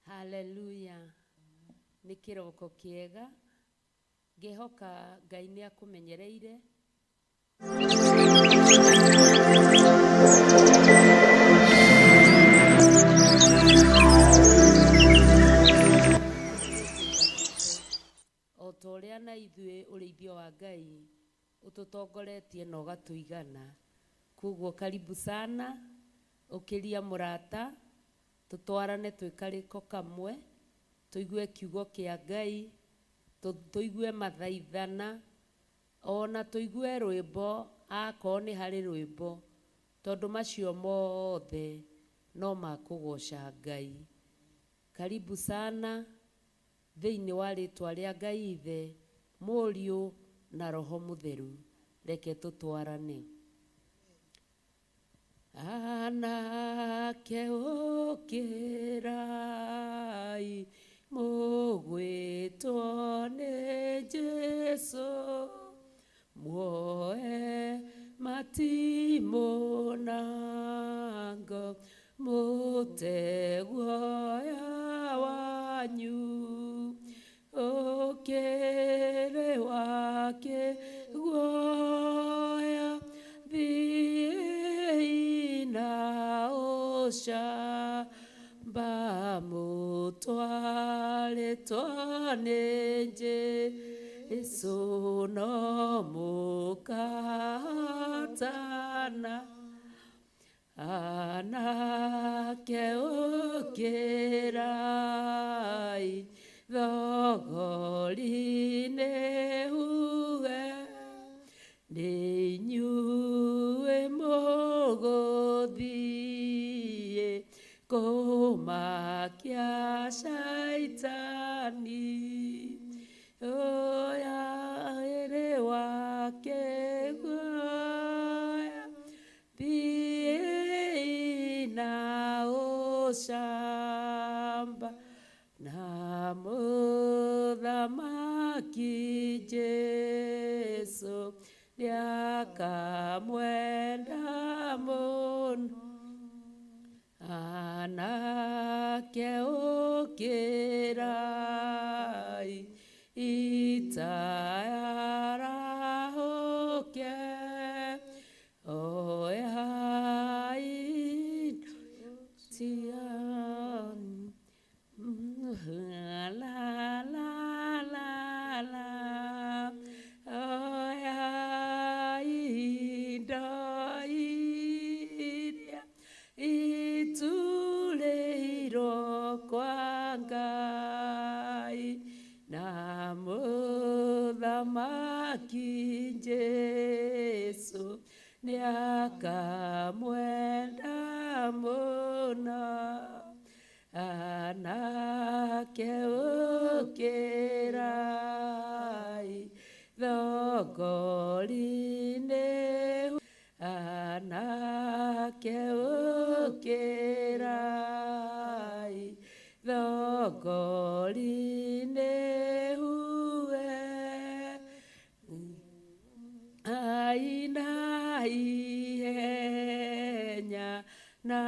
Haleluya. Nĩ kĩroko kĩega. Ngĩhoka Ngai nĩ akũmenyereire. O ta ũrĩa na ithuĩ ũrĩithio wa Ngai ũtũtongoretie na ũgatũigana. Koguo karibu sana, ũkĩria mũrata, tũtwarane twĩ karĩko kamwe, tũigue kiugo kĩa Ngai, tũigue mathaithana, ona tũigue rwĩmbo akorwo nĩ harĩ rwĩmbo, tondũ macio mothe no makũgoca Ngai. Karibu sana thĩinĩ wa rĩtwa rĩa Ngai Ithe, Mũriũ na Roho Mũtheru. Reke tũtwarane. Anake ũkĩrai mũgwĩtwo nĩ Jesũ, muoe matimũ na ngo mũteguoya wanyu, ũkĩrĩ wake guoya thiĩ na ũcamba mũtwarĩtwo nĩ Jesũ no mũkahatana. Anake ũkĩrai thogori-inĩ huhe, nĩ inyuĩ mũgũthiĩ kũmakia caitani, oya ĩrĩ wake guoya thiĩ na ũcamba na mũthamaki Jesũ nĩakamwenda mũno. Anake ũkĩrai itayarahũke, oyai tiani la la la la, oyai ndoiria itũrĩirwo kwa Ngai na mũthamaki Jesũ nĩakamwenda mũno. Anake ũkĩrai thogori-inĩ, anake ũkĩrai thogori-inĩ huhe, aina ihenya na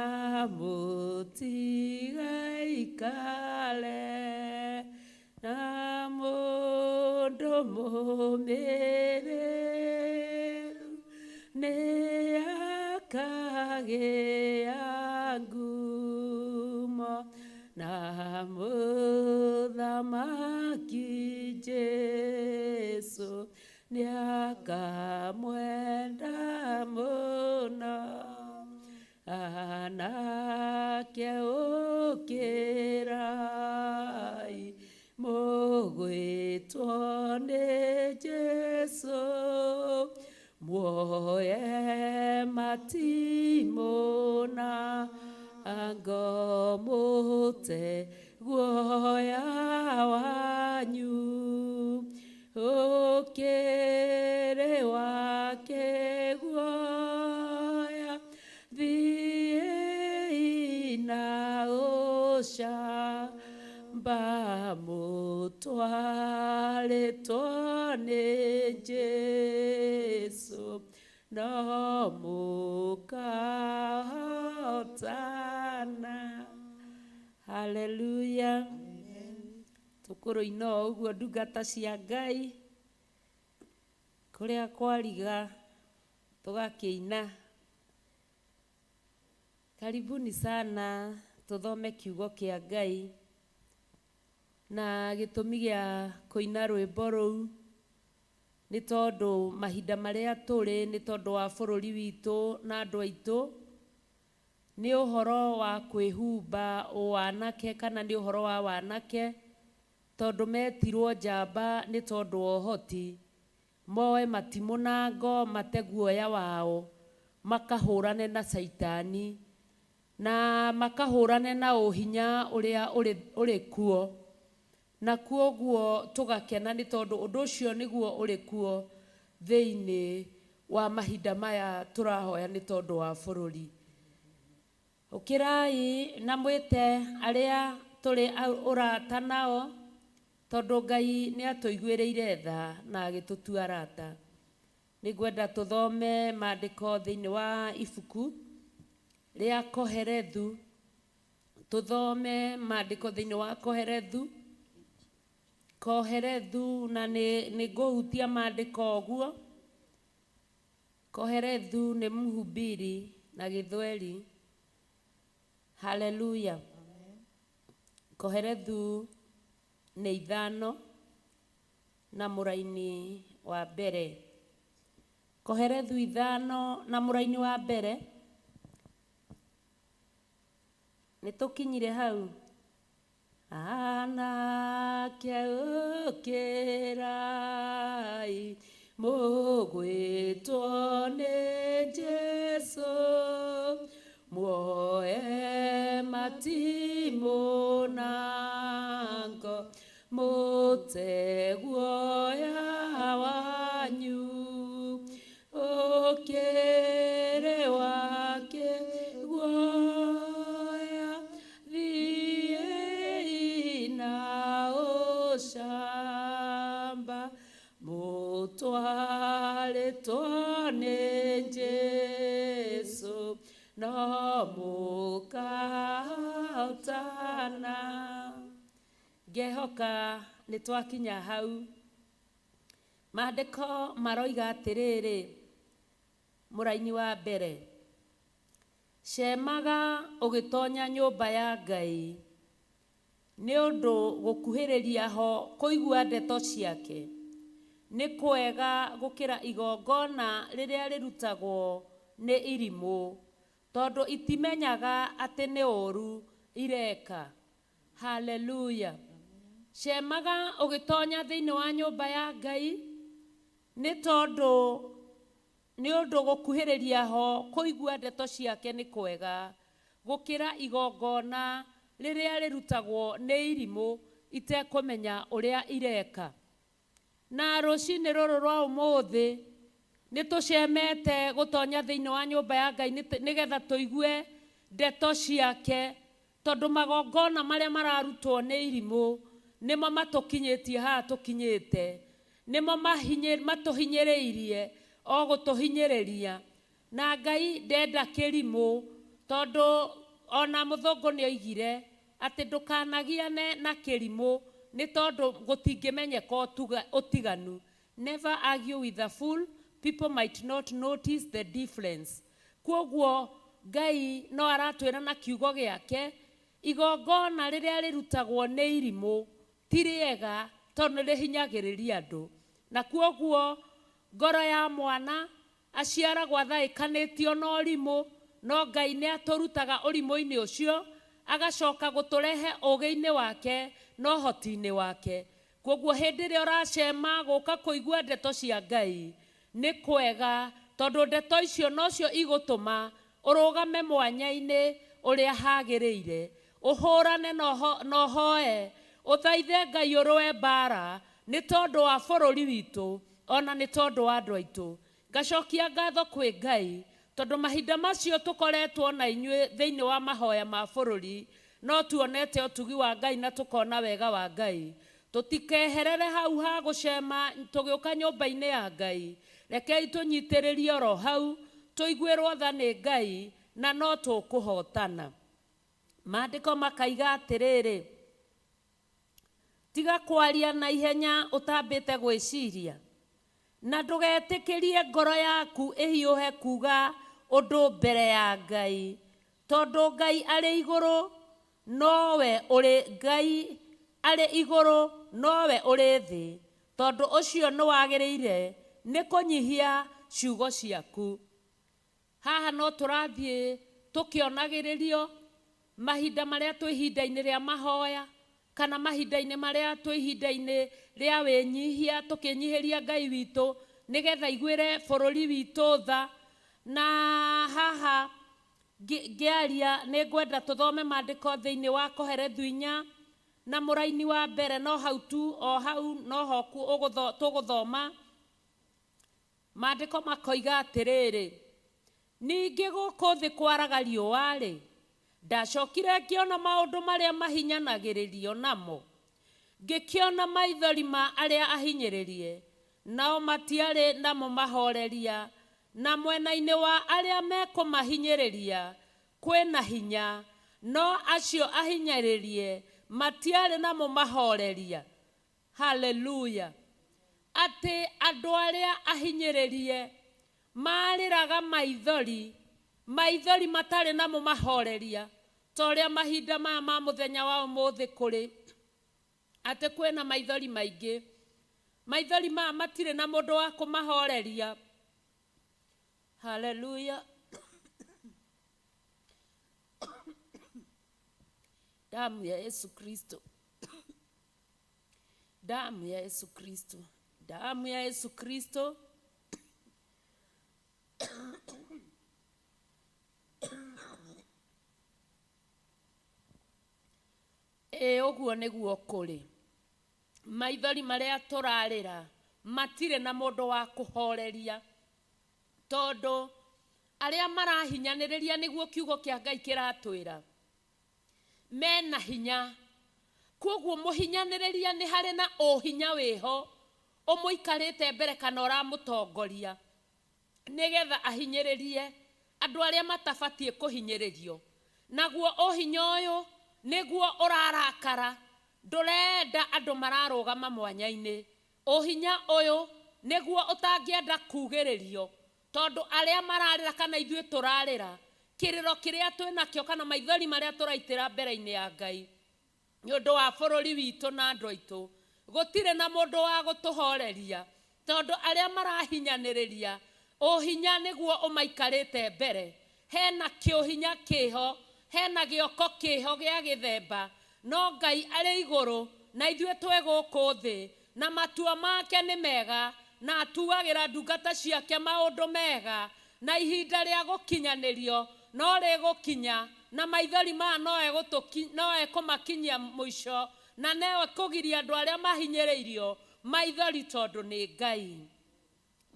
mũtigaikare, na mũndũ mũmĩrĩru nĩakagĩa ngumo, na mũthamaki Jesũ nĩakamwenda mũno. Anake ũkĩrai mũgwĩtwo nĩ Jesũ, muoye matimũ na ngo mũteguoya wanyu, ũkĩrĩ wake guoya thiĩ na ũcamba mũtwarĩtwo nĩ Jesũ no mũkahotana. Hallelujah. Tukũrũina ũguo ndungata cia Ngai kũrĩa kwariga tũgakĩina. Karibuni sana tũthome kiugo kĩa Ngai, na gĩtũmi gĩa kũina rwĩmbo rũu nĩ tondũ mahinda marĩa tũrĩ, nĩ tondũ wa bũrũri witũ na andũ aitũ, nĩ ũhoro wa kwĩhumba wanake kana nĩ ũhoro wa wanake, tondũ metirwo njamba nĩ tondũ wa ũhoti, moe matimũnango mate guoya wao makahũrane na Saitani na makahũrane na ũhinya ũrĩa ũrĩ kuo. Na kuoguo tũgakena nĩ tondũ ũndũ ũcio nĩguo ũrĩ kuo thĩinĩ wa mahinda maya tũrahoya nĩ tondũ wa bũrũri. Ũkĩrai na mwĩte arĩa tũrĩ ũrata nao, tondũ Ngai nĩ atũiguĩrĩire tha na agĩtũtua arata. Nĩngwenda tũthome maandĩko thĩinĩ wa ibuku rĩa Koherethu. Tũthome maandĩko thĩinĩ wa Koherethu, na nĩ ngũhutia maandĩko ũguo. Koherethu nĩ Mhubiri na Gĩthweri. Hallelujah. Koherethu nĩ 5 na mũraini wa mbere. Koherethu 5 na mũraini wa mbere. Nĩ tũkinyire hau. Anake ũkĩrai mũgwĩtwo nĩ Jesũ, muoe matimũnango mũte guoya wanyu, ũkĩrĩ wake guoya thiĩi na ũcamba mũtwarĩtwo nĩ Jesũ no mũkahotana. Ngehoka nĩ twakinya hau. Maandĩko maroiga atĩrĩrĩ, mũraini wa mbere: cemaga ũgĩtonya nyũmba ya Ngai, nĩ ũndũ gũkuhĩrĩria ho kũigua ndeto ciake nĩ kwega gũkĩra igongona rĩrĩa rĩrutagwo nĩ irimũ, tondũ itimenyaga atĩ nĩ ũũru ireka. Hallelujah. Cemaga ũgĩtonya thĩinĩ wa nyũmba ya Ngai nĩ ũndũ gũkuhĩrĩria ho kũigua ndeto ciake nĩ kwega gũkĩra igongona rĩrĩa rĩrutagwo nĩ irimũ itekũmenya ũrĩa ireka. Na rũcinĩ rũrũ rwa ũmũthĩ nĩ tũcemete gũtonya thĩinĩ wa nyũmba ya Ngai nĩgetha tũigue ndeto ciake, tondũ magongona marĩa mararutwo nĩ irimũ nĩmo matũkinyĩtie haha tũkinyĩte, nĩmo matũhinyĩrĩirie o gũtũhinyĩrĩria. Na Ngai ndenda kĩrimũ, tondũ ona mũthũngũ nĩ oigire atĩ ndũkanagiane na kĩrimũ nĩ tondũ gũtingĩmenyeka ũtiganu. Never argue with a fool, people might not notice the difference. Kuoguo Ngai no aratwĩra na kiugo gĩake, igongona rĩrĩa rĩrutagwo nĩ irimũ ti rĩega tondũ nĩ rĩhinyagĩrĩria andũ. Na kuoguo ngoro ya mwana aciaragwo athaĩkanĩtio na ũrimũ, no Ngai nĩ atũrutaga ũrimũ-inĩ ũcio agacoka gũtũrehe ũũgĩ-inĩ wake na ũhoti-inĩ wake. Kuoguo hĩndĩ ĩrĩa ũracema gũka kũigua ndeto cia Ngai nĩ kwega, tondũ ndeto icio nocio igũtũma ũrũgame mwanya-inĩ ũrĩa hagĩrĩire, ũhũrane na ũhoe, ũthaithe Ngai ũrũe mbara nĩ tondũ wa bũrũri witũ ona nĩ tondũ wa andũ aitũ. Ngacokia ngatho kwĩ Ngai tondũ mahinda macio tũkoretwo na inyuĩ thĩinĩ wa mahoya ma bũrũri, no tuonete ũtugi wa Ngai na tũkona wega wa Ngai. Tũtikeherere hau ha gũcema tũgĩũka nyũmba-inĩ ya Ngai, rekei tũnyitĩrĩrie oro hau, tũiguĩrwo tha nĩ Ngai na no tũkũhotana. Maandĩko makaiga atĩrĩrĩ, tiga kwaria na ihenya ũtambĩte gwĩciria, na ndũgetĩkĩrie ngoro yaku ĩhiũhe kuga ũndũ mbere ya Ngai, tondũ Ngai arĩ igũrũ nowe ũrĩ Ngai arĩ igũrũ nowe ũrĩ thĩ, tondũ ũcio nĩwagĩrĩire nĩ kũnyihia ciugo ciaku. Haha no tũrathiĩ tũkĩonagĩrĩrio mahinda marĩa twĩ ihinda-inĩ rĩa mahoya, kana mahinda-inĩ marĩa twĩ ihinda-inĩ rĩa wĩnyihia, tũkĩnyihĩria Ngai witũ nĩgetha iguĩre bũrũri witũ tha. Na haha ngĩaria nĩ ngwenda tũthome maandĩko thĩinĩ wa Koherethu 4 na mũraini wa mbere, no hau tu o hau no ho tũgũthoma. Maandĩko makoiga atĩrĩrĩ, ningĩ gũkũ thĩ kwaraga riũa-rĩ, ndacokire ngĩona maũndũ marĩa mahinyanagĩrĩrio namo, ngĩkĩona maithori ma arĩa ahinyĩrĩrie, nao matiarĩ namo mahoreria, na mwena-inĩ wa arĩa mekũmahinyĩrĩria kwĩna hinya, no acio ahinyĩrĩrie matiarĩ namo mahoreria. Haleluya! Atĩ andũ arĩa ahinyĩrĩrie marĩraga maithori matarĩ namo mahoreria, ta ũrĩa mahinda maya ma mũthenya wa ũmũthĩ kũrĩ, atĩ kwĩna maithori maingĩ. Maithori maya matirĩ na mũndũ wa kũmahoreria. Haleluya! Damu ya Yesu Kristo, damu ya Yesu Kristo, damu ya Yesu Kristo. Ũguo nĩguo kũrĩ. Maithori marĩa tũrarĩra matirĩ na mũndũ wa kũhoreria, tondũ arĩa marahinyanĩrĩria, nĩguo kiugo kĩa Ngai kĩratwĩra, mena hinya. Koguo mũhinyanĩrĩria nĩ harĩ na ũhinya wĩho ũmũikarĩte mbere kana ũramũtongoria nĩgetha ahinyĩrĩrie andũ arĩa matabatiĩ kũhinyĩrĩrio. Naguo ũhinya ũyũ nĩguo ũrarakara, ndũrenda andũ mararũgama mwanya-inĩ. Ũhinya ũyũ nĩguo ũtangĩenda kugĩrĩrio, tondũ arĩa mararĩra kana ithuĩ tũrarĩra, kĩrĩro kĩrĩa twĩnakĩo kana maithori marĩa tũraitĩra mbere-inĩ ya Ngai nĩ ũndũ wa bũrũri witũ na andũ aitũ, gũtirĩ na mũndũ wa gũtũhoreria, tondũ arĩa marahinyanĩrĩria, ũhinya nĩguo ũmaikarĩte mbere. Hena kĩũhinya kĩho, hena gĩoko kĩho gĩa gĩthemba, no Ngai arĩ igũrũ na ithuĩ twĩ gũkũ thĩ, na matua make nĩ mega, na atuagĩra ndungata ciake maũndũ mega, na ihinda rĩa gũkinyanĩrio no rĩgũkinya, na maithori maya no ekũmakinyia mũico, na no ekũgiria andũ arĩa mahinyĩrĩirio maithori, tondũ nĩ Ngai.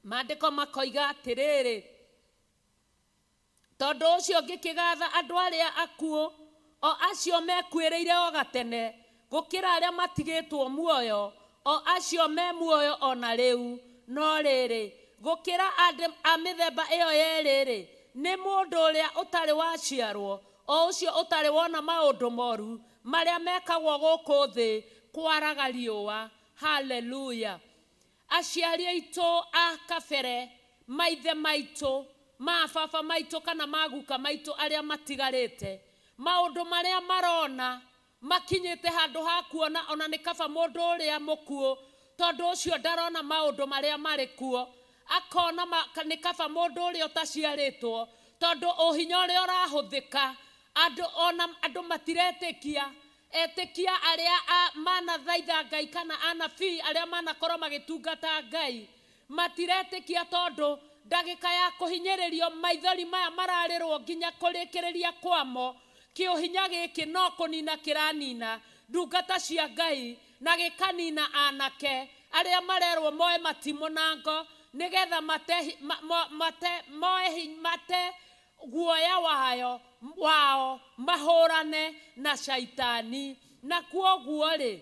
Maandĩko makoiga atĩrĩrĩ, tondũ ũcio ngĩkĩgatha andũ arĩa akuũ, o acio mekuĩrĩire o gatene, gũkĩra arĩa matigĩtwo muoyo, o acio me muoyo ona rĩu. No rĩrĩ, gũkĩra a mĩthemba ĩyo yerĩ-rĩ, nĩ mũndũ ũrĩa ũtarĩ waciarwo, o ũcio ũtarĩ wona maũndũ moru marĩa mekagwo gũkũ thĩ kwaraga riũa. Haleluya! Aciari aitũ a kabere, maithe maitũ, mababa maitũ kana maguka maitũ arĩa matigarĩte, maũndũ marĩa marona makinyĩte handũ ha kuona ona nĩ kaba mũndũ ũrĩa mũkuũ, tondũ ũcio ndarona maũndũ marĩa marĩ kuo, akona nĩ kaba mũndũ ũrĩa ũtaciarĩtwo, tondũ ũhinya ũrĩa ũrahũthĩka, andũ matiretĩkia. Etĩkia arĩa manathaitha Ngai kana anabii arĩa manakorwo magĩtungata Ngai matiretĩkia, tondũ ndagĩka ya kũhinyĩrĩrio maithori maya mararĩrwo nginya kũrĩkĩrĩria kwamo. Kĩũhinya gĩkĩ no kũnina kĩranina ndungata cia Ngai, na gĩkanina anake arĩa marerwo moe matimũ na ngo, nĩgetha mate guoya wao mahũrane na shaitani. Na kuoguo-rĩ,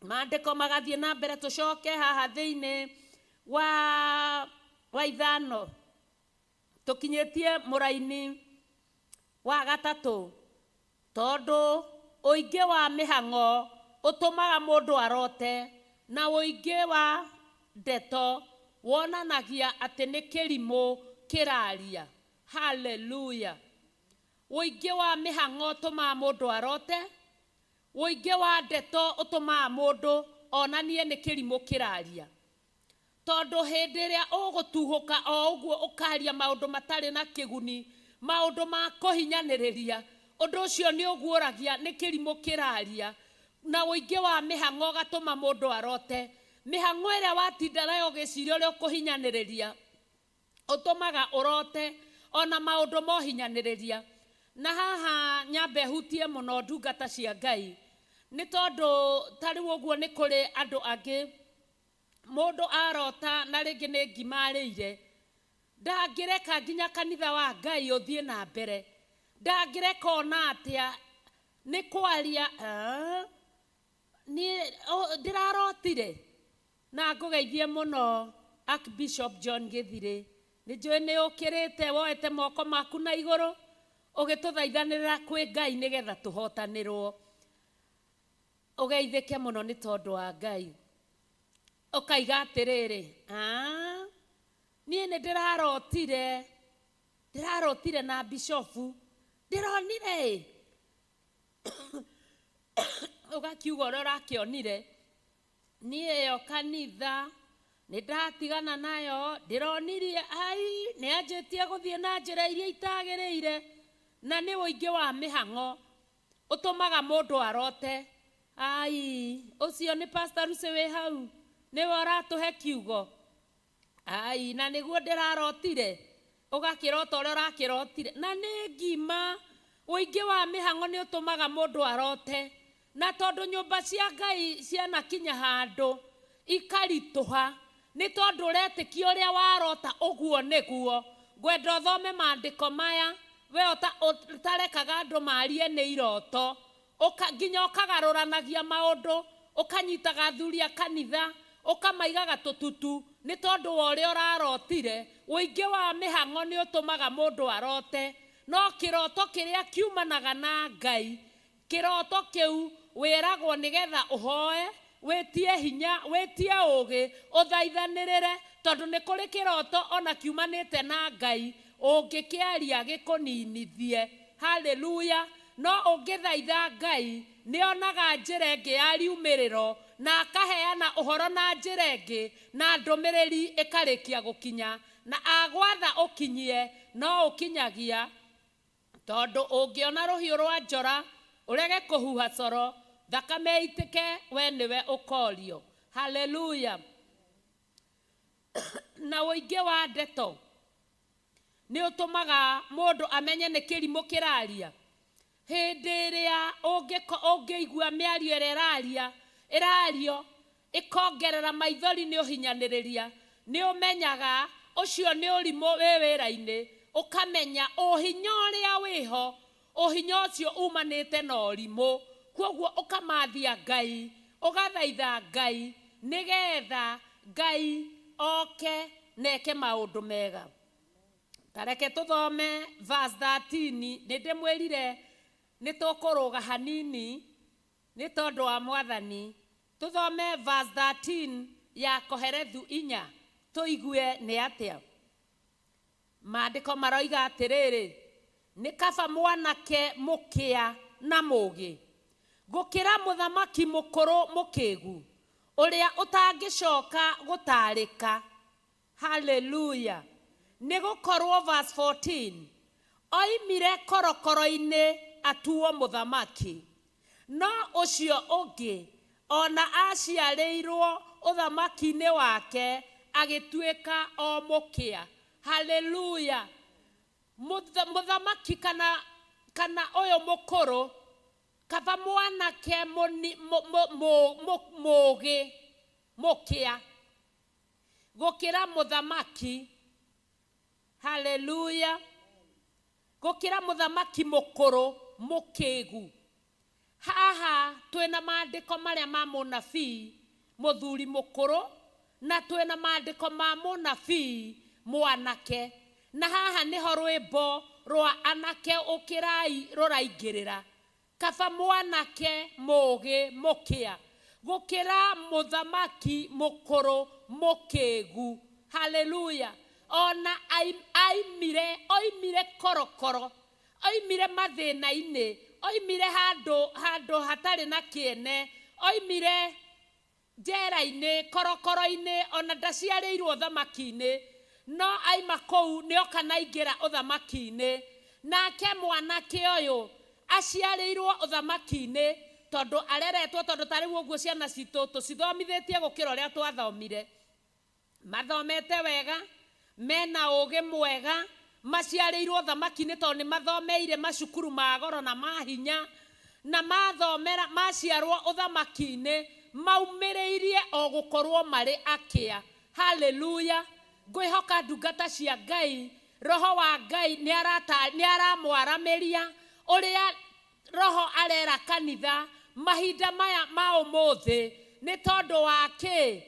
maandĩko magathiĩ na mbere, tũcoke haha thĩinĩ wa 5 tũkinyĩtie mũraini wa 3. tondu uingi wa mihango utumaga mundu arote na uingi wa ndeto wonanagia ati ni kirimo kiraria. Hallelujah. Uingi wa mihango utumaga mundu arote, uingi wa ndeto utumaga mundu onanie ni kirimo kiraria. Tondu hindi iria ugutuhuka o uguo ukaria maundu matari na kiguni, maundu ma kuhinyaniriria, undu ucio ni uguuragia ni kirimo kiraria, na uingi wa mihango gatuma mundu arote. Mihango iria watinda nayo giciria uri kuhinyaniriria utumaga urote ona maundu mohinyaniriria. Na haha nyambe hutie muno ndungata cia Ngai, ni tondu tari uguo ni kuri andu angi mundu arota na ringi ni ngimarire, ndangireka nginya kanitha wa Ngai uthie na mbere, ndangireka ona atia ni kwaria ni ndirarotire. Na ngugeithie muno Archbishop John Githire, ni njui ni ukirite woete moko maku na iguru ugituthaithanirira kwi Ngai nigetha tuhotanirwo. Ugeithike muno ni tondu wa Ngai. Ukaiga atiriri, nie ni ndirarotire na bishofu, ndironire. Ugakiuga uria urakionire, nie yo kanitha ni ndatigana nayo, ndironirie ai ni anjitie guthie na njira iria itagiriire. Na ni uingi wa mihango utumaga mundu arote. Ai ucio ni Pastor Lucy we hau, ni waratuhe kiugo. Ai na niguo ndirarotire, ugakirota uria urakirotire. Na ni ngima, uingi wa mihango ni utumaga mundu arote. Na tondu nyumba cia Ngai ciana kinya handu ikarituha, ni tondu uretikia uria warota uguo niguo. Ngwenda uthome maandiko maya, we utarekaga andu marie ni iroto, nginya ukagaruranagia maundu, ukanyitaga athuri a kanitha ukamaigaga tututu ni tondu wa uria urarotire. Uingi wa mihango ni utumaga mundu arote, no kiroto kiria kiumanaga na Ngai, kiroto kiu wiragwo nigetha uhoe, witie hinya, witie ugi, uthaithanirire, tondu ni kuri kiroto ona kiumanite na Ngai ungikiaria gikuninithie. Hallelujah. No ungithaitha Ngai ni onaga njira ingi ya riumiriro na akaheana uhoro na njira ingi, na ndumiriri ikarikia gukinya, na agwatha ukinyie no ukinyagia. Tondu ungiona ruhiu rwa njora urege kuhuha coro, thakame itike, we niwe ukorio. Hallelujah. Na uingi wa ndeto ni utumaga mundu amenye ni kirimo kiraria. Hindi iria ungiigua miario iria irario ikongerera maithori ni uhinyaniriria, ni umenyaga ucio ni urimo wi wira-ini, ukamenya uhinya uria wiho, uhinya ucio umanite na urimo. Kwoguo ukamathia Ngai, ugathaitha Ngai nigetha Ngai oke neke maundu mega. Tareke tuthome verse 13. Ni ndimwirire ni tukuruga hanini ni tondu wa Mwathani. Tuthome verse 13 ya Koherethu 4 tuigue ni atia. Maandiko maroiga atiriri, ni kaba mwanake mukia na mugi gukira muthamaki mukuru mukigu uria utangicoka gutarika. Hallelujah. Ni gukorwo verse 14, oimire korokoro-ini atuo muthamaki, no ucio ungi ona aciarirwo uthamaki-ini wake agituika o mukia. Hallelujah. Muthamaki kana uyu mukuru kaba mwanake mugi mukia gukira muthamaki. Hallelujah. Gukira muthamaki mukuru mukigu. Haha twina maandiko maria ma munabii muthuri mukuru, na twina maandiko ma munabii mwanake. Na haha niho rwimbo rwa anake ukirai ruraingirira. kaba mwanake mũgĩ mũkĩa gũkĩra mũthamaki mũkũrũ mũkĩgu. Haleluya. Ona oimire korokoro, oimire mathĩna-inĩ, oimire handũ hatarĩ na kĩene, oimire njera-inĩ, korokoro-inĩ, ona ndaciarĩirwo ũthamaki-inĩ, no aima kũu nĩoka naingĩra ũthamaki-inĩ. Nake mwanake ũyũ aciarĩirwo ũthamaki-inĩ tondũ areretwo, tondũ tarĩu ũguo ciana citũ tũcithomithĩtie gũkĩra ũrĩa twathomire. Mathomete wega, mena ũgĩ mwega, maciarĩirwo ũthamaki-inĩ tondũ nĩ mathomeire macukuru ma goro na ma hinya, na maciarwo ũthamaki-inĩ maumĩrĩirie o gũkorwo marĩ akĩa. Haleluya. Ngwĩhoka ndungata cia Ngai, Roho wa Ngai nĩ aramwaramĩria ũrĩa Roho arera kanitha mahinda maya ma ũmũthĩ, nĩ tondũ wa kĩ?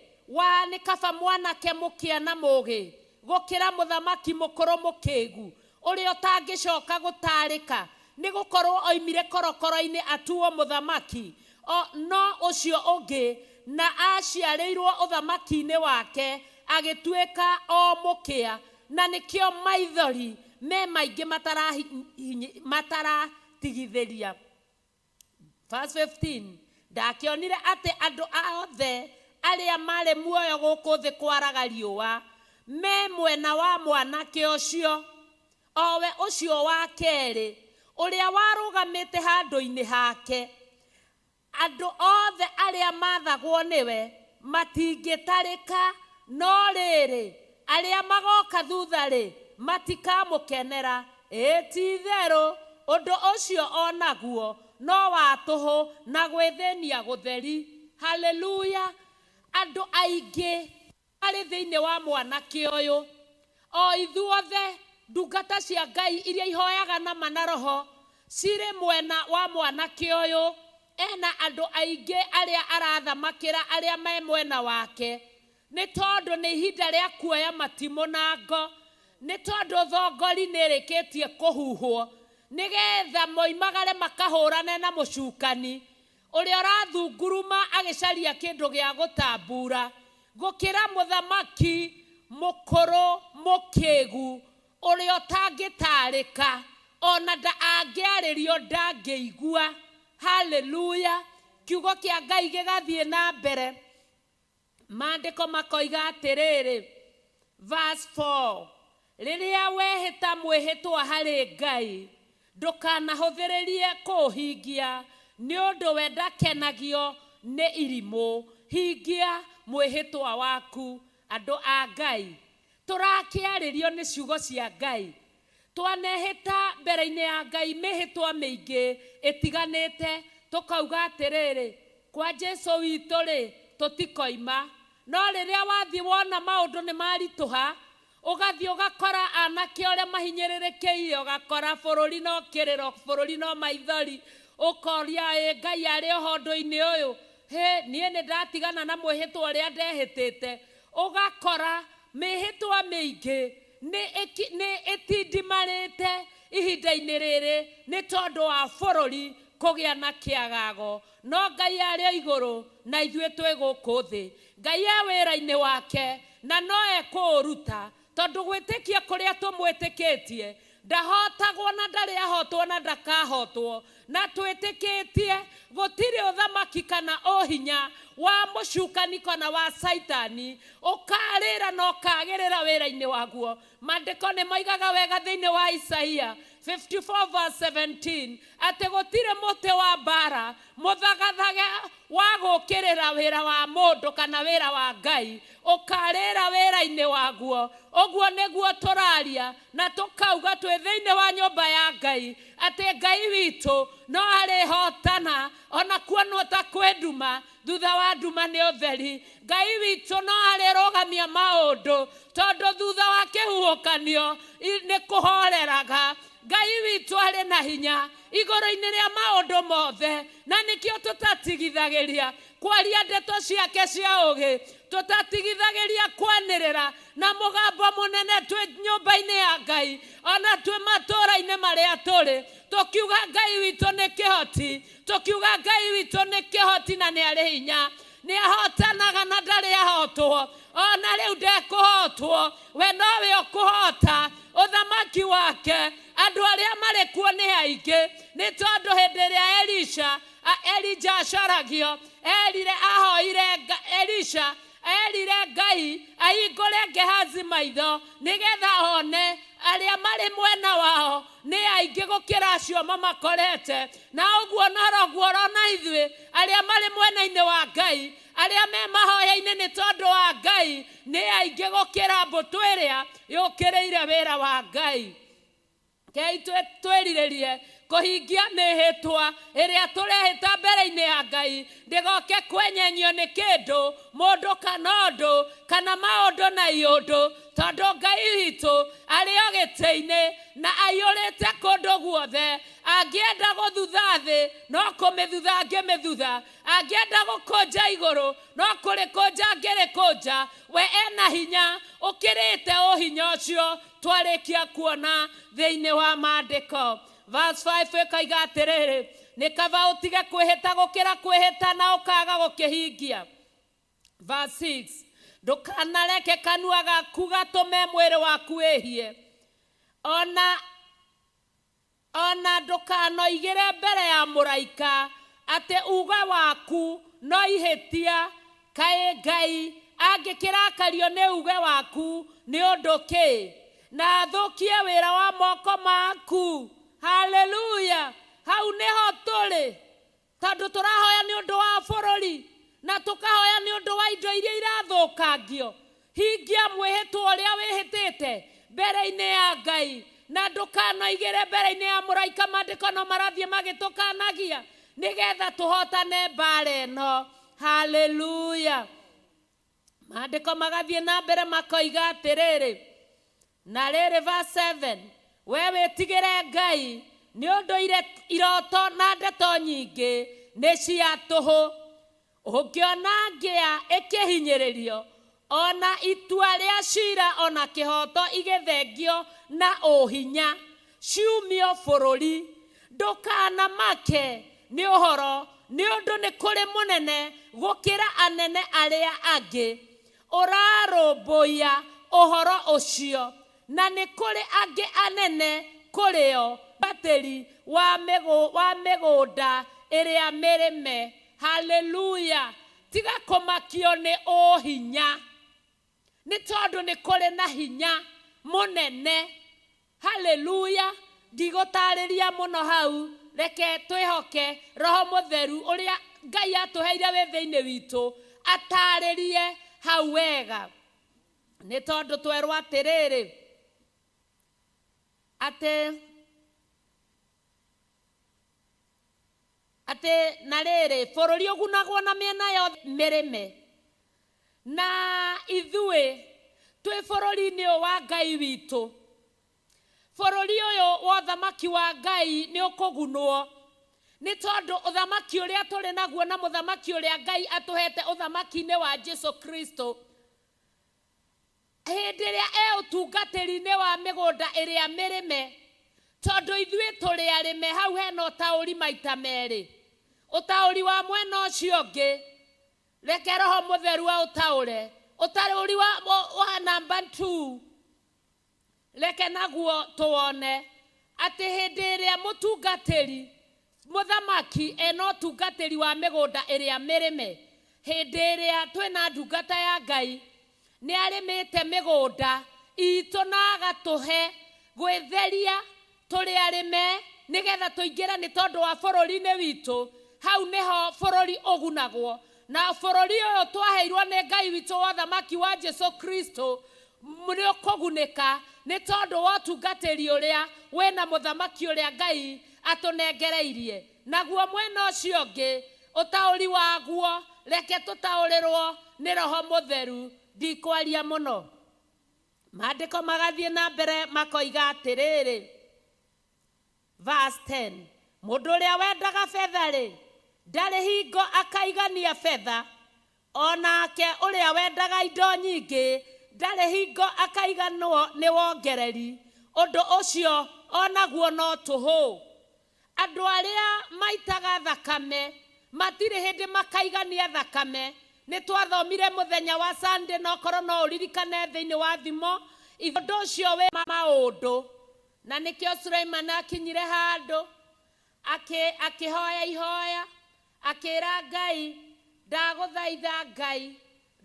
Nĩ kaba mwanake mũkĩa na mũgĩ gũkĩra mũthamaki mũkũrũ mũkĩgu ũrĩa ũtangĩcoka gũtarĩka nĩ gũkorwo oimire korokoro-inĩ atuo mũthamaki. No ũcio ũngĩ na aciarĩirwo ũthamaki-inĩ wake agĩtuĩka o mũkĩa, na nĩkĩo maithori me maingĩ mataratigithĩria. Verse 15, ndakĩonire atĩ andũ othe arĩa marĩ muoyo gũkũ thĩ kwaraga riũa me mwena wa mwanake ũcio, owe ũcio wa kerĩ ũrĩa warũgamĩte handũ-inĩ hake. Andũ othe arĩa mathagwo nĩwe matingĩtarĩka, no rĩrĩ arĩa magoka thutha-rĩ matikamũkenera. Ti-itherũ ũndũ ũcio onaguo no wa tũhũ na gwĩthĩnia gũtheri. Haleluya. Andũ aingĩ arĩ thĩinĩ wa mwanake ũyũ, o ithuothe ndungata cia Ngai iria ihoyaga na ma na roho cirĩ mwena wa mwanake ũyũ. Ena andũ aingĩ arĩa arathamakĩra arĩa me mwena wake, nĩ tondũ nĩ ihinda rĩa kuoya matimũ na ngo, nĩ tondũ thongori nĩ ĩrĩkĩtie kũhuhwo, nĩgetha moimagare makahũrane na mũcukani ũrĩa ũrathunguruma agĩcaria kĩndũ gĩa gũtambura, gũkĩra mũthamaki mũkũrũ mũkĩgu ũrĩa ũtangĩtarĩka, ona angĩarĩrio ndangĩigua. Haleluya. Kiugo kĩa Ngai gĩgathiĩ na mbere, maandĩko makoiga atĩrĩrĩ, verse 4, rĩrĩa wehĩta mwĩhĩtwa harĩ Ngai ndũkanahũthĩrĩrie kũũhingia, nĩ ũndũ we ndakenagio nĩ irimũ. Hingia mwĩhĩtwa waku. Andũ a Ngai, tũrakĩarĩrio nĩ ciugo cia Ngai, twanehĩta mbere-inĩ ya Ngai mĩhĩtwa mĩingĩ ĩtiganĩte, tũkauga atĩrĩrĩ, kwa Jesũ witũ-rĩ tũtikoima. No rĩrĩa wathiĩ wona maũndũ nĩ maritũha, ũgathiĩ ũgakora anake ũrĩa mahinyĩrĩrĩkĩire, ũgakora bũrũri no kĩrĩro, bũrũri no maithori, ũkoria Ngai arĩ ũhondo-inĩ ũyũ, niĩ nĩ ndatigana na mwĩhĩtwa ũrĩa ndehĩtĩte. Ũgakora mĩhĩtwa mĩingĩ nĩ ĩtindimarĩte ihinda-inĩ rĩrĩ nĩ tondũ wa bũrũri kũgĩa na kĩagago. No Ngai arĩ igũrũ na ithuĩ twĩ gũkũ thĩ. Ngai e wĩra-inĩ wake na no ekũũruta, tondũ gwĩtĩkia kũrĩa tũmwĩtĩkĩtie ndahotagwo na ndarĩ ahotwo na ndakahotwo, na twĩtĩkĩtie gũtirĩ ũthamaki kana ũhinya wa mũcukani kana wa Saitani ũkarĩra na ũkagĩrĩra wĩra-inĩ waguo. Maandĩko nĩ moigaga wega thĩinĩ wa Isaia 54 verse 17 atĩ gũtirĩ mũtĩ wa mbara mũthagathage wa gũkĩrĩra wĩra wa mũndũ kana wĩra wa Ngai ũkarĩra wĩra-inĩ waguo. Ũguo nĩguo tũraria na tũkauga twĩ thĩinĩ wa nyũmba ya Ngai atĩ Ngai witũ no arĩhotana, ona kuonwo ta kwĩ nduma, thutha wa nduma nĩ ũtheri. Ngai witũ no arĩrũgamia maũndũ, tondũ thutha wa kĩhuhũkanio nĩ kũhoreraga. Ngai witũ arĩ na hinya igũrũ-inĩ rĩa maũndũ mothe, na nĩkĩo tũtatigithagĩria kwaria ndeto ciake cia ũgĩ, tũtatigithagĩria kwanĩrĩra na mũgambo mũnene twĩ nyũmba-inĩ ya Ngai, ona twĩ matũũra-inĩ marĩa tũrĩ, tũkiuga Ngai witũ nĩ kĩhoti, tũkiuga Ngai witũ nĩ kĩhoti na nĩ arĩ hinya, nĩ ahotanaga na ndarĩ ahotwo, ona rĩu ndekũhotwo, we nowe ũkũhota ũthamaki wake. Andũ arĩa marĩ kuo nĩ aingĩ, nĩ tondũ hĩndĩ ĩrĩa Elija acaragio, erire ahoire Elisha, erire Ngai ahingũre Gehazi maitho nĩgetha one arĩa marĩ mwena wao nĩ aingĩ gũkĩra acio mamakorete, na ũguo noroguo ũrona ithuĩ arĩa marĩ mwena-inĩ wa Ngai, arĩa me mahoya-inĩ nĩ tondũ wa Ngai nĩ aingĩ gũkĩra mbũtũ ĩrĩa yũkĩrĩire wĩra wa Ngai. Ngai twĩrirĩrie kũhingia mĩhĩtwa ĩrĩa tũrehĩta mbere-inĩ ya Ngai, ndĩgoke kwenyenyio nĩ kĩndũ, mũndũ kana ũndũ kana maũndũ na iũndũ, tondũ Ngai witũ arĩ o gĩtĩ-inĩ na aiyũrĩte kũndũ guothe. Angĩenda gũthutha thĩ no kũmĩthutha angĩmĩthutha, angĩenda gũkũnja igũrũ no kũrĩkũnja angĩrĩkũnja. We ena hinya ũkĩrĩte ũhinya ũcio twarĩkia kuona thĩinĩ wa maandĩko. Verse 5 ĩkoiga atĩrĩrĩ, nĩ kaba ũtige kwĩhĩta gũkĩra kwĩhĩta na ũkaga gũkĩhingia. Verse 6, ndũkanareke kanua gaku gatũme mwĩrĩ waku wĩhie, ona ndũkanoigĩre mbere ya mũraika atĩ uga waku no ihĩtia. Kaĩ Ngai angĩkĩrakario nĩ uge waku nĩ ũndũ kĩ, na athũkie wĩra wa moko maku? Hallelujah. Hau nĩho tũrĩ, tondũ tũrahoya nĩ ũndũ wa bũrũri na tũkahoya nĩ ũndũ wa indo iria irathũkangio. Hingia mwĩhĩtwa ũrĩa wĩhĩtĩte mbere-inĩ ya Ngai, na ndũkanoigĩre mbere-inĩ ya mũraika. Maandĩko no marathiĩ magĩtũkanagia nĩgetha tũhotane mbara ĩno. Hallelujah. Maandĩko magathiĩ na mbere makoiga atĩrĩrĩ, na rĩrĩ verse 7, we wĩtigĩre Ngai nĩ ũndũ iroto na ndeto nyingĩ nĩ cia tũhũ. Ũngĩona ngĩa ĩkĩhinyĩrĩrio, ona itua rĩa cira ona kĩhoto igĩthengio na ũhinya ciumio bũrũri, ndũkanamake nĩ ũhoro, nĩ ũndũ nĩ kũrĩ mũnene gũkĩra anene arĩa angĩ ũrarũmbũiya ũhoro ũcio, na nĩ kũrĩ angĩ anene kũrĩo batĩri wa mĩgũnda ĩrĩa mĩrĩme. Hallelujah. Tiga kũmakio nĩ ũhinya, nĩ tondũ nĩ kũrĩ na hinya mũnene. Hallelujah. Ndigũtarĩria mũno hau, reke twĩhoke Roho Mũtheru ũrĩa Ngai atũheire wĩ thĩinĩ witũ atarĩrie hau wega, nĩ tondũ twerwo atĩrĩrĩ atĩ na rĩrĩ bũrũri ũgunagwo na mĩena yothe mĩrĩme, na ithuĩ twĩ bũrũri-inĩ ũyũ wa Ngai witũ. Bũrũri ũyũ wa ũthamaki wa Ngai nĩ ũkũgunwo, nĩ tondũ ũthamaki ũrĩa tũrĩ naguo na mũthamaki ũrĩa Ngai atũhete ũthamaki-inĩ wa Jesu Kristo, hĩndĩ ĩrĩa ũtungatĩri-inĩ wa mĩgũnda ĩrĩa mĩrĩme, tondũ ithuĩ tũrĩ arĩme. Hau hena ũtaũri maita merĩ, ũtaũri wa mwena ũcio ũngĩ, reke Roho Mũtheru aũtaũre. Ũtaũri wa number 2, reke naguo tũwone atĩ hĩndĩ ĩrĩa mũtungatĩri mũthamaki ena ũtungatĩri wa mĩgũnda ĩrĩa mĩrĩme, hĩndĩ ĩrĩa twĩna ndungata ya Ngai nĩ arĩmĩte mĩgũnda itũ na agatũhe gwĩtheria tũrĩ arĩme nĩgetha tũingĩre nĩ tondũ wa bũrũri-inĩ witũ. Hau nĩho bũrũri ũgunagwo, na bũrũri ũyũ twaheirwo nĩ Ngai witũ wa ũthamaki wa Jesu Kristo nĩ ũkũgunĩka nĩ tondũ wa ũtungatĩri ũrĩa wĩna mũthamaki ũrĩa Ngai atũnengereirie. Naguo mwena ũcio ũngĩ, ũtaũri waguo reke tũtaũrĩrwo nĩ Roho Mũtheru. Ndikwaria mũno, maandĩko magathiĩ na mbere makoiga atĩrĩrĩ, verse 10. Mũndũ ũrĩa wendaga betha rĩ, ndarĩ hingo akaigania betha, onake ũrĩa wendaga indo nyingĩ ndarĩ hingo akaiganwo nĩ wongereri. Ũndũ ũcio onaguo no tũhũ. Andũ arĩa maitaga thakame matirĩ hĩndĩ makaigania thakame. Nĩ twathomire mũthenya wa Sunday, no korwo no ũririkane thĩinĩ wa thimo, ũndũ ũcio wĩ maũndũ. Na nĩkĩo Suleiman akinyire handũ akĩhoya ihoya, akĩra Ngai, ndagũthaitha Ngai,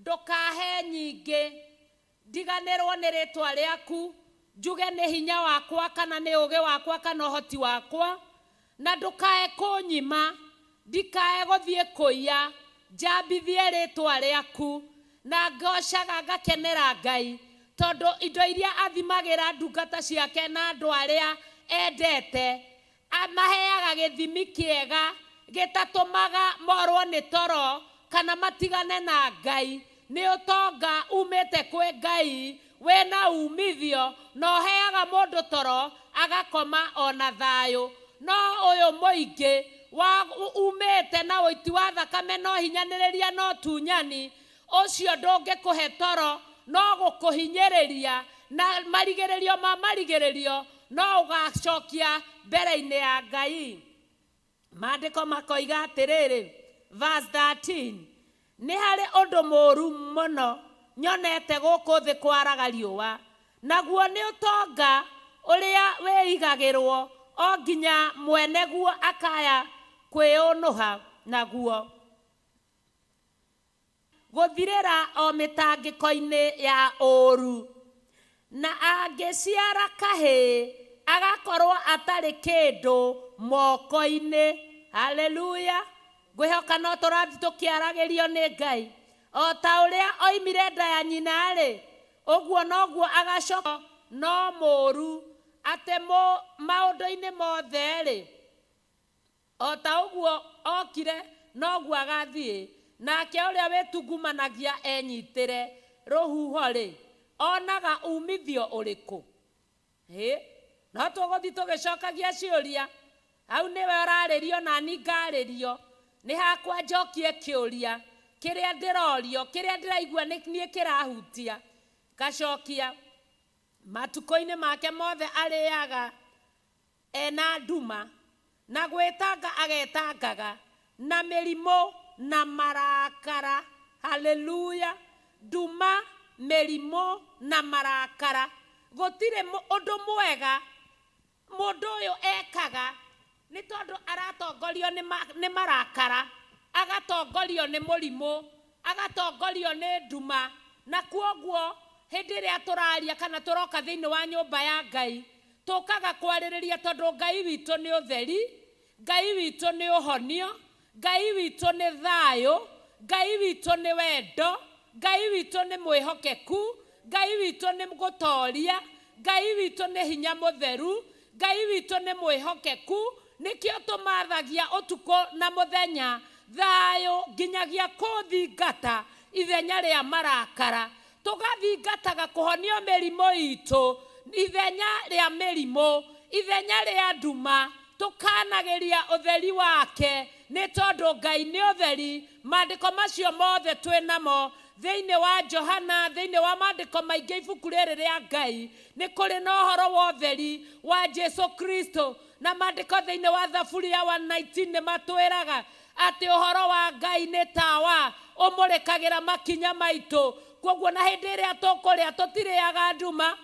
ndũkahe nyingĩ, ndiganĩrwo nĩ rĩtwa rĩaku, njuge nĩ hinya wakwa kana nĩ ũũgĩ wakwa kana ũhoti wakwa, na ndũkae kũnyima, ndikae gũthiĩ kũiya, njambithie rĩtwa rĩaku. Na ngocaga ngakenera Ngai tondũ indo iria athimagĩra ndungata ciake na andũ arĩa endete, amaheaga gĩthimi kĩega gĩtatũmaga morwo nĩ toro kana matigane na Ngai. Nĩ ũtonga umĩte kwĩ Ngai wĩna umithio, na ũheaga mũndũ toro agakoma ona thayũ. No ũyũ mũingĩ umĩte na ũiti wa thakame, no hinyanĩrĩria, no tunyani, ũcio ndũngĩkũhe toro, no gũkũhinyĩrĩria, na marigĩrĩrio ma marigĩrĩrio no ũgacokia mbere-inĩ ya Ngai. Maandĩko makoiga atĩrĩrĩ, verse 13, nĩ harĩ ũndũ mũũru mũno nyonete gũkũ thĩ kwaraga riũa, naguo nĩ ũtonga ũrĩa wĩigagĩrwo o nginya mwene guo akaya kwĩũnũha naguo, gũthirĩra o mĩtangĩko-inĩ ya ũũru, na angĩciara kahĩĩ agakorwo atarĩ kĩndũ moko-inĩ. Haleluya! Ngwĩhoka no tũrathi tũkĩaragĩrio nĩ Ngai. O ta ũrĩa oimire nda ya nyina rĩ, ũguo noguo agacoka no mũũru, atĩ maũndũ-inĩ mothe rĩ, o ta ũguo okire noguo agathiĩ. Nake ũrĩa wĩtungumanagia enyitĩre rũhuho rĩ, onaga umithio ũrĩkũ? No tũgũthiĩ tũgĩcokagia ciũria. Hau nĩwe ũrarĩrio na ni ngarĩrio. Nĩ hakwa njokie kĩũria kĩrĩa ndĩrorio, kĩrĩa ndĩraigua niĩ kĩrahutia. Gacokia, matukũ-inĩ make mothe arĩaga ena nduma, na gwĩtanga agetangaga, na mĩrimũ na marakara. Haleluya! Nduma, mĩrimũ na marakara. Gũtirĩ ũndũ mwega mũndũ ũyũ ekaga, nĩ tondũ aratongorio nĩ marakara, agatongorio nĩ mũrimũ, agatongorio nĩ nduma. Na kuoguo hĩndĩ ĩrĩa tũraria kana tũroka thĩinĩ wa nyũmba ya Ngai, tũkaga kwarĩrĩria tondũ Ngai witũ nĩ ũtheri, Ngai witũ nĩ ũhonio, Ngai witũ nĩ thayũ, Ngai witũ nĩ wendo, Ngai witũ nĩ mwĩhokeku, Ngai witũ nĩ gũtooria, Ngai witũ nĩ hinya mũtheru, Ngai witũ nĩ mwĩhokeku. Nĩkĩo tũmathagia ũtukũ na mũthenya thayũ nginyagia kũthingata ithenya rĩa marakara. Tũgathingataga kũhonio mĩrimũ itũ, ithenya rĩa mĩrimũ, ithenya rĩa nduma, tũkanagĩria ũtheri wake, nĩ tondũ Ngai nĩ ũtheri. Maandĩko macio mothe twĩ namo thĩinĩ wa Johana, thĩinĩ wa maandĩko maingĩ ibuku rĩrĩ rĩa Ngai, nĩ kũrĩ na ũhoro wa ũtheri wa Jesu Kristo. Na maandĩko thĩinĩ wa Thaburi ya 119 nĩ matwĩraga atĩ ũhoro wa Ngai nĩ tawa ũmũrĩkagĩra makinya maitũ. Koguo na hĩndĩ ĩrĩa tũkũrĩa tũtirĩaga nduma,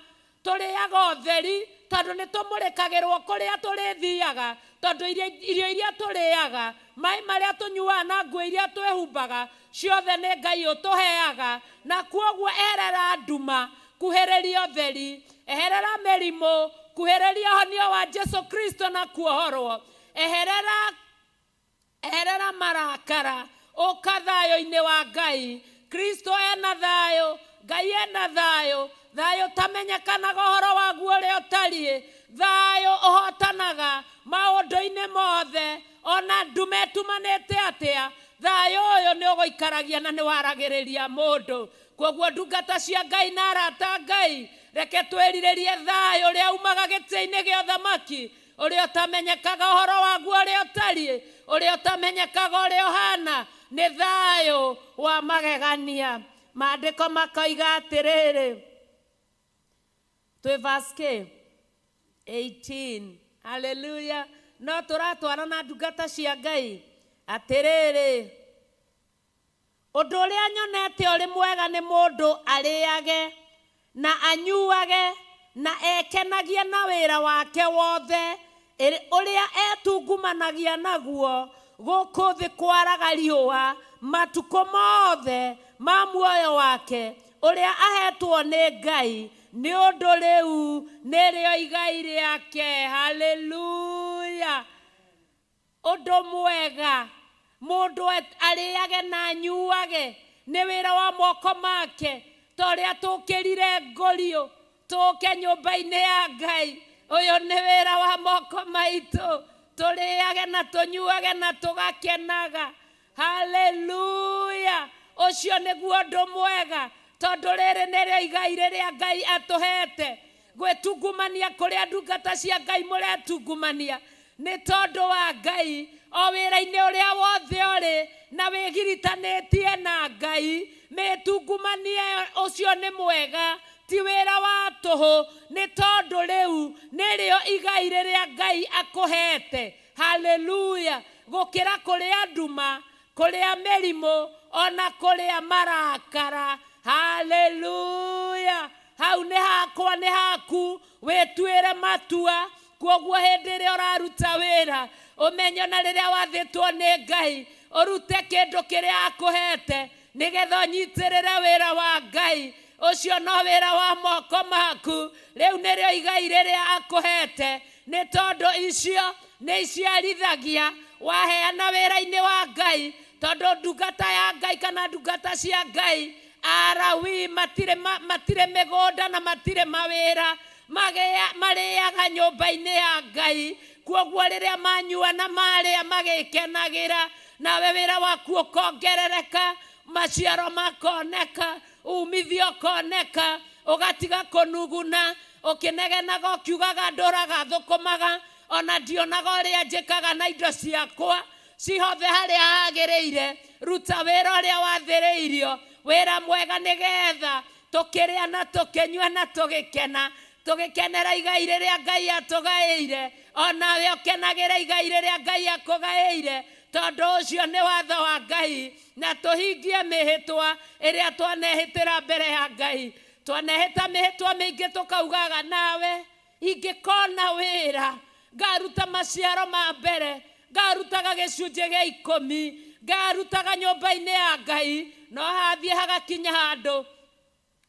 tũrĩaga ũtheri, tondũ nĩ tũmũrĩkagĩrwo kũrĩa tũrĩthiaga, tondũ irio iria tũrĩaga, maĩ marĩa tũnyuaga na nguo iria twĩhumbaga, ciothe nĩ Ngai ũtũheaga. Na kuoguo eherera nduma, kuhĩrĩria ũtheri, eherera mĩrimũ, kuhĩrĩria honio wa Jesu Kristo na kuohorwo, eherera marakara, ũka thayũ-inĩ wa Ngai. Kristo ena thayũ, Ngai ena thayũ, thayũ tamenyekanaga ũhoro waguo ũrĩa ũtariĩ, thayũ ũhotanaga maũndũ-inĩ mothe, ona ndume tumanĩte atĩa, thayũ ũyũ nĩ ũgũikaragia na nĩ waragĩrĩria mũndũ. Koguo ndungata cia Ngai na arata Ngai, reke twĩrirĩrie thayũ ũrĩa umaga gĩtĩ-inĩ gĩa ũthamaki, uria utamenyekaga uhoro wagu uria utari, uria utamenyekaga uria uhana, ni thayo wa magegania. Maandiko makoiga atiriri, twi verse 18. Hallelujah. No turatwarana ndungata cia Ngai. Atiriri, undu uria nyonete uri mwega ni mundu ariage na anyuage na ekenagia na wira wake wothe uria etungumanagia naguo guku thi kwaraga riua matuko mothe ma muoyo wake uria ahetwo ni Ngai, ni undu riu nirio igai riake. Hallelujah. Undu mwega mundu ariage na anyuage ni wira wa moko make, toria tukirire ngorio tuke nyumba-ini ya Ngai. Uyu ni wira wa moko maitu, turiage na tunyuage na tugakenaga. Hallelujah. Ucio niguo undu mwega, tondu riri nirio igai riria Ngai atuhete. Gwitungumania kuria ndungata cia Ngai muretungumania ni tondu wa Ngai. O wira-ini uria wothe uri na wigiritanĩtie na Ngai, mitungumanie ucio ni mwega, ti wira wa tuhu, ni tondu riu nirio igai riria Ngai akuhete. Hallelujah. Gukira kuria nduma, kuria mirimu, ona kuria marakara. Hallelujah. Hau ni hakwa ni haku, wituire matua. Kwoguo hindi iria uraruta wira, umenyo na riria wathitwo ni Ngai, urute kindu kiria akuhete nigetha unyitirire wira wa Ngai. Ucio no wira wa moko maku, riu nirio igai riria akuhete. Ni tondu icio ni iciarithagia waheana wira-ini wa Ngai, tondu ndungata ya Ngai kana ndungata cia Ngai arawi matire migunda na matire mawira mariaga nyumba-ini ya Ngai. Kwoguo riria manyua na maria magikenagira, nawe wira waku ukongerereka, maciaro makoneka, umithio koneka, ugatiga kunuguna, ukinegenaga ukiugaga nduraga thukumaga, ona ndionaga uria njikaga na indo ciakwa cihothe haria hagiriire. Ruta wira uria wathiriirio, wira mwega nigetha tukiria na tukinyua na tugikena, tugikenera igai riria Ngai atugaire, onawe ukenagira igai riria Ngai akugaire, tondu ucio ni watho wa Ngai. Na tuhingie mihitwa iria twanehitira mbere ya Ngai. Twanehita mihitwa mingi tukaugaga nawe ingikona wira ngaruta maciaro ma mbere, ngarutaga gicunji gia 10, ngarutaga nyumba-ini ya Ngai, no hathie hagakinya handu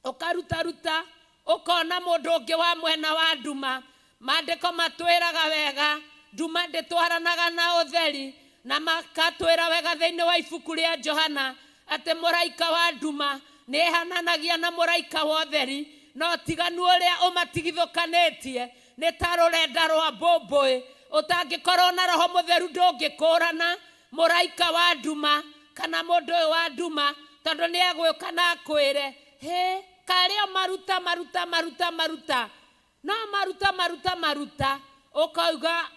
ukaruta ukona mundu ungi wa mwena wa nduma. Maandiko matwiraga wega nduma nditwaranaga na utheri, na makatwira wega thiini wa ibuku ria Johana ati muraika wa nduma ni hananagia na muraika wa utheri, no tiganu uria umatigithukanitie ni ta rurenda rwa mbũmbũĩ. Utangikorwo na Roho Mutheru ndũngĩkũrana muraika wa nduma kana mundu wa nduma, tondu ni egwĩka na akwĩre he kario maruta no maruta ukauga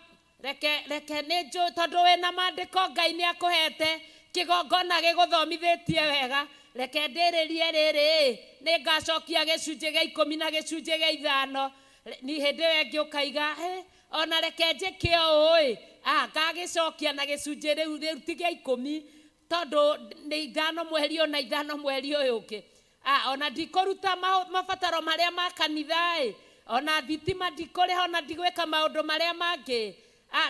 reke nĩnjũ, tondu wĩna maandĩko Ngai nĩ akuhete kĩgongona gĩgũthomithĩtie wega. Reke ndĩrĩrie rĩrĩ, nĩ ngacokia gĩcunjĩ gĩa 10 na gĩcunjĩ gĩa 5. Ni hĩndĩ ĩyo ĩngĩ ũkaiga ona reke njĩke ũũ, ngagĩcokia na gĩcunjĩ rĩu ti gĩa 10, tondu nĩ 5 mweri ona 5 mweri ũyũ ũngĩ. Ona ndikũruta mabataro marĩa ma kanitha, ona thitima ndikũrĩha, ona ndigwĩka maũndũ marĩa mangĩ,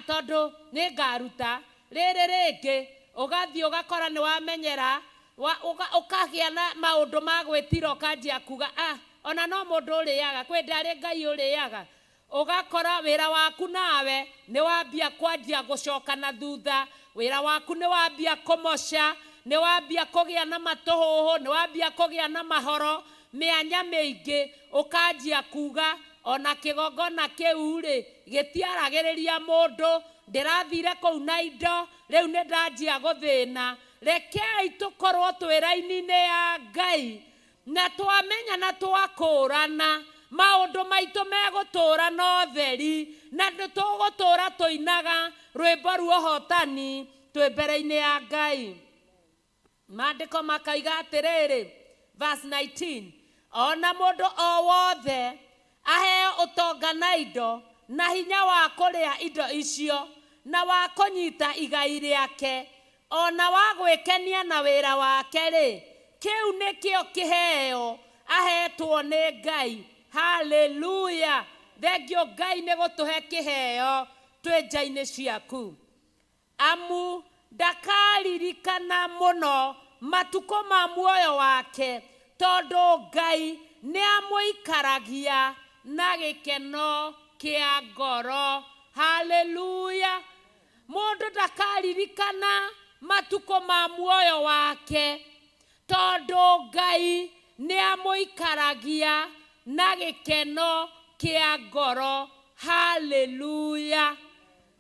tondu nĩ ngaruta. Rĩrĩ rĩngĩ ũgathiĩ ũgakora nĩ wamenyera, ũkagĩa na maũndũ ma gwĩtira, ũkanjia kuga ona no mũndũ ũrĩaga, kwĩ ndarĩ Ngai ũrĩaga. Ũgakora wĩra waku nawe nĩ wambia kwanjia gũcoka na thutha, wĩra waku nĩ wambia kũmoca, nĩ wambia kũgĩa na matũhũhũ, nĩ wambia kũgĩa na mahoro mĩanya mĩingĩ. Ũkanjia kuga ona kĩgongona kĩu-rĩ gĩtiaragĩrĩria mũndũ, ndĩrathire kũu na indo, rĩu nĩ ndanjia gũthĩna. Rekei tũkorwo twĩ raini-inĩ ya Ngai, na twamenya na twakũrana maũndũ maitũ megũtũra na ũtheri, na nĩtũgũtũra tũinaga rwĩmbo rwa ũhotani twĩ mbere-inĩ ya Ngai. Maandĩko makaiga atĩrĩrĩ, verse 19, ona mũndũ o wothe aheo ũtonga na indo na hinya wa kũrĩa indo icio na wa kũnyita igai rĩake, ona wa gwĩkenia na wĩra wake-rĩ, kĩu nĩkĩo kĩheo ahetwo nĩ Ngai. Haleluya! Thengio Ngai nĩ gũtũhe kĩheo twĩ nja-inĩ ciaku. Amu ndakaririkana mũno matukũ ma muoyo wake, tondũ Ngai nĩ amũikaragia na gĩkeno kĩa ngoro. Haleluya! Mũndũ ndakaririkana matukũ ma muoyo wake, tondũ Ngai nĩ amũikaragia na gĩkeno kĩa ngoro. Haleluya!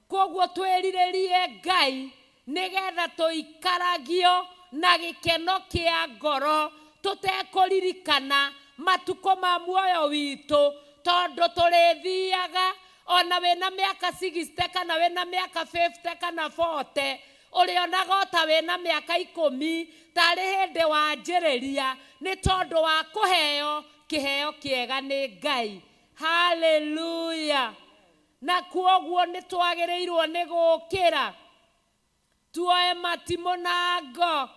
Koguo twĩrirĩrie Ngai nĩgetha tũikaragio na gĩkeno kĩa ngoro, tũtekũririkana matukũ ma muoyo witũ, tondũ tũrĩthiaga ona wĩna mĩaka 60 kana wĩna mĩaka 50 kana 40, ũrĩonaga ta wĩna mĩaka 10 tarĩ hĩndĩ wanjĩrĩria, nĩ tondũ wa kũheo kĩheo kĩega nĩ Ngai. Haleluya! Na kuoguo nĩ twagĩrĩirwo nĩ gũũkĩra tuoe matimũ na ngo,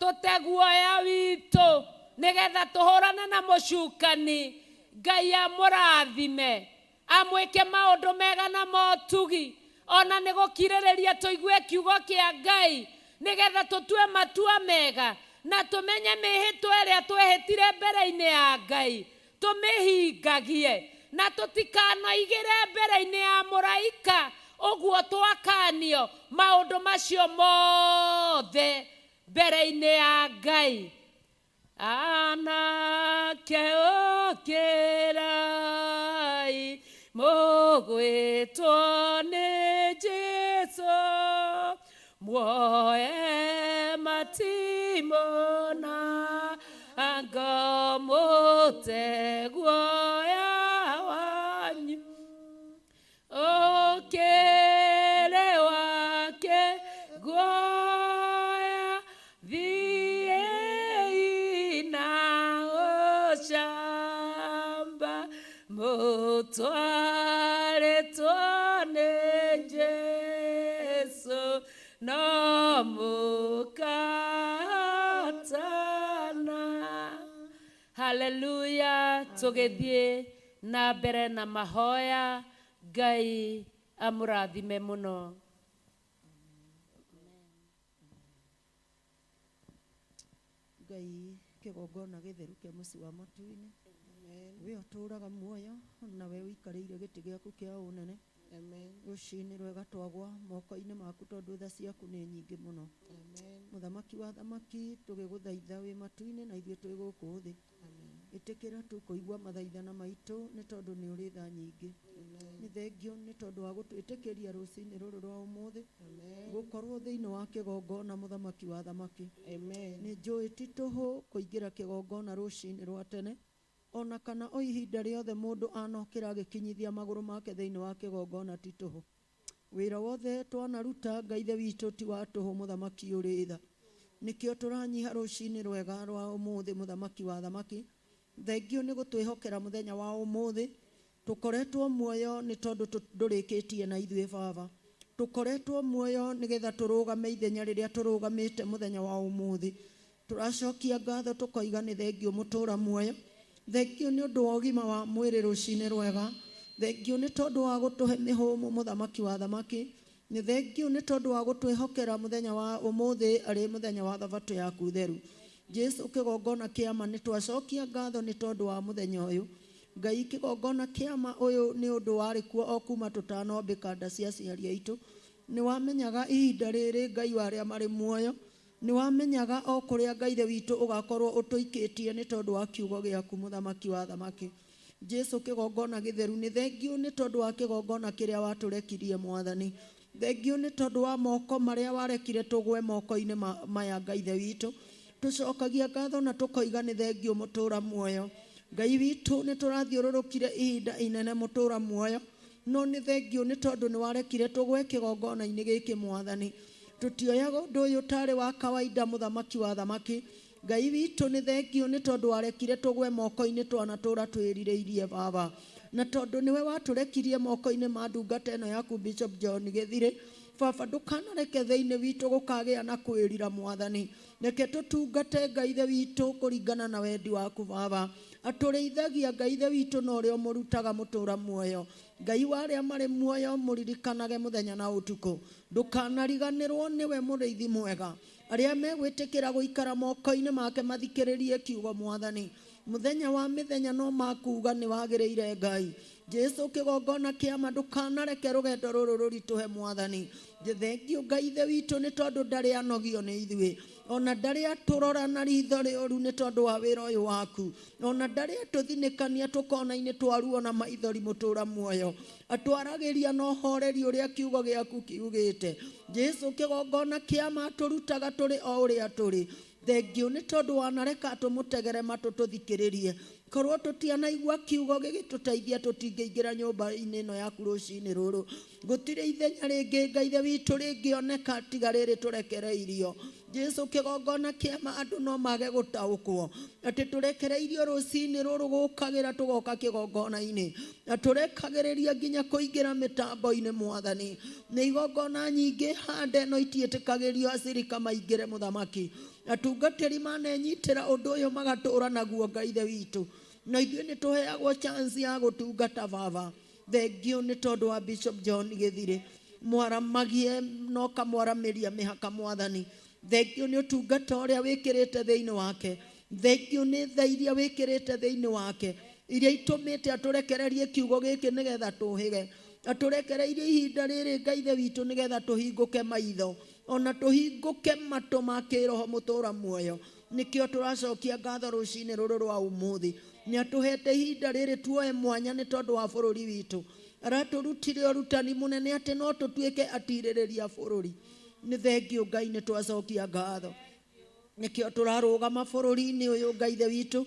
tũte guoya witũ nĩgetha tũhũrane na mũcukani. Ngai amũrathime, amwĩke maũndũ mega na motugi, ona nĩ gũkirĩrĩria tũigue kiugo kĩa Ngai nĩgetha tũtue matua mega na tũmenye mĩhĩtwa ĩrĩa twehĩtire mbere-inĩ ya Ngai tũmĩhingagie, na tũtikanaigĩre mbere-inĩ ya mũraika ũguo twakanio maũndũ macio mothe mbere-inĩ ya Ngai. Anake ũkĩrai mũgwĩtwo nĩ Jesũ, muoye matimũ na ngo, mũte guoya wanyu, ũkĩrĩ wake guoya thiĩi na ũcamba, mũtwarĩtwo nĩ Jesũ no mũkahotana. Haleluya! Tũgĩthiĩ na mbere na mahoya. Ngai amũrathime mũno. Ngai kĩgongona gĩtheru kĩa mũciĩ wa matu-inĩ, we ũtũũraga muoyo na we ũikarĩire gĩtĩ gĩaku kĩa ũnene. Rũciinĩ rwega twagwa moko-inĩ maku, tondũ tha ciaku nĩ nyingĩ mũno. Mũthamaki wa thamaki, tũgĩgũthaitha wĩ matu-inĩ na ithuĩ twĩ gũkũ thĩ, ĩtĩkĩra tũkũigua mathaithana maitũ, nĩ tondũ nĩ ũrĩ tha nyingĩ. Nĩ thengio nĩ tondũ wa gũtwĩtĩkĩria rũciinĩ rũrũ rwa ũmũthĩ gũkorwo thĩinĩ wa kĩgongona, mũthamaki wa thamaki. Nĩ njũĩ ti tũhũ kũingĩra kĩgongona rũciinĩ rwa tene, ona kana o ihinda rĩothe mũndũ anokĩra agĩkinyithia magũrũ make thĩinĩ wa kĩgongona ti tũhũ. Wĩra wothe twanaruta Ngai ithe witũ ti wa tũhũ, mũthamaki ũrĩ tha. Nĩkĩo tũranyiha rũciinĩ rwega rwa ũmũthĩ, mũthamaki wa thamaki. Thengio nĩ gũtwĩhokera mũthenya wa ũmũthĩ, tũkoretwo muoyo nĩ tondũ ndũrĩkĩtie na ithuĩ Baba. Tũkoretwo muoyo nĩgetha tũrũgame ithenya rĩrĩa tũrũgamĩte mũthenya wa ũmũthĩ. Tũracokia ngatho tũkoiga nĩ thengio mũtũũra muoyo. Thengio nĩ ũndũ wa ũgima wa mwĩrĩ rũciinĩ rwega. Thengio nĩ tondũ wa gũtũhe mĩhũmũ, mũthamaki wa thamaki. Nĩ thengio nĩ tondũ wa gũtwĩhokera mũthenya wa ũmũthĩ arĩ mũthenya wa thabatũ yaku theru. Jesu kĩgongona kĩama nĩ twacokia ngatho nĩ tondũ wa mũthenya ũyũ. Ngai kĩgongona kĩama ũyũ nĩ ũndũ warĩ kuo o kuma tũtanombĩka nda cia aciari aitũ. Nĩ wamenyaga ihinda rĩrĩ Ngai warĩa marĩ muoyo. Nĩ wamenyaga o kũrĩa Ngai ithe witũ ũgakorwo ũtũikĩtie nĩ tondũ wa kiugo gĩaku, mũthamaki wa thamaki. Jesu kĩgongona gĩtheru, nĩ thengio nĩ tondũ wa kĩgongona kĩrĩa watũrekirie Mwathani. Thengio nĩ tondũ wa moko marĩa warekire tũgwe moko-inĩ maya Ngai ithe witũ. Tũcokagia ngatho na tũkoiga nĩ thengio mũtũũra muoyo. Ngai witũ nĩ tũrathiũrũrũkire ihinda inene mũtũũra muoyo, no nĩ thengio nĩ tondũ nĩ warekire tũgwe kĩgongona-inĩ gĩkĩ Mwathani. Tũtioyaga ũndũ ũyũ tarĩ wa kawaida Mũthamaki wa thamaki. Ngai witũ nĩ thengio nĩ tondũ warekire tũgwe moko-inĩ twanatũra twĩrirĩirie Baba, na tondũ nĩwe watũrekirie moko-inĩ ma ndungata ĩno yaku Bishop John Gĩthirĩ. Baba, ndũkanareke thĩinĩ witũ gũkagĩa na kwĩrira Mwathani. Reke tũtungate Ngai ithe witũ kũringana na wendi waku Baba. Atũrĩithagia Ngai ithe witũ na ũrĩa ũmũrutaga mũtũra muoyo. Ngai wa arĩa marĩ muoyo mũririkanage mũthenya na ũtukũ. Ndũkanariganĩrwo nĩwe mũrĩithi mwega. Arĩa megwĩtĩkĩra gũikara moko-inĩ make mathikĩrĩrie kiugo Mwathani. Mũthenya wa mĩthenya no makuuga nĩ wagĩrĩire Ngai. Jesu kĩgongona kĩama ndũkanareke rũgendo rũrũ rũritũhe Mwathani. Thengio Ngai ithe witũ nĩ tondũ ndarĩ anogio nĩ ithuĩ, ona ndarĩ atũrora na ritho rĩũru nĩ tondũ wa wĩra ũyũ waku, ona ndarĩ atũthinĩkania tũkona-inĩ twaruo na maithori mũtũra muoyo. Atwaragĩria na ũhoreri ũrĩa kiugo gĩaku kiugĩte. Jesu kĩgongona kĩama tũrutaga tũrĩ o ũrĩa tũrĩ. Thengio nĩ tondũ wanareka tũmũtegere matũ tũthikĩrĩrie. Korwo tũtianaigua kiugo gĩgĩtũteithia tũtingĩingĩra nyũmba-inĩ ĩno yaku rũcinĩ rũrũ. Gũtirĩ ithenya rĩngĩ Ngai ithe witũ rĩngĩoneka tiga rĩrĩ tũrekereirio. Jesu kĩgongona kĩama andũ no mage gũtaũkwo atĩ tũrekereirio rũcinĩ rũrũ gũkagĩra tũgoka kĩgongona-inĩ, na tũrekagĩrĩria nginya kũingĩra mĩtambo-inĩ Mwathani. Nĩ igongona nyingĩ hande no itiĩtĩkagĩrio acirika maingĩre Mũthamaki. Atungatĩri manenyitĩra ũndũ ũyũ magatũra naguo Ngai ithe witũ, na ithuĩ nĩ tũheagwo chance ya gũtungata Baba. Thengio nĩ tondũ wa Bishop John Gĩthirĩ, mwaramagie no kamwaramĩria mĩhaka Mwathani. Thengio nĩ ũtungata ũrĩa wĩkĩrĩte thĩinĩ wake. Thengio nĩ tha iria wĩkĩrĩte thĩinĩ wake, iria itũmĩte atũrekererie kiugo gĩkĩ nĩgetha tũhĩge. Atũrekereirie ihinda rĩrĩ Ngai ithe witũ nĩgetha tũhingũke maitho, ona tũhingũke matũ ma kĩroho mũtũra muoyo. Nĩkĩo tũracokia ngatho rũcinĩ rũrũ rwa ũmũthĩ. Nĩ atũhete ihinda rĩrĩ tuoe mwanya nĩ tondũ wa bũrũri witũ. Aratũrutire ũrutani mũnene atĩ no tũtuĩke atirĩrĩria bũrũri. Nĩ thengio Ngai, nĩ twacokia ngatho. Nĩkĩo tũrarũgama bũrũri-inĩ ũyũ Ngai ithe witũ,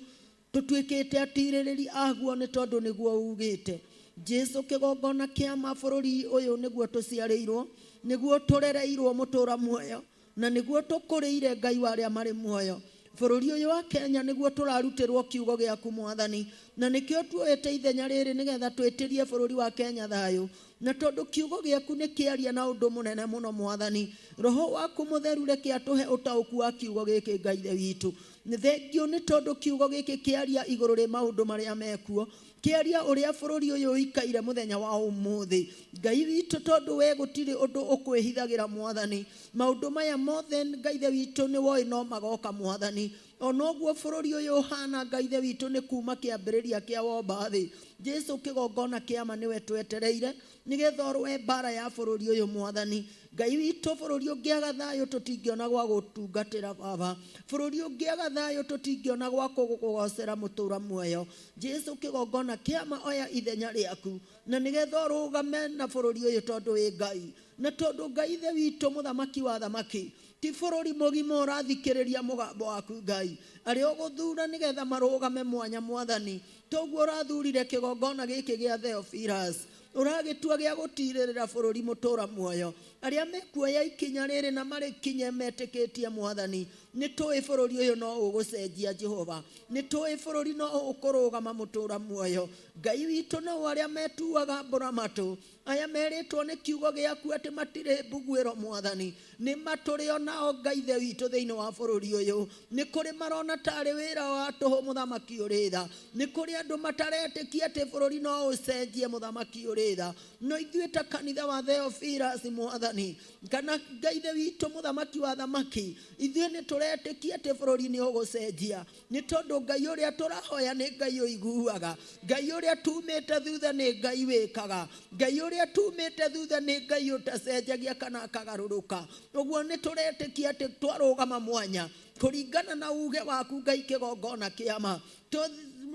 tũtuĩkĩte atirĩrĩri aguo nĩ tondũ nĩguo ugĩte. Jesu kĩgongona kĩama bũrũri ũyũ nĩguo tũciarĩirwo, nĩguo tũrereirwo mũtũra muoyo, na nĩguo tũkũrĩire Ngai wa arĩa marĩ muoyo. Bũrũri ũyũ wa Kenya nĩguo tũrarutĩrwo kiugo gĩaku Mwathani, na nĩkĩo tuoete ithenya rĩrĩ nĩgetha twĩtĩrie bũrũri wa Kenya thayũ. Na tondũ kiugo gĩaku nĩ kĩaria na ũndũ mũnene mũno Mwathani, Roho waku mũtheru reke atũhe ũtaũku wa kiugo gĩkĩ Ngai ithe witũ. Nĩ thengio nĩ tondũ kiugo gĩkĩ kĩaria igũrũ rĩ maũndũ marĩa mekuo, kĩaria ũrĩa bũrũri ũyũ ũikaire mũthenya wa ũmũthĩ. Ngai witũ, tondũ we gũtirĩ ũndũ ũkwĩhithagĩra Mwathani, maũndũ maya mothe Ngai ithe witũ nĩ woĩ no magoka Mwathani. Ona ũguo bũrũri ũyũ ũhana Ngai ithe witũ nĩ kuma kĩambĩrĩria kĩa womba thĩ. Jesu kĩgongona kĩama nĩwe twetereire nĩgetha ũrũe mbara ya bũrũri ũyũ Mwathani. Ngai witũ, bũrũri ũngĩaga thayũ tũtingĩona gwa gũtungatĩra Baba. Bũrũri ũngĩaga thayũ tũtingĩona gwa kũgũgocera mũtũra muoyo. Jesu kĩgongona kĩama oya ithenya rĩaku, na nĩgetha ũrũgame na bũrũri ũyũ tondũ wĩ Ngai. Na tondũ Ngai ithe witũ Mũthamaki wa thamaki, ti bũrũri mũgima ũrathikĩrĩria mũgambo waku Ngai, arĩa ũgũthura nĩgetha marũgame mwanya Mwathani. Toguo ũrathurire kĩgongona gĩkĩ gĩa Theophilus, ũragĩtua gĩa gũtirĩrĩra bũrũri mũtũra muoyo. Arĩa mekuoya ikinya rĩrĩ na marĩkinye metĩkĩtie Mwathani, nĩ tũĩ bũrũri ũyũ no ũgũcenjia Jehova. Nĩ tũĩ bũrũri no ũkũrũgama mũtũra muoyo. Ngai witũ, no arĩa metuaga mbũra matũ, aya merĩtwo nĩ kiugo gĩaku atĩ matirĩ mbuguĩro Mwathani, nĩ matũrĩ onao Ngai ithe witũ thĩinĩ wa bũrũri ũyũ. Nĩ kũrĩ marona tarĩ wĩra wa tũhũ Mũthamaki ũrĩ tha. Nĩ kũrĩ andũ mataretĩkia atĩ bũrũri no ũcenjie Mũthamaki ũrĩ tha. No ithuĩ ta kanitha wa Theophilus Mwathani, kana Ngai ithe witũ Mũthamaki wa thamaki, ithuĩ nĩ tũretĩkia atĩ bũrũri nĩ ũgũcenjia, nĩ tondũ Ngai ũrĩa tũrahoya nĩ Ngai ũiguaga. Ngai ũrĩa tumĩte thutha nĩ Ngai wĩkaga. Ngai ũrĩa tumĩte thutha nĩ Ngai ũtacenjagia kana akagarũrũka. Ũguo nĩ tũretĩkia atĩ twarũgama mwanya kũringana na uge waku Ngai kĩgongona kĩama,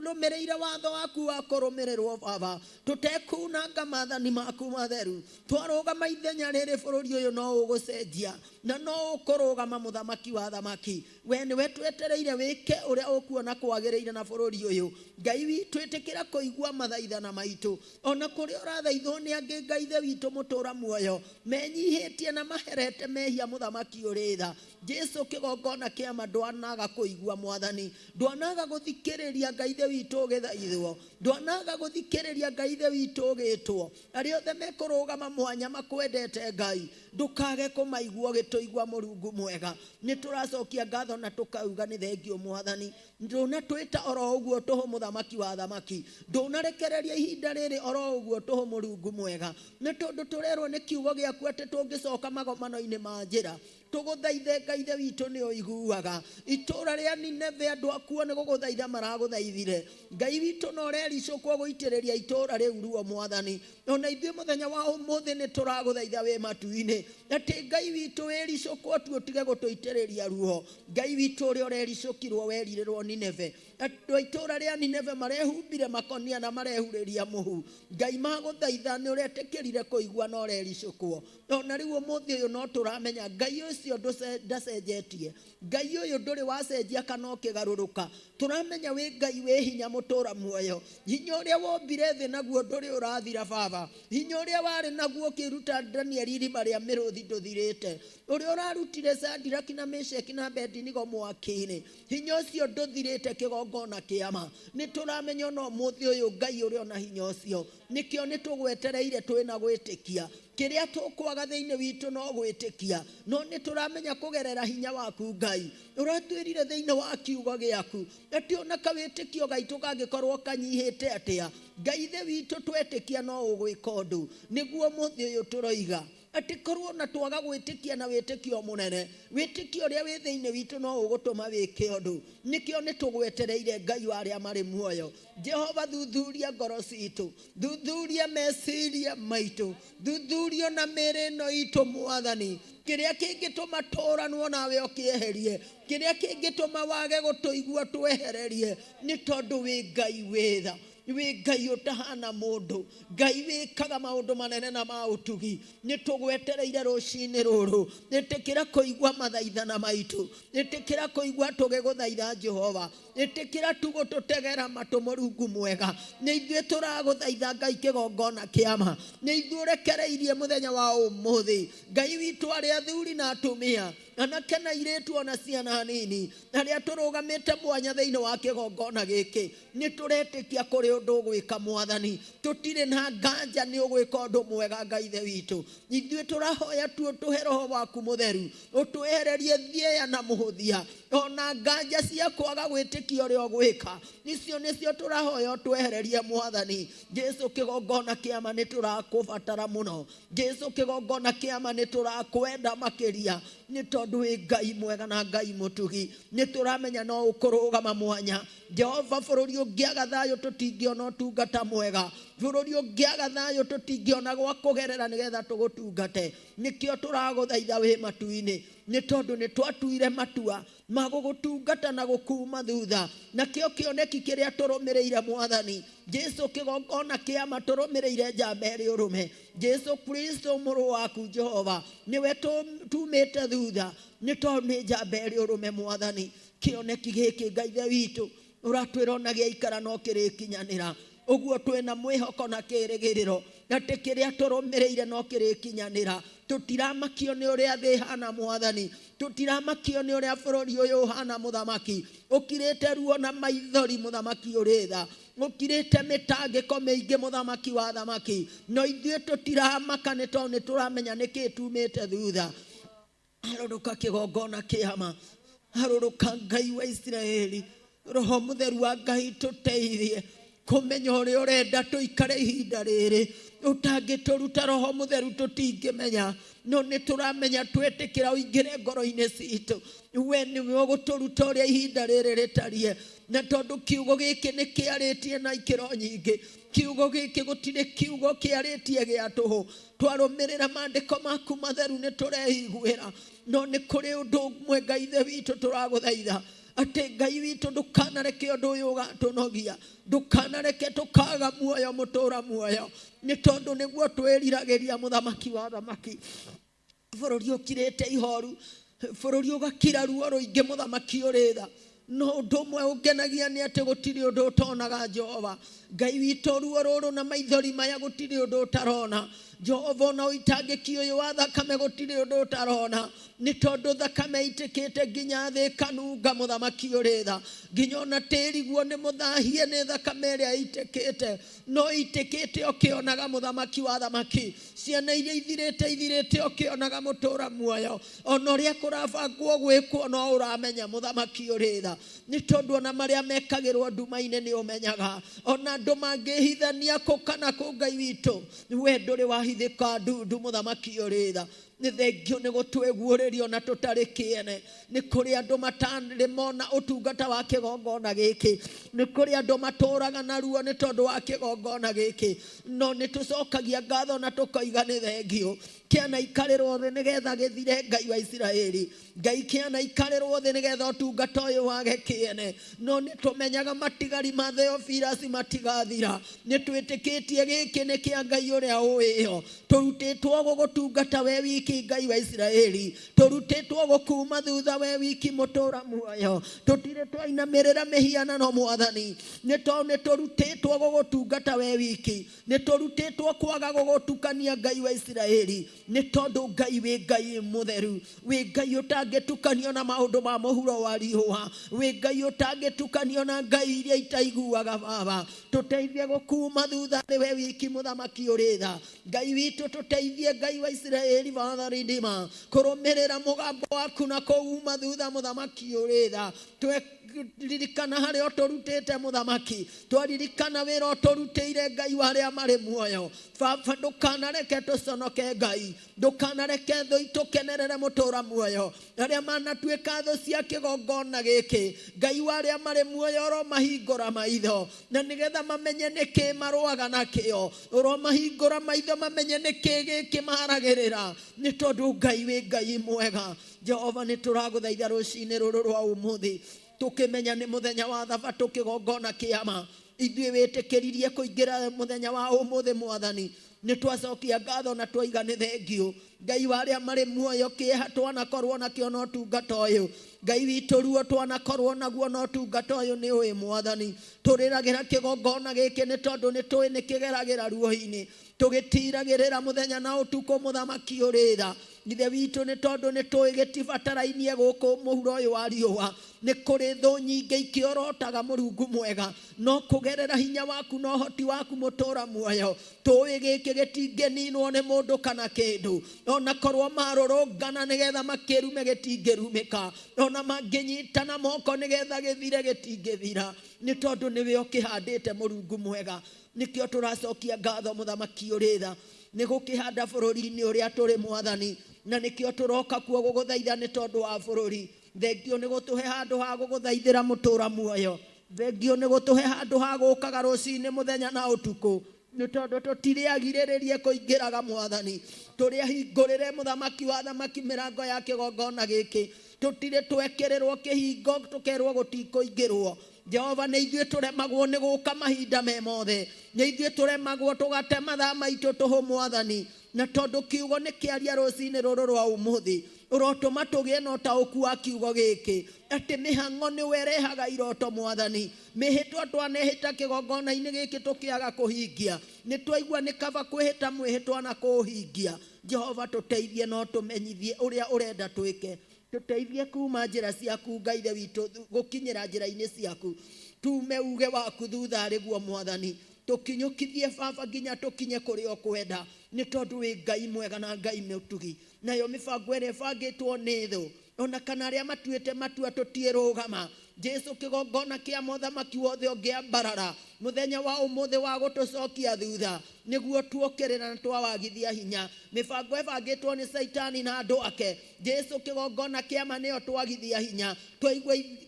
tũrũmĩrĩire watho waku wa kũrũmĩrĩrwo Baba, tũtekunanga maathani maku matheru, twarũgama ithenya rĩrĩ bũrũri ũyũ no ũgũcenjia na no ũkũrũgama mũthamaki wa thamaki. We nĩwe twetereire wĩke ũrĩa ũkuona kwagĩrĩire na bũrũri ũyũ. Ngai witũ ĩtĩkĩra kũigua mathaithana maitũ, ona kũrĩa ũrathaithwo nĩ angĩ Ngai ithe witũ mũtũra muoyo menyihĩtie na maherete mehia mũthamaki ũrĩ tha. Jesu kĩgongona kĩa ma ndwanaga kũigua Mwathani, ndwanaga gũthikĩrĩria Ngai ithe witũ ũgĩthaithwo, ndwanaga gũthikĩrĩria Ngai ithe witũ ũgĩtwo. Arĩa othe mekũrũgama mwanya makwendete Ngai, ndũkage kũmaigua ũgĩtũigua Mũrungu mwega. Nĩ tũracokia ngatho na tũkauga nĩ thengio Mwathani. Ndũnatwĩta oro ũguo tũhũ mũthamaki wa thamaki, ndũnarekereria ihinda rĩrĩ oro ũguo tũhũ Mũrungu mwega. Nĩ tondũ tũrerwo nĩ kiugo gĩaku atĩ tũngĩcoka magomano-inĩ ma njĩra tũgũthaithe Ngai ithe witũ nĩ ũiguaga. Itũũra rĩa Nineve andũ akuo nĩ gũgũthaitha maragũthaithire. Ngai witũ no ũrericũkwo gũitĩrĩria itũũra rĩu ruo Mwathani. Ona ithuĩ mũthenya wa ũmũthĩ nĩ tũragũthaitha wĩ matu-inĩ atĩ Ngai witũ wĩricũkwo tu ũtige gũtũitĩrĩria ruo. Ngai witũ ũrĩa ũrericũkirwo werirĩrwo Nineve, andũ a itũũra rĩa Nineve marehumbire makonia na marehurĩria mũhu. Ngai magũthaitha nĩ ũretĩkĩrire kũigua na ũrericũkwo. Ona rĩu ũmũthĩ ũyũ no tũramenya Ngai ũcio ndacenjetie. Ngai ũyũ ndũrĩ wacenjia kana ũkĩgarũrũka. Tũramenya wĩ Ngai wĩ hinya mũtũra muoyo. Hinya ũrĩa wombire thĩ naguo ndũrĩ ũrathira Baba. Hinya ũrĩa warĩ naguo ũkĩruta Danieli irima rĩa mĩrũthi ndũthirĩte. Ũrĩa ũrarutire Shadiraki na Meshaki na Abedinego mwaki-inĩ, hinya ũcio ndũthirĩte kĩgongona kĩa ma. Nĩ tũramenya no mũthĩ ũyũ Ngai ũrĩ ona hinya ũcio. Nĩkĩo nĩ tũgwetereire twĩna gwĩtĩkia. Kĩrĩa tũkwaga thĩinĩ witũ no gwĩtĩkia. No nĩ tũramenya kũgerera hinya waku Ngai. Ũratwĩrire thĩinĩ wa kiugo gĩaku atĩ ona kawĩtĩkio gaitũ kangĩkorwo kanyihĩte atĩa, Ngai ithe witũ twetĩkia no ũgwĩka ũndũ. Nĩguo mũthĩ ũyũ tũroiga atĩ korwo na twaga gwĩtĩkia na wĩtĩkio mũnene, wĩtĩkio ũrĩa wĩ thĩinĩ witũ no ũgũtũma wĩke ũndũ. Nĩkĩo nĩ tũgwetereire Ngai wa arĩa marĩ muoyo. Jehova, thuthuria ngoro citũ, thuthuria meciria maitũ, thuthuria na mĩĩrĩ ĩno itũ Mwathani. Kĩrĩa kĩngĩtũma tũranwo nawe ũkĩeherie, kĩrĩa kĩngĩtũma wage gũtũigua twehererie, nĩ tondũ wĩ Ngai wĩ tha. Wĩ Ngai ũtahana mũndũ, Ngai wĩkaga maũndũ manene na ma ũtugi. Nĩ tũgwetereire rũcinĩ rũrũ, ĩtĩkĩra kũigua mathaithana maitũ, ĩtĩkĩra kũigua tũgĩgũthaitha Jehova, ĩtĩkĩra tu gũtũtegera matũ Mũrungu mwega. Nĩ ithuĩ tũragũthaitha Ngai kĩgongona kĩa ma, nĩ ithuĩ ũrekereirie mũthenya wa ũmũthĩ. Ngai witũ arĩa athuri na atumia, anake na airĩtu ona ciana nini, arĩa tũrũgamĩte mwanya thĩinĩ wa kĩgongona gĩkĩ, nĩ tũretĩkia kũrĩ ũndũ ũgwĩka Mwathani. Tũtirĩ na nganja nĩ ũgwĩka ũndũ mwega Ngai ithe witũ. Ithuĩ tũrahoya tu ũtũhe Roho waku mũtheru, ũtwehererie thiĩya na mũhũthia, ona nganja cia kwaga gwĩtĩkia ũrĩa ũgwĩka. Icio nĩcio tũrahoya ũtwehererie Mwathani. Jesu kĩgongona kĩa ma nĩ tũrakũbatara mũno. Jesu kĩgongona kĩa ma nĩ tũrakwenda makĩria, nĩ tondũ wĩ Ngai mwega na Ngai mũtugi. Nĩ tũramenya no ũkũrũgama mwanya. Jehova, bũrũri ũngĩaga thayũ tũtingĩona ũtungata mwega. Bũrũri ũngĩaga thayũ tũtingĩona gwa kũgerera nĩgetha tũgũtungate. Nĩkĩo tũragũthaitha wĩ matu-inĩ, nĩ tondũ nĩ twatuire matua ma gũgũtungata na gũkuuma thutha. Nakĩo kĩoneki kĩrĩa tũrũmĩrĩire Mwathani, Jesu kĩgongona kĩa ma tũrũmĩrĩire njamba ĩrĩ ũrũme, Jesu Kristo mũrũ waku Jehova, nĩwe tumĩte thutha nĩ tondũ nĩ njamba ĩrĩ ũrũme Mwathani. Kĩoneki gĩkĩ Ngai ithe witũ ũratwĩra ona gĩaikara no kĩrĩkinyanĩra. Ũguo twĩna mwĩhoko na kĩĩrĩgĩrĩro atĩ kĩrĩa tũrũmĩrĩire no kĩrĩkinyanĩra. Tũtiramakio nĩ ũrĩa thĩ ĩhana Mwathani, tũtiramakio nĩ ũrĩa bũrũri ũyũ ũhana Mũthamaki. Ũkirĩte ruo na maithori Mũthamaki ũrĩ tha, ũkirĩte mĩtangĩko mĩingĩ Mũthamaki wa thamaki. No ithuĩ tũtiramaka nĩ tondũ nĩ tũramenya nĩkĩ tumĩte thutha. Harũrũka kĩgongona kĩa ma, harũrũka Ngai wa Isiraeli. Roho mũtheru wa Ngai tũteithie kũmenya ũrĩa ũrenda tũikare ihinda rĩrĩ. Ũtangĩtũruta Roho mũtheru tũtingĩmenya, no nĩ tũramenya twetĩkĩra ũingĩre ngoro-inĩ citũ. We nĩwe ũgũtũruta ũrĩa ihinda rĩrĩ rĩtariĩ, na tondũ kiugo gĩkĩ nĩ kĩarĩtie na ikĩro nyingĩ. Kiugo gĩkĩ gũtirĩ kiugo kĩarĩtie gĩa tũhũ. Twarũmĩrĩra maandĩko maku matheru nĩ tũreiguĩra, no nĩ kũrĩ ũndũ ũmwe Ngai ithe witũ tũragũthaitha, ati Ngai witũ ndũkanareke ũndũ ũyũ ũgatũnogia, ndũkanareke tũkaga muoyo mũtũra muoyo, nĩ tondũ nĩguo twĩriragĩria mũthamaki wa thamaki. Bũrũri ũkirĩte ihoru, bũrũri ũgakira ruo rũingĩ mũthamaki ũrĩ tha, no ũndũ ũmwe ũngenagia nĩ atĩ gũtirĩ ũndũ ũtonaga Jehova. Ngai witũ ruo rũrũ na maithori maya gũtirĩ ũndũ ũtarona. Jehova ona ũitangĩki ũyũ wa thakame gũtirĩ ũndũ ũtarona, nĩ tondũ thakame itĩkĩte nginya thĩ ĩkanunga mũthamaki ũrĩ tha, nginya ona tĩri guo nĩ mũthahie nĩ thakame ĩrĩa itĩkĩte, no itĩkĩte ũkĩonaga mũthamaki wa thamaki. Ciana iria ithirĩte ũkĩonaga mũtũra muoyo, ona ũrĩa kũrabangwo gwĩkwo no ũramenya mũthamaki ũrĩ tha, nĩ tondũ ona marĩa mekagĩrwo nduma-inĩ nĩ ũmenyaga, ona andũ mangĩhithania kũ kana kũ Ngai witũ we ndũrĩ wahithĩka ndundu mũthamaki ũrĩ tha. Nĩ thengio nĩ gũtwĩguũrĩrio na tũtarĩ kĩene, nĩ kũrĩ andũ matarĩ mona ũtungata wa kĩgongona gĩkĩ, nĩ kũrĩ andũ matũraga na ruo nĩ tondũ wa kĩgongona gĩkĩ, no nĩ tũcokagia ngatho na tũkoiga nĩ thengio. Kĩana ikarĩrwo thĩ nĩgetha gĩthire Ngai wa Isiraeli, Ngai kĩana ikarĩrwo thĩ nĩgetha ũtungata ũyũ wage kĩene, no nĩ tũmenyaga matigari ma Theophilus matigathira. Nĩ twĩtĩkĩtie gĩkĩ nĩ kĩa Ngai ũrĩa ũĩho, tũrutĩtwo gũgũtungata we wiki Ngai wa Isiraeli, tũrutĩtwo gũkuma thutha we wiki mũtũra muoyo, tũtirĩ twainamĩrĩra mĩhianano Mwathani, nĩ tũrutĩtwo gũgũtungata we wiki, nĩ tũrutĩtwo kwaga gũgũtukania Ngai wa Isiraeli, nĩ tondũ Ngai wĩ Ngai mũtheru, wĩ Ngai ũtangĩtukanio na maũndũ ma mũhuro wa riũa, wĩ Ngai ũtangĩtukanio na ngai iria itaiguaga Baba. Tũteithie gũkuma thutha we wiki mũthamaki ũrĩ tha, Ngai witũ tũteithie Ngai wa Isiraeli Father Redeemer, kũrũmĩrĩra mũgambo waku na kũuma thutha mũthamaki ũrĩ tha. Twaririkana harĩa ũtũrutĩte mũthamaki, twaririkana wĩra ũtũrutĩire Ngai wa arĩa marĩ muoyo. Baba ndũkanareke tũconoke Ngai, ndũkanareke thũ itũkenerere mũtũra muoyo, arĩa manatuĩka thũ cia kĩgongona gĩkĩ, Ngai wa arĩa marĩ muoyo ũromahingũra maitho na nĩgetha mamenye nĩkĩ marũaga nakĩo, ũromahingũra maitho mamenye nĩkĩ gĩkĩ maharagĩrĩra, nĩ tondũ Ngai wĩ Ngai mwega. Jehova nĩ tũragũthaitha rũcinĩ rũrũ rwa ũmũthĩ, tũkĩmenya nĩ mũthenya wa thabatũ kĩgongona kĩama, ithuĩ wĩtĩkĩririe kũingĩra mũthenya wa ũmũthĩ Mwathani, nĩ twacokia ngatho na twoiga nĩ thengio. Ngai wa arĩa marĩ muoyo, kĩeha twanakorwo nakĩo no ũtungata ũyũ, Ngai witũ ruo twanakorwo naguo no ũtungata ũyũ nĩ ũĩ Mwathani. Tũrĩragĩra kĩgongona gĩkĩ nĩ tondũ nĩ tũĩ nĩ kĩgeragĩra ruo-inĩ, tũgĩtiragĩrĩra mũthenya na ũtukũ mũthamaki ũrĩ tha. Ithe witũ nĩ tondũ nĩ tũĩ gĩtibatarainie gũkũ mũhuro ũyũ wa riũa, nĩ kũrĩ thũ nyingĩ ikĩorotaga Mũrungu mwega, no kũgerera hinya waku na ũhoti waku mũtũra muoyo, tũĩ gĩkĩ gĩtingĩninwo nĩ mũndũ kana kĩndũ, ona korwo marũrũngana nĩgetha makĩrume gĩtingĩrumĩka, ona mangĩnyitana moko nĩgetha gĩthire gĩtingĩthira, nĩ tondũ nĩwe ũkĩhandĩte Mũrungu mwega. Nĩkĩo tũracokia ngatho mũthamaki ũrĩ tha, nĩ gũkĩhanda bũrũri-inĩ ũrĩa tũrĩ Mwathani, na nĩkĩo tũroka kuo gũgũthaitha nĩ tondũ wa bũrũri. Thengio nĩ gũtũhe handũ ha gũgũthaithĩra mũtũra muoyo, thengio nĩ gũtũhe handũ ha gũkaga rũcinĩ mũthenya na ũtukũ, nĩ tondũ tũtirĩagirĩrĩrie kũingĩraga Mwathani, tũrĩahingũrĩre mũthamaki wa thamaki mĩrango ya kĩgongona gĩkĩ, tũtirĩ twekĩrĩrwo kĩhingo tũkerwo gũtikũingĩrwo. Jehova nĩ ithuĩ tũremagwo nĩ gũka mahinda me mothe, nĩ ithuĩ tũremagwo tũgate mathaa maitũ tũhũ Mwathani, na tondũ kiugo nĩ kĩaria rũcinĩ rũrũ rwa ũmũthĩ, ũrotũma tũgĩe na ũtaũku wa kiugo gĩkĩ, atĩ mĩhang'o nĩwe ĩrehaga iroto Mwathani. Mĩhĩtwa twanehĩta kĩgongona-inĩ gĩkĩ tũkĩaga kũhingia, nĩ twaigua nĩ kaba kwĩhĩta mwĩhĩtwa na kũũhingia. Jehova tũteithie no tũmenyithie ũrĩa ũrenda twĩke, tũteithie kuma njĩra ciaku Ngai ithe witũ gũkinyĩra njĩra-inĩ ciaku, tume uge waku thutha arĩguo Mwathani, tũkinyũkithie Baba nginya tũkinye kũrĩa ũkwenda, nĩ tondũ wĩ Ngai mwega na Ngai mũtugi. Nayo mĩbango ĩrĩa ĩbangĩtwo nĩ thũ, ona kana arĩa matuĩte matua tũtiĩrũgama, Jesu kĩgongona kĩa mũthamaki wothe ũngĩambarara mũthenya wa ũmũthĩ wa gũtũcokia thutha, nĩguo tuokĩrĩra na twawagithia hinya. Mĩbango ĩbangĩtwo nĩ Saitani na andũ ake, Jesu kĩgongona kĩama nĩyo twagithia hinya,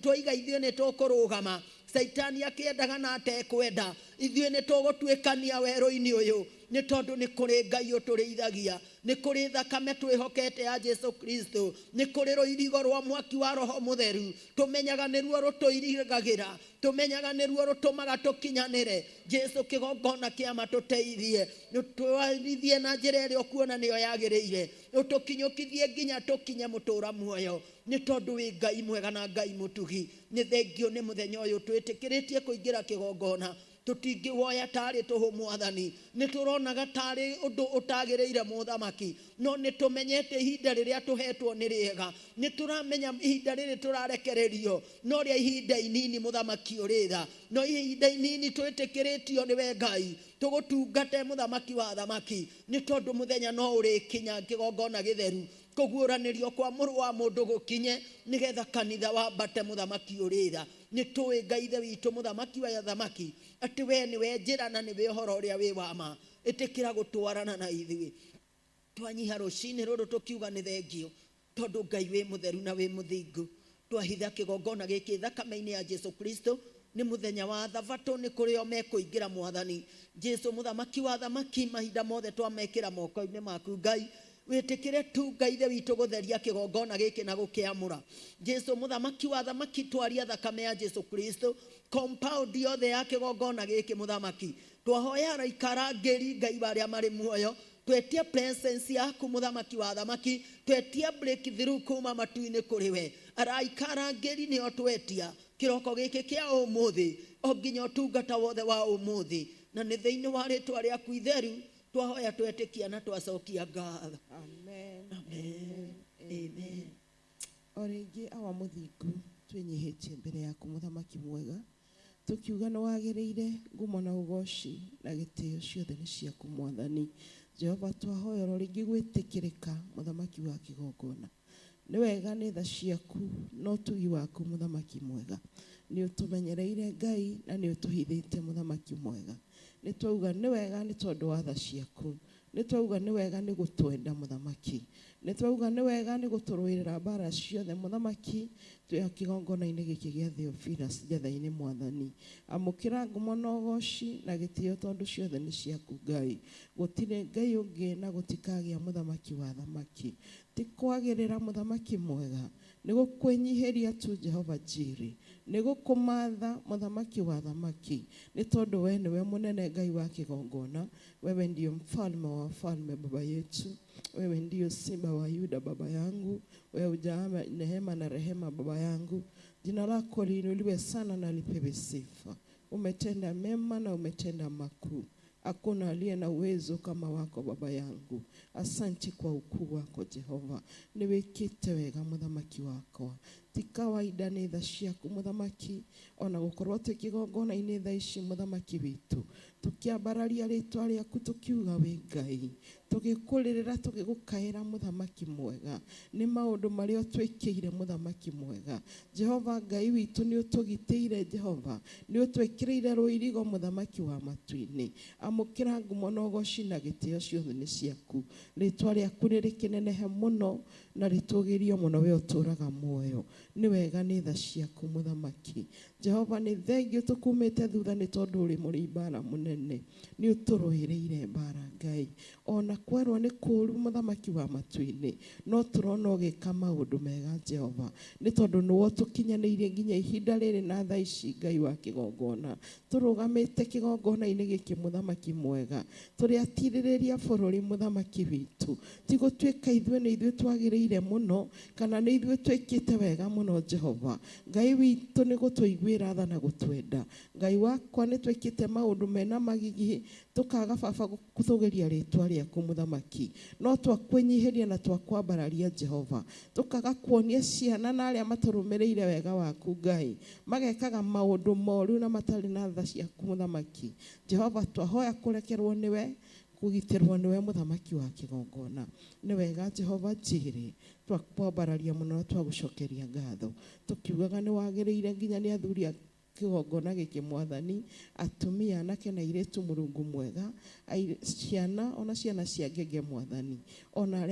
twoiga ithuĩ nĩ tũkũrũgama. Saitani akĩendaga na atekwenda ithuĩ nĩ tũgũtuĩkania werũ-inĩ ũyũ nĩ tondũ nĩ kũrĩ Ngai ũtũrĩithagia, nĩ kũrĩ thakame twĩhokete ya Jesu Kristo, nĩ kũrĩ rũirigo rwa mwaki wa Roho Mũtheru, tũmenyaga nĩruo rũtũirigagĩra, tũmenyaga nĩruo rũtũmaga tũkinyanĩre. Jesu kĩgongona kĩama tũteithie, tũtwarithie na njĩra ĩrĩa ũkuona nĩyo yagĩrĩire, ũtũkinyũkithie nginya tũkinye mũtũũra muoyo, nĩ tondũ wĩ Ngai mwega na Ngai mũtugi. Nĩ thengio nĩ mũthenya ũyũ twĩtĩkĩrĩtie kũingĩra kĩgongona, tũtingĩwoya tarĩ tũhũ Mwathani, nĩ tũronaga tarĩ ũndũ ũtagĩrĩire Mũthamaki, no nĩ tũmenyete ihinda rĩrĩa tũhetwo nĩ rĩega, nĩ tũramenya ihinda rĩrĩ tũrarekererio, no rĩa ihinda inini Mũthamaki ũrĩ tha, no ihinda inini twĩtĩkĩrĩtio nĩwe Ngai tũgũtungate Mũthamaki wa athamaki, nĩ tondũ mũthenya no ũrĩkinya kĩgongona gĩtheru, kũguũranĩrio kwa mũrũ wa mũndũ gũkinye, nĩgetha kanitha wambate Mũthamaki ũrĩ tha. Nĩ tũĩ Ngai ithe witũ Mũthamaki wa athamaki atĩ we nĩwe njĩra na nĩwe ũhoro ũrĩa wĩ wa ma, ĩtĩkĩra gũtwarana na ithuĩ. Twanyiha rũcinĩ rũrũ tũkiuga nĩ thengio tondũ Ngai wĩ mũtheru na wĩ mũthingu. Twahitha kĩgongona gĩkĩ thakame-inĩ ya Jesu Kristo, nĩ mũthenya wa Thabatũ, nĩ kũrĩ o mekũingĩra Mwathani Jesu Mũthamaki wa athamaki. Mahinda mothe twamekĩra moko-inĩ maku Ngai, wĩtĩkĩre tu Ngai ithe witũ gũtheria kĩgongona gĩkĩ na gũkĩamũra. Jesu Mũthamaki wa athamaki, twaria thakame ya Jesu Kristo compound yothe ya kĩgongona gĩkĩ Mũthamaki. Twahoya araika arangĩri Ngai barĩa marĩ muoyo, twetie presence yaku Mũthamaki wa athamaki, twetie breakthrough kuma matu-inĩ kũrĩ we. Araika arangĩri nĩo twetia kĩroko gĩkĩ kĩa ũmũthĩ, o nginya ũtungata wothe wa ũmũthĩ, na nĩ thĩinĩ wa rĩtwa rĩaku itheru twahoya twetĩkia na twacokia ngatho. Amen. Amen. Amen. O rĩngĩ awa mũthingu twĩnyihĩtie mbere yaku Mũthamaki mwega, tũkiuga nĩ wagĩrĩire ngumo na ũgoci na gĩtĩo ciothe nĩ ciaku Mwathani Jehova. Twahoya o rĩngĩ gwĩtĩkĩrĩka Mũthamaki wa kĩgongona, nĩ wega nĩ tha ciaku no tugi waku Mũthamaki mwega, nĩ ũtũmenyereire Ngai na nĩ ũtũhithĩte Mũthamaki mwega. Nĩ twauga nĩ wega nĩ tondũ wa tha ciaku, nĩ twauga nĩ wega nĩ gũtwenda Mũthamaki, nĩ twauga nĩ wega nĩ gũtũrũĩrĩra mbara ciothe Mũthamaki twĩ kĩgongona-inĩ gĩkĩ gĩa Theophilus njetha-inĩ Mwathani. Amũkĩra ngumo na ũgoci na gĩtĩo tondũ ciothe nĩ ciaku Ngai. Gũtirĩ Ngai ũngĩ na gũtikagĩa Mũthamaki wa athamaki. Ti kwagĩrĩra Mũthamaki mwega, nĩ gũkwĩnyihĩria tu Jehova Jireh, nĩ gũkũmatha Mũthamaki wa athamaki, nĩ tondũ we nĩwe mũnene Ngai wa kĩgongona. Wewe ndio mfalme wa wafalme Baba yetu, wewe ndio Simba wa Yuda Baba yangu, wewe hujaa neema na rehema Baba yangu. Jina lako liinuliwe sana na lipewe sifa. Umetenda mema na umetenda makuu. Hakuna aliye na uwezo kama wako Baba yangu. Asante kwa ukuu wako Jehova. Niwekete wega Mũthamaki wakwa. Ti kawaida nĩ tha ciaku Mũthamaki, ona gũkorwo tũkĩgongona-inĩ tha ici Mũthamaki witũ, tũkĩambararia rĩtwa rĩaku tũkiuga wĩ Ngai, tũgĩkũrĩrĩra tũgĩgũkaĩra Mũthamaki mwega. Nĩ maũndũ marĩa ũtwĩkĩire Mũthamaki mwega Jehova. Ngai witũ nĩ ũtũgitĩire Jehova, nĩ ũtwĩkĩrĩire rũirigo Mũthamaki wa matu-inĩ. Amũkĩra ngumo na ũgoci na gĩtĩo ciothe nĩ ciaku. Rĩtwa rĩaku nĩ rĩkĩnenehe mũno na rĩtũgĩrio mũno, we ũtũraga muoyo. Nĩ wega nĩ tha ciaku Mũthamaki Jehova. Nĩ thengio tũkumĩte thutha nĩ tondũ ũrĩ mũrĩ mbara mũnene, nĩ ũtũrũĩrĩire mbara Ngai. Ona kwerwo nĩ kũũru Mũthamaki wa matu-inĩ, no tũrona ũgĩka maũndũ mega Jehova, nĩ tondũ nĩwe ũtũkinyanĩirie nginya ihinda rĩrĩ na tha ici Ngai wa kĩgongona. Tũrũgamĩte kĩgongona-inĩ gĩkĩ Mũthamaki mwega, tũrĩ atirĩrĩria bũrũri Mũthamaki witũ. Ti gũtuĩka ithuĩ nĩ ithuĩ twagĩrĩire mũno, kana nĩ ithuĩ twĩkĩte wega mũno Jehova. Ngai witũ nĩ gũtũiguĩra tha na gũtwenda. Ngai wakwa nĩ twĩkĩte maũndũ mena magigi, tũkaga Baba gũtũgeria rĩtwa rĩaku Mũthamaki, no twakwĩnyihĩria na twakwambararia Jehova. Tũkaga kuonia ciana na arĩa matũrũmĩrĩire wega waku Ngai, magekaga maũndũ moru na matarĩ na tha ciaku Mũthamaki Jehova. Twahoya kũrekerwo nĩwe, kũgitĩrwo nĩwe Mũthamaki wa kĩgongona. Nĩ wega Jehova Jireh, twakwambararia mũno na twagũcokeria ngatho, tũkiugaga nĩ wagĩrĩire nginya nĩ athuri kĩgongona gĩkĩ Mwathani, atumia anake na airĩtu Mũrungu mwega, ciana ona ciana cia ngenge Mwathani, ona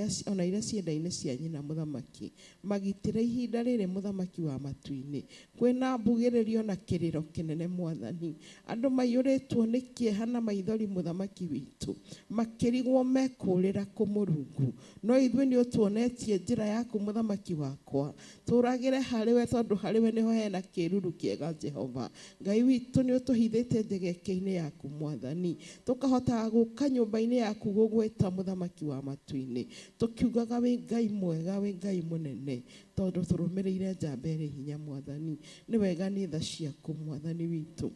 iria cienda-inĩ cia nyina Mũthamaki, magitĩre ihinda rĩrĩ Mũthamaki wa matu-inĩ, kwĩna mbugĩrĩrio na kĩrĩro kĩnene Mwathani, andũ maiyũrĩtwo nĩ kĩeha na maithori Mũthamaki witũ, makĩrigwo mekũrĩra kũ Mũrungu, no ithuĩ nĩ ũtuonetie njĩra yaku Mũthamaki wakwa, tũragĩre harĩwe tondũ harĩwe nĩho hena kĩruru kĩega Jehova. Ngai witũ nĩ ũtũhithĩte njegeke-inĩ yaku Mwathani, tũkahota gũka nyũmba-inĩ yaku gũgwĩta Mũthamaki wa matu-inĩ, tũkiugaga wĩ Ngai mwega, wĩ Ngai mũnene, tondũ tũrũmĩrĩire njamba ĩrĩ hinya Mwathani, nĩ wega nĩ tha ciaku Mwathani witũ.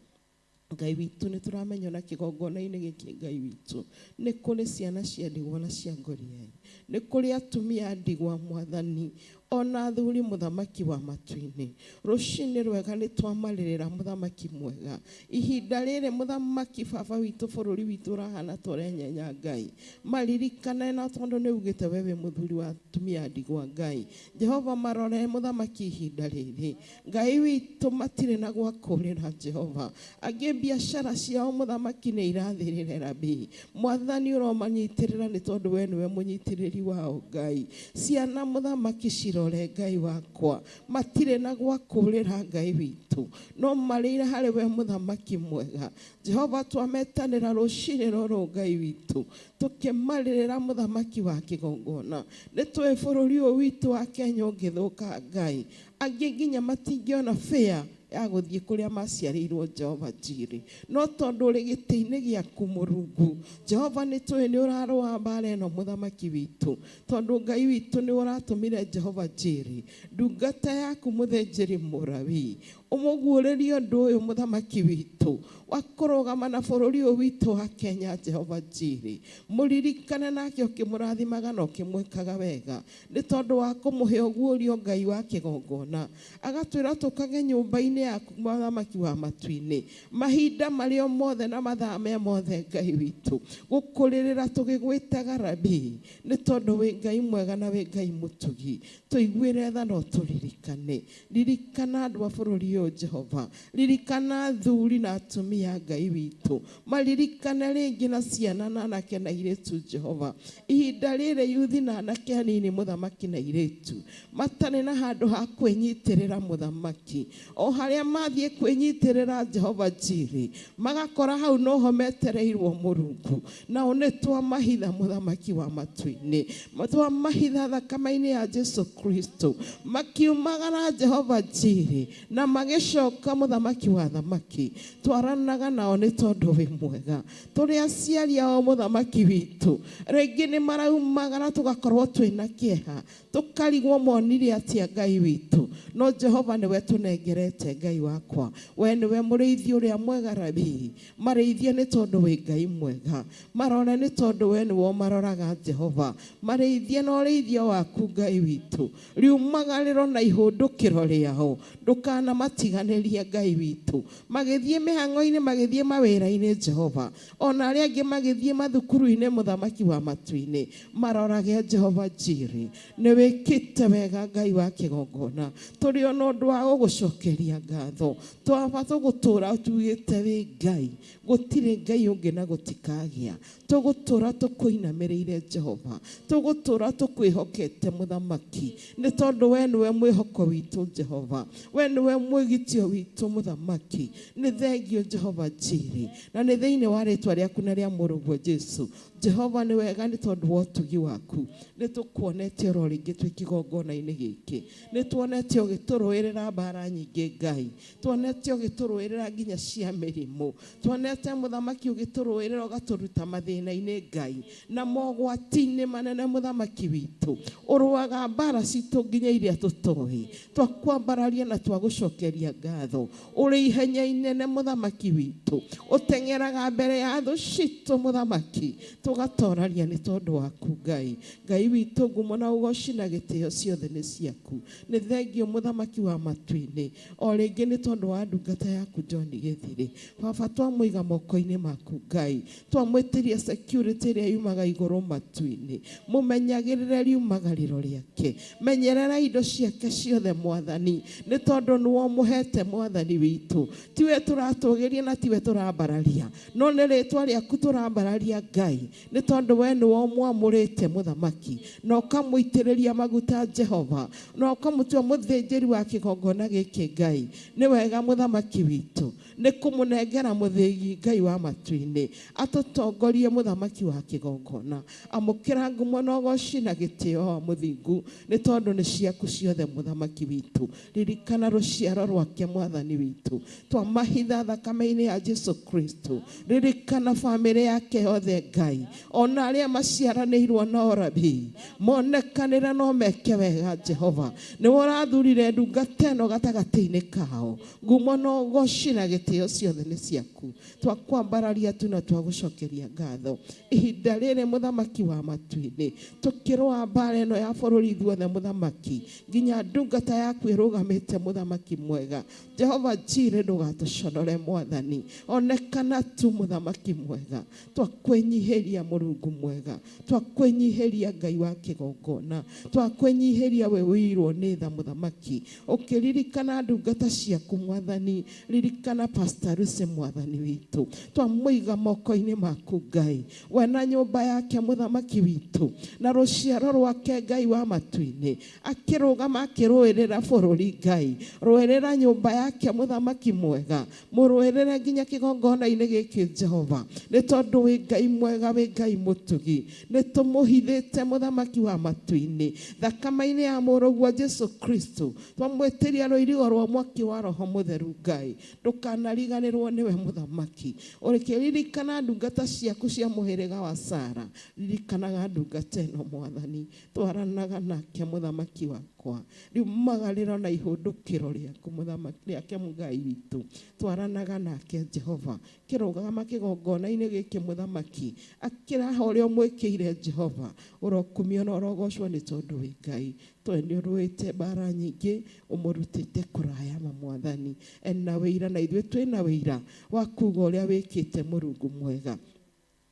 Ngai witũ nĩ tũramenya na kĩgongona-inĩ gĩkĩ Ngai witũ, nĩ kũrĩ ciana cia ndigwa na cia ngoriai, nĩ kũrĩ atumia ndigwa Mwathani, ona athuri Mũthamaki wa matu-inĩ. Rũcinĩ rwega nĩ twamarĩrĩra Mũthamaki mwega, ihinda rĩrĩ Mũthamaki baba witũ bũrũri witũ ũrahana ta ũrenyenya Ngai, maririkane na tondũ nĩ ugĩte we wĩ mũthuri wa atumia ndigwa Ngai. Jehova marore Mũthamaki ihinda rĩrĩ, Ngai witũ matirĩ na gwa kũrĩra Jehova, angĩ biacara ciao Mũthamaki nĩ irathirĩre Rabi, Mwathani ũromanyitĩrĩra nĩ tondũ we nĩwe mũnyitĩrĩri wao Ngai. Ciana Mũthamaki rore Ngai wakwa, matirĩ na gwa kũrĩra Ngai witũ, no marĩire harĩ we Mũthamaki mwega. Jehova twametanĩra rũcinĩ rũrũ Ngai witũ, tũkĩmarĩrĩra Mũthamaki wa kĩgongona, nĩ tũĩ bũrũri ũyũ witũ wa Kenya ũngĩthũka Ngai, angĩ nginya matingĩona fare ya gũthiĩ kũrĩa maciarĩirwo Jehova Jireh, no tondũ ũrĩ gĩtĩ-inĩ gĩaku Mũrungu Jehova, nĩ tũĩ nĩ ũrarũa mbara ĩno Mũthamaki witũ, tondũ Ngai witũ nĩ ũratũmire Jehova Jireh ndungata yaku mũthĩnjĩri Mũlawi ũmũguũrĩrie ũndũ ũyũ Mũthamaki witũ wa kũrũgama na bũrũri ũyũ witũ wa Kenya Jehova Jireh, mũririkane nake ũkĩmũrathimaga na ũkĩmwĩkaga wega, nĩ tondũ wa kũmũhe ũguũrio Ngai wa kĩgongona, agatwĩra tũkage nyũmba-inĩ yaku Mũthamaki wa matu-inĩ, mahinda marĩ o mothe na mathaa me mothe Ngai witũ, gũkũrĩrĩra tũgĩgwĩtaga Rabi, nĩ tondũ wĩ Ngai mwega na wĩ Ngai mũtugi. Tũiguĩre tha no tũririkane, ririkana andũ a bũrũri ũyũ Jehova, ririkana athuri na atumia Ngai witũ, maririkane rĩngĩ na ciana na anake na airĩtu Jehova, ihinda rĩrĩ yuthi na anake anini Mũthamaki na airĩtu matarĩ na handũ ha kwĩnyitĩrĩra Mũthamaki, o harĩa mathiĩ kwĩnyitĩrĩra Jehova Jireh, magakora hau noho metereirwo Mũrungu, nao nĩ twamahitha Mũthamaki wa matu-inĩ, twamahitha thakame-inĩ ya Jesu Kristo, makiumagara Jehova Jireh na magĩcoka Mũthamaki wa thamaki, twaranaga nao nĩ tondũ wĩ mwega. Tũrĩ aciari ao Mũthamaki witũ, rĩngĩ nĩ maraumagara tũgakorwo twĩna kĩeha, tũkarigwo monire atĩa Ngai witũ, no Jehova nĩwe tũnengerete Ngai wakwa, we nĩwe mũrĩithi ũrĩa mwega Rabi, marĩithie nĩ tondũ wĩ Ngai mwega, marore nĩ tondũ we nĩwe maroraga Jehova, marĩithie na ũrĩithio waku Ngai witũ, riumagarĩro na ihũndũkĩro rĩao, ndũkana matiganĩrie Ngai witũ, magĩthiĩ mĩhang'o-inĩ magĩthiĩ mawĩra-inĩ Jehova, ona arĩa angĩ magĩthiĩ mathukuru-inĩ Mũthamaki wa matu-inĩ, marorage Jehova Jireh, nĩ wĩkĩte wega Ngai wa kĩgongona, tũrĩ ona ũndũ wa gũgũcokeria ngatho, twaba tũgũtũra tugĩte wĩ Ngai, gũtirĩ Ngai ũngĩ na gũtikagĩa, tũgũtũra tũkũinamĩrĩire Jehova, tũgũtũra tũkwĩhokete Mũthamaki, nĩ tondũ we nĩwe mwĩhoko witũ Jehova, we nĩwe mwĩgitio witũ Mũthamaki, nĩ thengio Jehova Jireh, na nĩ thĩinĩ wa rĩtwa rĩaku na rĩa mũrũguo Jesu. Jehova nĩ wega nĩ tondũ wa ũtugi waku, nĩ tũkuonete oro rĩngĩ twĩ kĩgongona-inĩ gĩkĩ, nĩ tuonete ũgĩtũrũĩrĩra mbara nyingĩ Ngai, tuonete ũgĩtũrũĩrĩra nginya cia mĩrimũ, tuonete Mũthamaki ũgĩtũrũĩrĩra ũgatũruta mathĩna-inĩ Ngai, na mogwati-inĩ manene Mũthamaki witũ, ũrũaga mbara citũ nginya iria tũtoĩ, twakwambararia na twagũcokeria ngatho, ũrĩ ihenya inene Mũthamaki witũ, ũteng'eraga mbere ya thũ citũ Mũthamaki, tũgatoraria nĩ tondũ waku Ngai. Ngai witũ ngumo na ũgoci na gĩtĩo ciothe nĩ ciaku. Nĩ thengio mũthamaki wa matu-inĩ, o rĩngĩ nĩ tondũ wa ndungata yaku John Gĩthiri. Baba twamũiga moko-inĩ maku Ngai, twamwĩtĩria security ĩrĩa yumaga igũrũ matu-inĩ, mũmenyagĩrĩre riumagarĩro rĩake, menyerera indo ciake ciothe Mwathani, nĩ tondũ nĩwe mũhete Mwathani witũ. Tiwe tũratũgĩria na tiwe tũrambararia, no nĩ rĩtwa rĩaku tũrambararia Ngai, nĩ tondũ we nĩwe ũmwamũrĩte mũthamaki na ũkamũitĩrĩria maguta Jehova, na ũkamũtua mũthĩnjĩri wa kĩgongona gĩkĩ Ngai. Nĩ wega mũthamaki witũ nĩ kũmũnengera mũthĩgi Ngai wa matu-inĩ, atũtongorie mũthamaki wa kĩgongona, amũkĩra ngumo na ũgoci na gĩtĩo wa mũthingu, nĩ tondũ nĩ ciaku ciothe mũthamaki witũ. Ririkana rũciaro rwake Mwathani witũ, twamahitha thakame-inĩ ya Jesu Kristo. Ririkana bamĩrĩ yake yothe Ngai, ona arĩa maciaranĩirwo na Orabi, monekanĩra no meke wega Jehova. Nĩ ũrathurire ndungata ĩno gatagatĩ-inĩ kao, ngumo na ũgoci na gĩtĩo ciothe nĩ ciaku. Twakwambararia tu na twagũcokeria ngatho ihinda rĩrĩ mũthamaki wa matu-inĩ, tũkĩrũa mbara ĩno ya bũrũri ithuothe mũthamaki, nginya ndungata yaku ĩrũgamĩte mũthamaki mwega. Jehova Jireh ndũgatũconore Mwathani, onekana tu mũthamaki mwega. Twakwĩnyihĩria Mũrungu mwega, twakwĩnyihĩria Ngai wa kĩgongona, twakwĩnyihĩria we wĩirwo nĩ tha mũthamaki, ũkĩririkana ndungata ciaku Mwathani. Ririkana Pastor Lucy Mwathani witũ, twamũiga moko-inĩ maku Ngai, we na nyũmba yake mũthamaki witũ, na rũciaro rwake Ngai wa matu-inĩ, akĩrũgama akĩrũĩrĩra bũrũri Ngai, rũĩrĩra nyũmba yake mũthamaki mwega, mũrũĩrĩre nginya kĩgongona-inĩ gĩkĩ Jehova, nĩ tondũ wĩ Ngai mwega, wĩ Ngai mũtugi. Nĩ tũmũhithĩte mũthamaki wa matu-inĩ thakame-inĩ ya mũrũguo Jesu Kristo, twamwĩtĩria rũirigo rwa mwaki wa Roho Mũtheru Ngai, ndũkanariganĩrwo nĩwe mũthamaki. Ũrĩkĩririkana ndungata ciaku cia mũhĩrĩga wa Sara, ririkanaga ndungata ĩno Mwathani, twaranaga nake mũthamaki wakwa, riumagarĩro na ihũndũkĩro rĩaku mũthamaki rĩake Ngai witũ, twaranaga nake Jehova, kĩrũgama kĩgongona-inĩ gĩkĩ mũthamaki, akĩraha ũrĩa ũmwĩkĩire Jehova, ũrokumio na ũrogocwo nĩ tondũ wĩ Ngai. Nĩ ũrũĩte mbara nyingĩ, ũmũrutĩte kũraya Mwathani, ena wĩira na ithuĩ twĩna wĩira wa kuuga ũrĩa wĩkĩte Mũrungu mwega.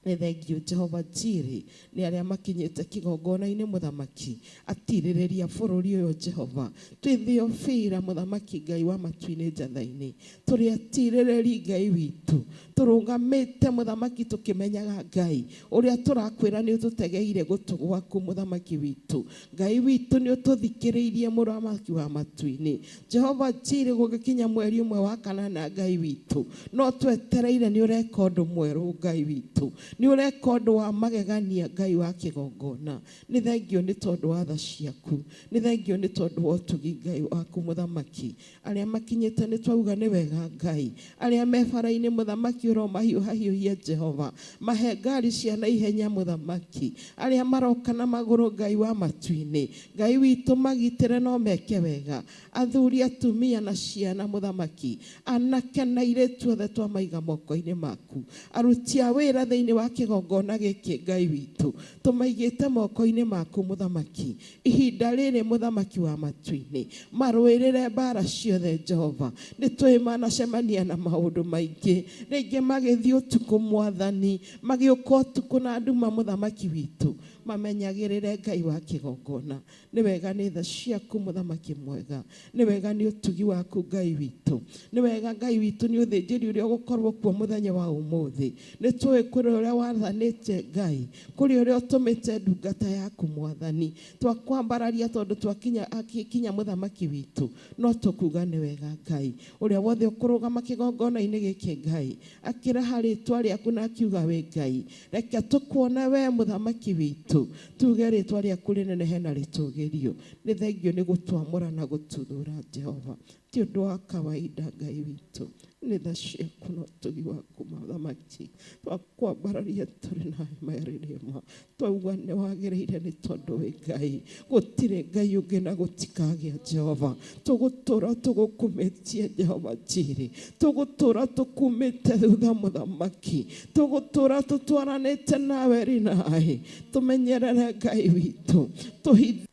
Nĩ thengio Jehova Jireh nĩ arĩa makinyĩte kĩgongona-inĩ mũthamaki, atirĩrĩria bũrũri ũyũ Jehova. Twĩ Theophila mũthamaki Ngai wa matu-inĩ njatha-inĩ, tũrĩ atirĩrĩri Ngai witũ, tũrũgamĩte mũthamaki tũkĩmenyaga Ngai ũrĩa tũrakwĩra nĩ ũtũtegeire gũtũ gwaku mũthamaki witũ. Ngai witũ nĩ ũtũthikĩrĩirie mũthamaki wa matu-inĩ. Jehova Jireh gũgĩkinya mweri ũmwe wa kanana Ngai witũ, no twetereire nĩ ũreka ũndũ mwerũ Ngai witũ, nĩ ũreka ũndũ wa magegania Ngai wa kĩgongona. Nĩ thengio nĩ tondũ wa tha ciaku, nĩ thengio nĩ tondũ wa ũtugi Ngai waku mũthamaki. Arĩa makinyĩte nĩ twauga nĩ wega Ngai, arĩa me bara-inĩ mũthamaki ũromahiũhahiũhia Jehova, mahe ngari cia na ihenya mũthamaki. Arĩa maroka na magũrũ Ngai wa matu-inĩ, Ngai witũ magitĩre no meke wega. Athuri, atumia na ciana mũthamaki, anake na airĩtu othe twamaiga moko-inĩ maku. Aruti a wĩra thĩinĩ wa kĩgongona gĩkĩ Ngai witũ, tũmaigĩte moko-inĩ maku mũthamaki. Ihinda rĩrĩ mũthamaki wa matu-inĩ, marũĩrĩre mbara ciothe Jehova. Nĩ tũĩ manacemania na maũndũ maingĩ, rĩngĩ magĩthiĩ ũtukũ Mwathani, magĩũka ũtukũ na nduma mũthamaki witũ, mamenyagĩrĩre Ngai wa kĩgongona. Nĩ wega nĩ tha ciaku mũthamaki mwega, nĩ wega nĩ ũtugi waku Ngai witũ, nĩ wega Ngai witũ nĩ ũthĩnjĩri ũrĩa ũgũkorwo kuo mũthenya wa ũmũthĩ. Nĩ tũĩ kũrĩ ũrĩa wathanĩte Ngai, kũrĩ ũrĩa ũtũmĩte ndungata yaku Mwathani. Twakwambararia tondũ twakinya mũthamaki witũ, no tũkuga nĩ wega Ngai, ũrĩa wothe ũkũrũgama kĩgongona-inĩ gĩkĩ Ngai, akĩraha rĩtwa rĩaku na akiuga wĩ Ngai, reke tũkuone we mũthamaki witũ, witũ tuge rĩtwa rĩaku rĩnenehe na rĩtũgĩrio. Nĩ thengio nĩ gũtwamũra na gũtuthũra Jehova, ti ũndũ wa kawaida Ngai witũ. Nĩ tha ciaku na ũtugi waku Mũthamaki, twakwambararia tũrĩ na merĩrĩma, twauga nĩ wagĩrĩire nĩ tondũ wĩ Ngai, gũtirĩ Ngai ũngĩ na gũtikagĩa Jehova. Tũgũtũra tũgũkumĩtie Jehova Jireh, tũgũtũra tũkumĩte thutha Mũthamaki, tũgũtũra tũtwaranĩte nawe rinaĩ, tũmenyerere Ngai witũ, tũhithie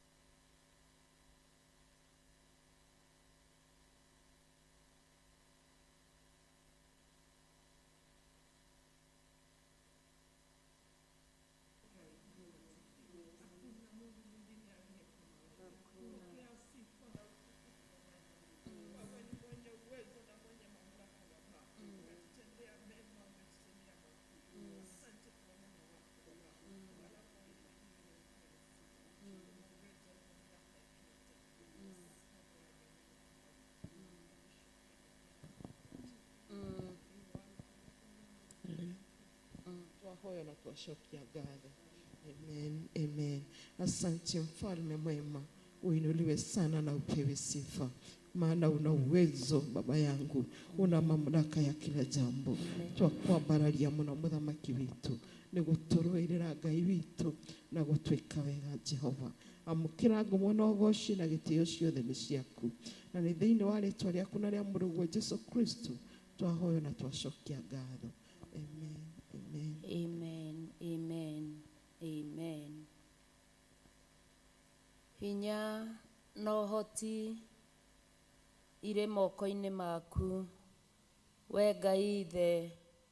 twahoya na twashokia ngatho. Amen, amen. Asante Mfalme mwema, uinuliwe sana na upewe sifa, maana una uwezo Baba yangu, una mamlaka ya kila jambo. Twakwambararia muno Mũthamaki witũ, nĩ gũtũrũĩrĩra Ngai witũ na gũtwĩka wega Jehova. Amũkĩra ngumo na ũgooci na gĩtĩo ciothe nĩ ciaku, na nĩ thĩinĩ wa rĩtwa rĩaku na rĩa Mũrũguo Jesũ Kristo twahoya na twashokia ngatho. Amen, amen. Amen, amen, amen. Hinya na ũhoti irĩ moko-inĩ maku, we Ngai Ithe,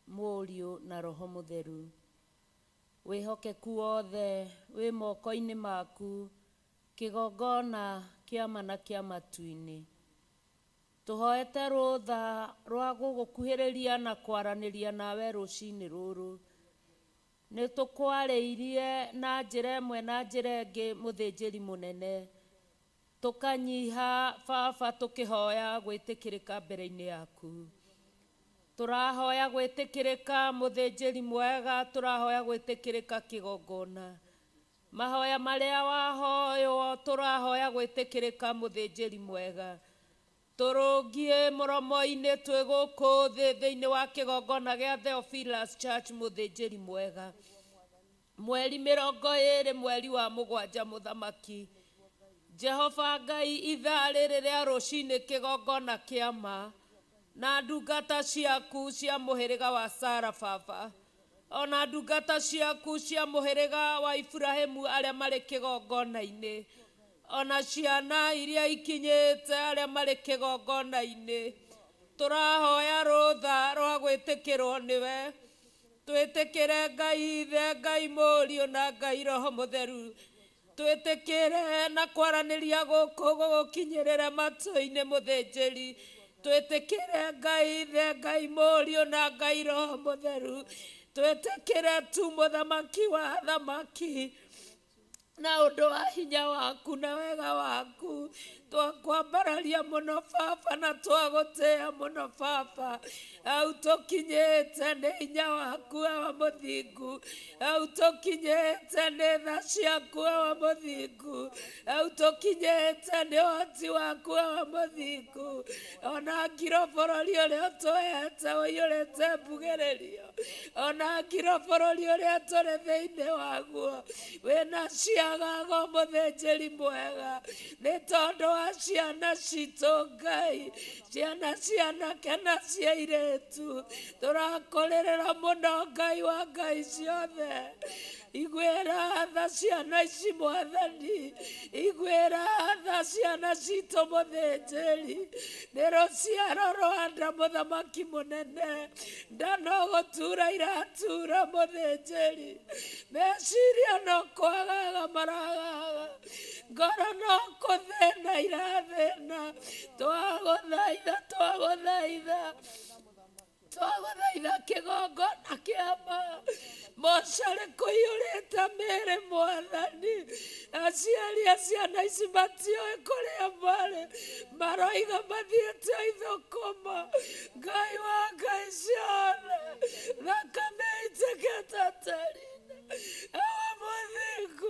Mũriũ na Roho Mũtheru. Wĩhokeku wothe wĩ moko-inĩ maku, kĩgongona kĩama na kĩa matu-inĩ. Tũhoete rũtha rwa gũgũkuhĩrĩria na kwaranĩria nawe rũcinĩ rũrũ. Nĩ tũkwarĩirie na njĩra ĩmwe na njĩra ĩngĩ mũthĩnjĩri mũnene, tũkanyiha Baba tũkĩhoya gwĩtĩkĩrĩka mbere-inĩ yaku. Tũrahoya gwĩtĩkĩrĩka mũthĩnjĩri mwega, tũrahoya gwĩtĩkĩrĩka kĩgongona. Mahoya marĩa wahoywo tũrahoya gwĩtĩkĩrĩka mũthĩnjĩri mwega. Tũrũngie mũromo-inĩ twĩ gũkũ thĩ thĩinĩ wa kĩgongona gĩa Theophilus Church mũthĩnjĩri mwega. Mweri 20 mweri wa 7 Mũthamaki. Jehova Ngai, ithaa rĩrĩ rĩa rũcinĩ kĩgongona kĩama na ndungata ciaku cia mũhĩrĩga wa Sara Baba, ona ndungata ciaku cia mũhĩrĩga wa Ibrahimu arĩa marĩ kĩgongona-inĩ, ona ciana iria ikinyĩte arĩa marĩ kĩgongona-inĩ. Tũrahoya rũtha rwa gwĩtĩkĩrwo nĩwe, twĩtĩkĩre Ngai Ithe, Ngai Mũriũ na Ngai Roho Mũtheru. Twĩtĩkĩre na kwaranĩria gũkũ gũgũkinyĩrĩra matũ-inĩ mũthĩnjĩri. Twĩtĩkĩre Ngai Ithe, Ngai Mũriũ na Ngai Roho Mũtheru. Twĩtĩkĩre tu Mũthamaki wa athamaki na ũndũ wa hinya waku na wega waku. Twakwambararia mũno Baba na twagũtĩĩa mũno Baba. Au tũkinyĩte nĩ hinya waku wa mũthingu, au tũkinyĩte nĩ tha ciaku wa mũthingu, au tũkinyĩte nĩ ũhoti waku wa mũthingu. Ona ngiro bũrũri ũrĩa ũtũhete ũiyũrĩte mbugĩrĩrio, ona ngiro bũrũri ũrĩa tũrĩ thĩinĩ waguo wĩna ciagago mũthĩnjĩri mwega, nĩ tondũ wa ciana citũ Ngai, ciana cianake na cia airĩtu. Tũrakũrĩrĩra mũno Ngai wa Ngai ciothe. Iguĩra tha ciana ici Mwathani, iguĩra tha ciana citũ mũthĩnjĩri. Nĩ rũciaro rwa nda Mũthamaki mũnene, nda no gũtura iratura mũthĩnjĩri. Meciria no kwagaga maragaga, ngoro no kũthĩna irathĩna. Twagũthaitha, twagũthaitha, twagũthaitha kĩgongona kĩama, mocarĩ kũiyũrĩte mĩĩrĩ Mwathani. Aciari a ciana ici matiũĩ kũrĩa marĩ, maroiga mathiĩte ithũkũma. Ngai wa Ngai ciothe, thakame itĩkĩte tĩĩri-inĩ, awa mũthingu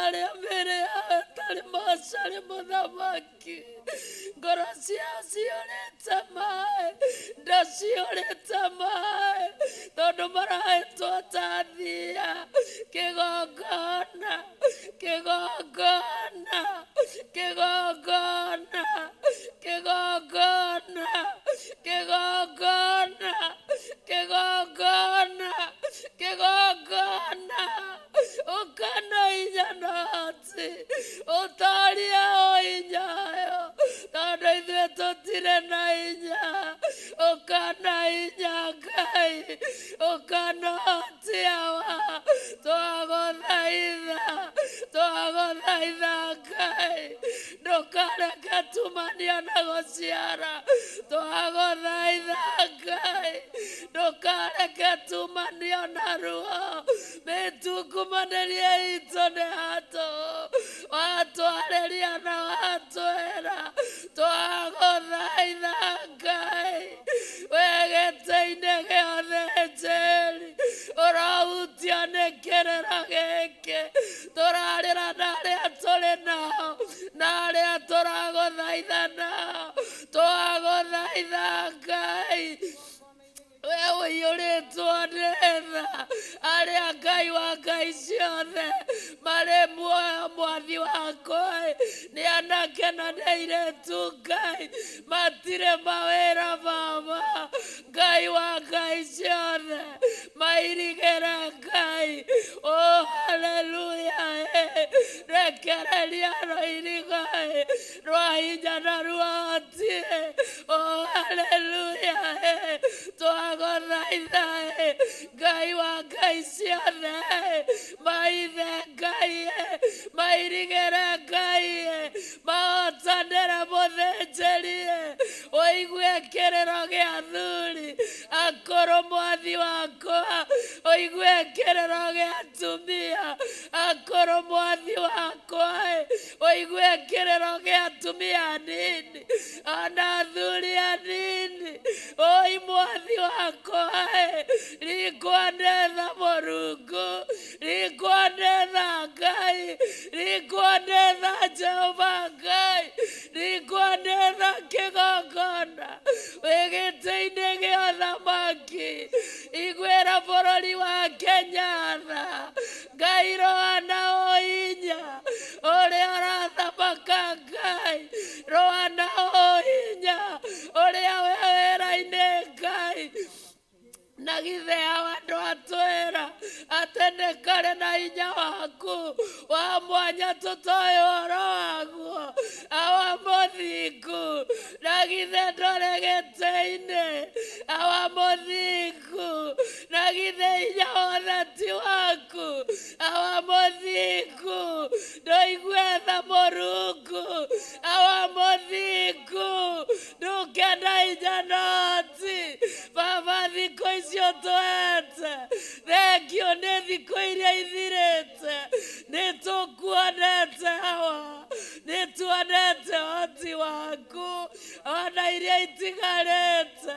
arĩa mĩĩrĩ yao ĩtarĩ mocarĩ mũthamaki, ngoro ciao ciyũrĩte maĩ, nda ciyũrĩte maĩ, tondũ marahetwo ta thia. Kĩgongona, kĩgongona, kĩgongona, kĩgongona, kĩgongona, kĩgongona, kĩgongona. Ũkana inya na hati, ũtooria o inyayo, tondũ ithuĩ tũtirĩ na inya. Ũkana inya Ngai, ũkana hati hawa, twagũthaitha, twagũthaitha Ngai, ndũkareke tumanio na gũciara. Twagũthaitha Ngai, ndũkareke tumanio na ruo. Mĩtungumanirie itũ nĩ hatũ, watwarĩria na watwĩra. Twagũthaitha Ngai, wĩ gĩtĩ-inĩ gĩa ũthĩnjĩri, ũrohutio nĩ kĩrĩro gĩkĩ. Tũrarĩra na arĩa tũrĩ nao na arĩa tũragũthaitha nao. Twagũthaitha Ngai, we ũiyũrĩtwo nĩ tha, arĩa Ngai wa ngai ciothe marĩ muoyo. Mwathi wakwa, nĩ anake na nĩ airĩtu Ngai, matirĩ mawĩra mama. Ngai wa ngai ciothe, mairigĩre Ngai. Oh, haleluya. Rekereria rũiriga rwa hinya na ruoti. Oh, haleluya. Twagũthaitha Ngai wa ngai ciothe, maithe Ngai, mairigĩre Ngai, mahotanĩre mũthĩnjĩri. Ũigue kĩrĩro gĩa athuri akũrũ, mwathi wakwa. Ũigue kĩrĩro gĩa atumia akũrũ, mwathi wakwa. Ũigue kĩrĩro gĩa atumia anini ona athuri anini. Oi, mwathi wakwa, rikwanetha Mũrungu, rikwanetha Ngai, rikwanetha Jehova Ngai, rikwanetha kĩgongona wĩ gĩtĩ-inĩ gĩa ũthamaki. Iguĩra bũrũri wa Kenya tha, Ngai roa na ũhinya, ũrĩa ũrathamaka Ngai, roa na ũhinya, ũrĩa wĩ wĩra-inĩ Ngai. Na githe hao andũ atwĩra atĩ nĩ karĩ na hinya waku wa mwanya tũtoĩ ũhoro waguo, awa mũthingu. Na githe ndũrĩ gĩtĩ-inĩ, awa mũthingu. Na githe hinya wothe ti waku, awa mũthingu. Ndũigue tha Mũrungu, awa mũthingu. Ndũkenda hinya na hoti, baba. Thikũ icio twete, thengio nĩ thikũ iria ithirĩte. Nĩ tũkuonete hawa, nĩ tuonete hoti waku ona iria itigarĩte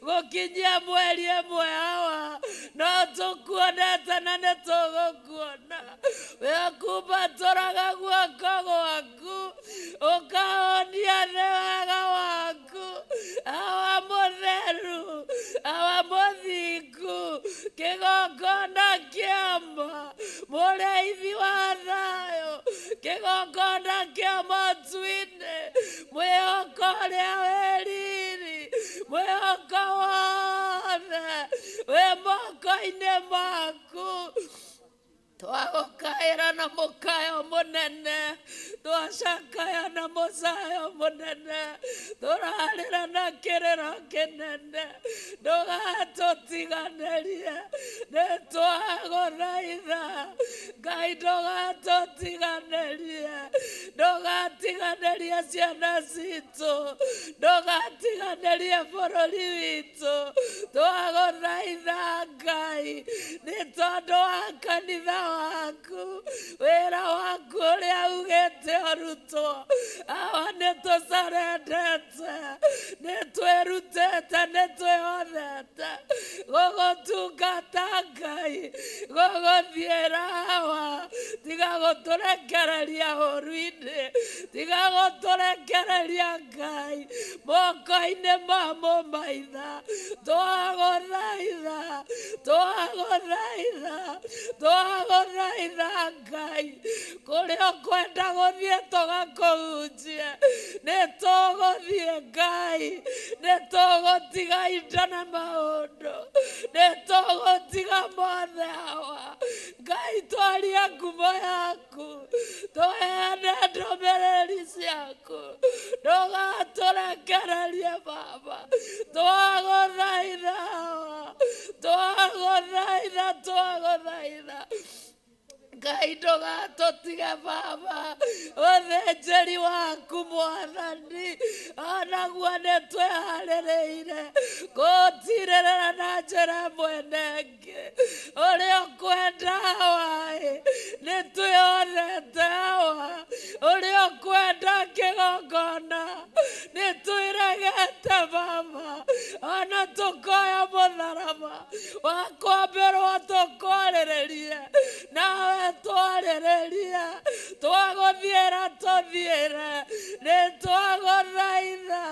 gũkinyia mweri ĩmwe hawa. No tũkuonete na nĩ tũgũkuona. We kumbatũraga guoko gwaku, ũkahonia thĩ wega waku. Awa mũtheru, awa mũthingu, kĩgongona kĩama, mũrĩithi wa thayũ, kĩgongona kĩa matu-inĩ, mwĩhoko ũrĩa wĩ riri, mwĩhoko wothe wĩ moko-inĩ maku. Twagũkaĩra na mũkayo mũnene, twacakaya na mũcayo mũnene, tũrarĩra na kĩrĩro kĩnene. Ndũgatũtiganĩrie, nĩ twagũthaitha Ngai, ndũgatũtiganĩrie, ndũgatiganĩrie ciana citũ, ndũgatiganĩrie bũrũri witũ. Twagũthaitha Ngai, nĩ tondũ wa kanitha waku, wĩra waku ũrĩa ugĩte mũrutwo awa nĩ tũcarendete nĩ twĩrutĩte nĩ twĩhothete gũgũtungata Ngai gũgũthiĩra hawa tiga gũtũrekereria ũru-inĩ tiga gũtũrekereria Ngai moko-inĩ ma mũmaitha twagũthaitha twagũthaitha twagũthaitha Ngai kũrĩa ũkwenda gũthiĩ tũgakũhunjie nĩ tũgũthiĩ Ngai nĩ tũgũtiga indo na maũndũ nĩ tũgũtiga mothe hawa Ngai twaria ngumo yaku tũheane ndũmĩrĩri ciaku ndũgatũrekererie Baba twagũthaitha hawa twagũthaitha twagũthaitha Ngai ndũgatũtige Baba ũthĩnjĩri waku Mwathani onaguo nĩ twĩharĩrĩire gũtirĩrĩra na njĩra mwene ĩngĩ ũrĩa ũkwenda hawa-ĩ nĩ twĩhothete hawa ũrĩa ũkwenda kĩgongona nĩ twĩregete Baba ona tũkoya mũtharaba wa kwambĩrwo tũkwarĩrĩrie nawe twarĩrĩria twagũthiĩra tũthiĩre nĩ twagũthaitha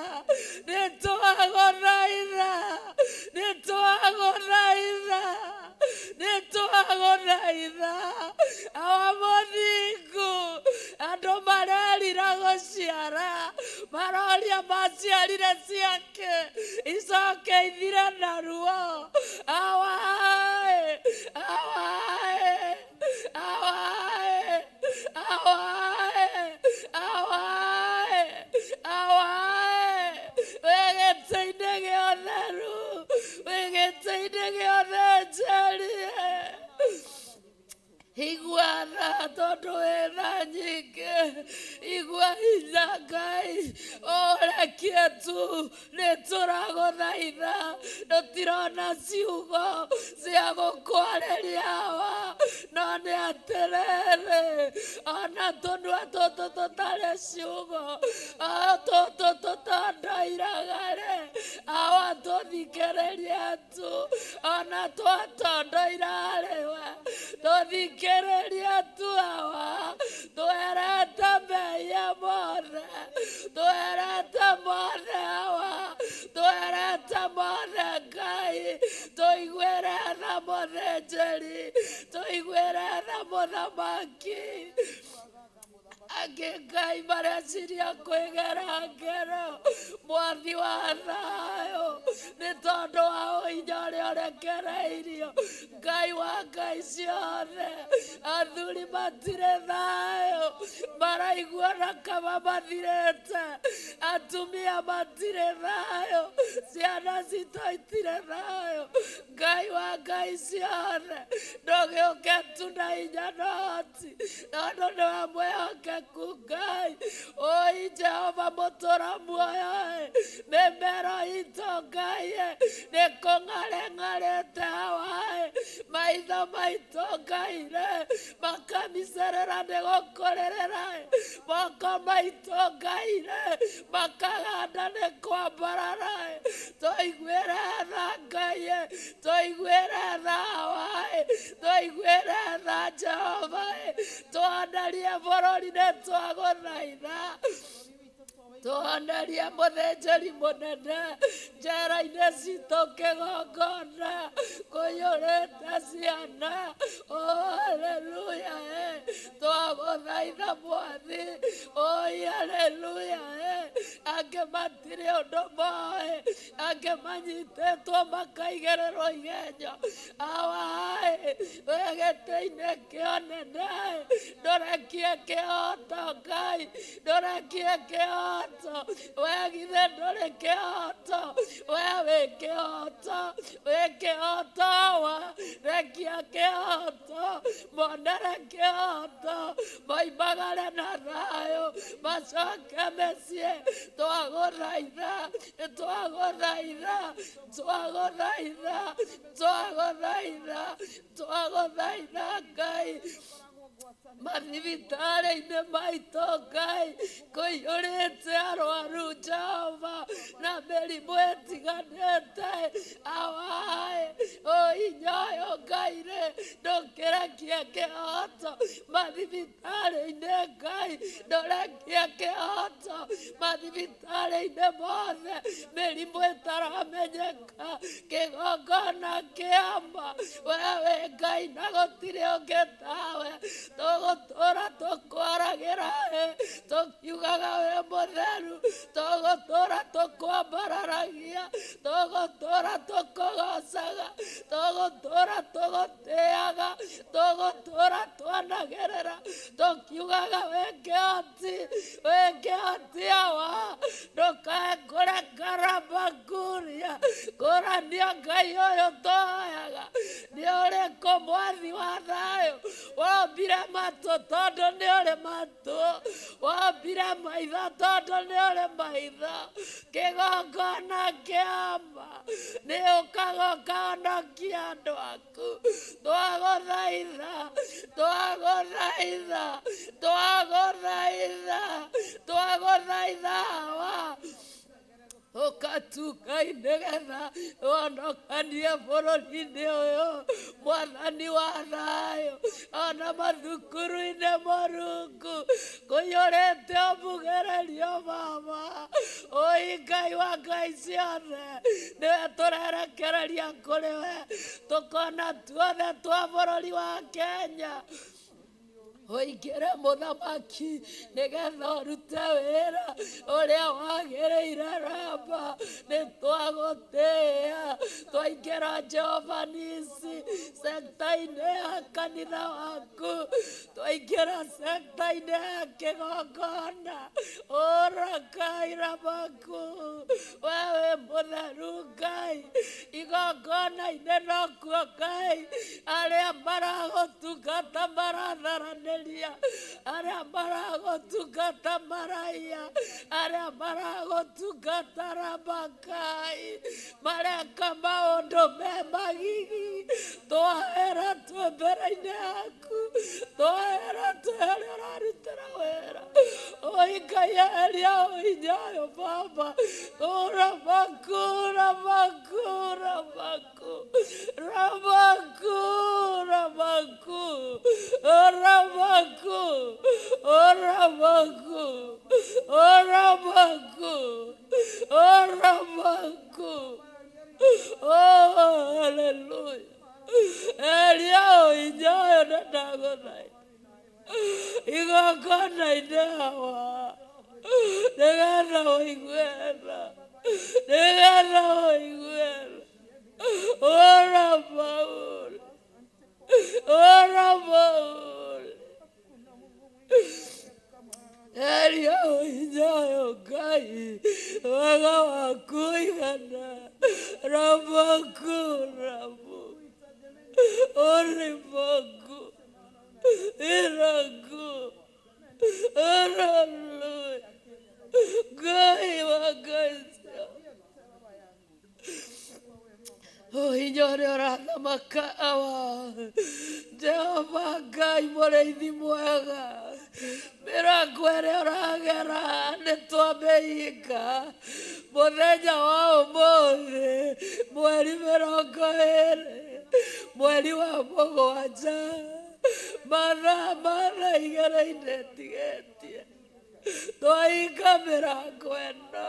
nĩ twagũthaitha nĩ twagũthaitha nĩ twagũthaitha awa mũthingu andũ marerira gũciara maroria maciarire ciake icoke ithire naruo awaĩ awaĩ awaĩ awaĩ awaĩ awaĩ wĩgĩtĩ-inĩ gĩa ũtheru wĩgĩtĩ-inĩ gĩa ũthĩnjĩri igua tha tondũ wĩna nyingĩ igua hinya Ngai ũrekie tu nĩ tũragũthaitha tũtirona ciugo cia gũkwarĩria hawa no nĩ atĩrĩrĩ ona tũnua tũtũ tũtarĩ ciugo tũtũ tũtondoiraga-rĩ hawa tũthikĩrĩrie tu ona twatondoira harĩ we tũthikĩrĩrie tu hawa twerete mehia mothe twerete mothe hawa twerete mothe Ngai tũiguĩre tha mũthĩnjĩri tũiguĩre tha mũthamaki angĩ Ngai mareciria kwĩgera ngero mwathi wa thayũ nĩ tondũ wa ũhinya ũrĩa ũrekereirio Ngai wa Ngai ciothe athuri matirĩ thayũ maraigua na kama mathirĩte atumia matirĩ thayũ ciana citũ itirĩ thayũ Ngai wa Ngai ciothe ndũgĩũke tu na hinya na ũhoti tondũ nĩ wa mwĩhokeku Ngai oi Jehova mũtũra muoyo mĩmero itũ Ngai nĩ kũng'areng'arĩte hawa maitho maitũ Ngai makamicerera nĩ gũkũrĩrĩra moko maitũ Ngai makaganda nĩ kwambarara tũiguĩre tha Ngai tũiguĩre tha hawa tũiguĩre tha Jehova tũhonorie bũrũri nĩ twagũthaitha tuonerie mũthĩnjĩri mũnene njera-inĩ citũ kĩgongona kũiyũrĩte ciana haleluya twagũthaitha mwathi oi haleluya angĩ matirĩ ũndũ moĩ angĩ manyitĩtwo makaigĩrĩrwo igenyo awaĩ wĩ gĩtĩ-inĩ kĩa ũnene ndũrekie kĩhoto Ngai ndũrekie kĩhoto we githĩ ndũrĩ kĩhoto we wĩ kĩhoto wa rekia kĩhoto monere kĩhoto moimagare na thayũ macoke mĩciĩ twagũthaitha twagũthaitha twagũthaitha twagũthaitha twagũthaitha Ngai mathibitarĩ-inĩ maitũ Ngai, kũiyũrĩte arwaru Jehova na mĩrimũ ĩtiganĩte. Awaĩ hinya ũyũ Ngai-rĩ ndũkĩrekie kĩhoto mathibitarĩ-inĩ Ngai, ndũrekie kĩhoto mathibitarĩ-inĩ mothe, mĩrimũ ĩtaramenyeka, kĩgongona kĩama, wewe Ngai na gũtirĩ ũngĩ tawe. Tũgũtũra tũkwaragĩra tũkiugaga wĩ mũtheru, tũgũtũra tũkwambararagia, tũgũtũra tũkũgocaga, tũgũtũra tũgũtĩaga, tũgũtũra twanagĩrĩra, tũkiugaga wĩ kĩhoti awa, ndũkae kũreka Rabakuria. Kũrania Ngai ũyũ tũhoyaga nĩ ũrĩkũ mwathi wa thayũ, wombire matũ tondũ nĩ ũrĩ matũ, wombire maitho tondũ nĩ ũrĩ maitho, kĩgongona kĩama nĩ ũkaga ũkahonokia andũ aku. Twagũthaitha, twagũthaitha, twagũthaitha, twagũthaitha hawa ũkatukai nĩgetha wonokanie bũrũri-inĩ ũyũ, mwathani wa thayũ. Ona mathukuru-inĩ Mũrungu kũiyũrĩte ũmugĩrĩrio Baba, Ngai wa ngai ciothe, nĩwe tũrerekereria kũrĩ we, tũkona tuothe twa bũrũri wa Kenya. Ũingĩre mũthamaki nĩgetha ũrute wĩra ũrĩa wagĩrĩire Raba, nĩ twagũtĩĩa. Twaingĩra Jehova Nisi sekta-inĩ ya kanitha waku, twaingĩra sekta-inĩ ya kĩgongona, Ngai Rabaku, wewe mũtheru Ngai, igongona-inĩ nokuo Ngai arĩa maragũtungata maratharanĩria, arĩa maragũtungata maraiya, arĩa maragũtungata Rabakai, mareka maũndũ me magigi. Twahera twĩ mbere-inĩ yaku, twahera twĩ harĩa ũrarutĩra wĩra. Ngai eheria hinya ũyũ Baba, Rabaku, Rabaku, Rabaku, Rabaku, Rabaku, Rabaku, Rabaku, Rabaku, Rabaku. Oh, hallelujah. Elia hinya ũyũ ndagũthaitha igongona-inĩ hawa, nĩgetha ũiguĩra, nĩgetha ũiguĩra. Rabaul, Rabaul, eria hinya ũyũ Ngai, wega waku igana. Rabaku, Rabu, Oribaku, Iragu, Hallelujah. Ngai wa ngai hinya ũrĩa ũrathamaka awa, Jehova Ngai mũrĩithi mwega, mĩrango ĩrĩa ũragera nĩ twamĩhinga mũthenya wa ũmũthĩ, mweri 20 mweri wa mũgwanja, mathaa 2 ĩtigĩtie, twahinga mĩrango ĩno,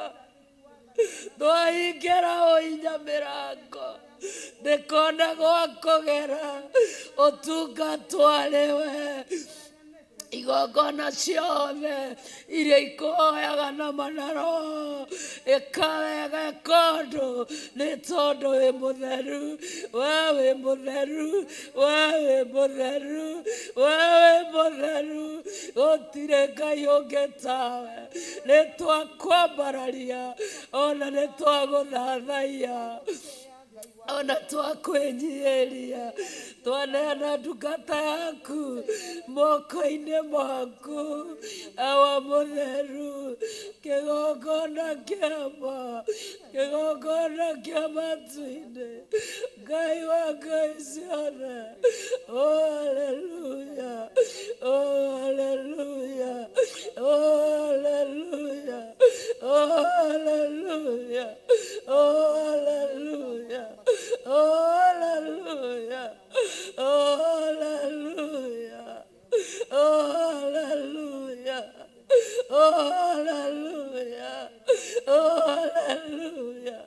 twahingĩra ũhinya mĩrango, ndĩkona gwa kũgera ũtungatwo arĩ we. Igongona ciothe iria ikũhoyaga na manaro ĩkawega ĩkondũ, nĩ tondũ wĩ mũtheru, we wĩ mũtheru, we wĩ mũtheru, we wĩ mũtheru, gũtirĩ Ngai ũngĩ tawe. Nĩ twakwambararia ona nĩ twagũthathaiya. ona twakwenyiheria twaneana ndungata yaku moko-inĩ maku awa mũtheru kĩgongona kĩama kĩgongona kĩa matu-inĩ Ngai wa ngai ciothe oh haleluya oh haleluya oh haleluya oh haleluya oh haleluya oh haleluya oh haleluya oh haleluya oh haleluya oh haleluya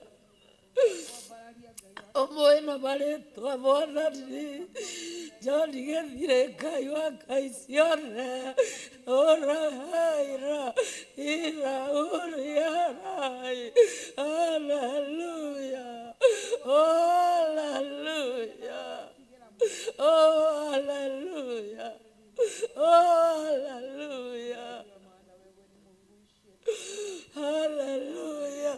omwena marĩtwa mwathani John Gĩthirĩ Ngai wa ngai ciothe ũrahaira ira ũrĩarai haleluya oh haleluya oh haleluya oh haleluya haleluya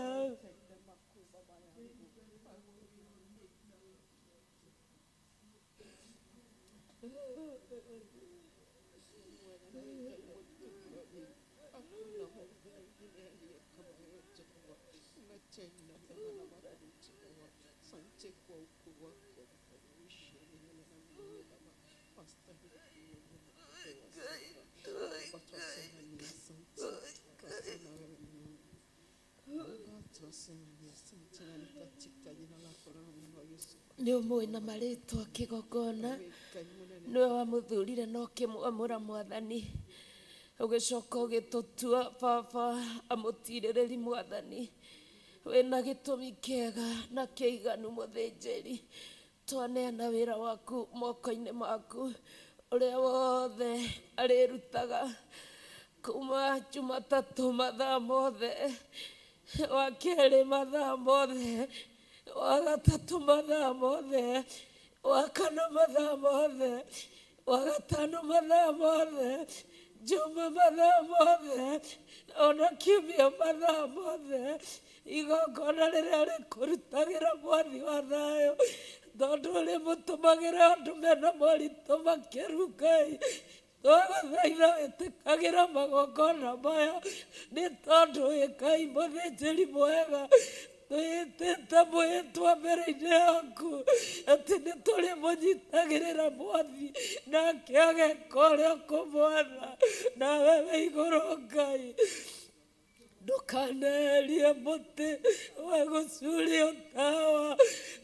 nĩ ũmũĩ na marĩtwa kĩgongona nĩwe wamũthurire na ũkĩmwamũra mwathani ũgĩcoka ũgĩtũtua baba amũtirĩrĩri mwathani wĩna gĩtũmi kĩega na kĩiganu mũthĩnjĩri twaneana wĩra waku moko-inĩ maku ũrĩa wothe arĩrutaga kuma Jumatatũ mathaa mothe wa kerĩ mathaa mothe wa gatatũ mathaa mothe wa kana mathaa mothe wa gatano mathaa mothe Juma mathaa mothe ona kiumia mathaa mothe igongona rĩrĩa rĩkũrutagĩra mwathi wa thayũ tondũ rĩmũtũmagĩra andũ mena moritũ makĩru Ngai twagũthaitha wĩtĩkagĩra magongona maya nĩ tondũ wĩ Ngai mũthĩnjĩri mwega twĩtĩte mwĩtwa mbere-inĩ yaku atĩ nĩ tũrĩmũnyitagĩrĩra mwathi nake ageka ũrĩa ũkũmwatha nawe wĩ igũrũ Ngai ndũkaneherie mũtĩ wa gũcuria tawa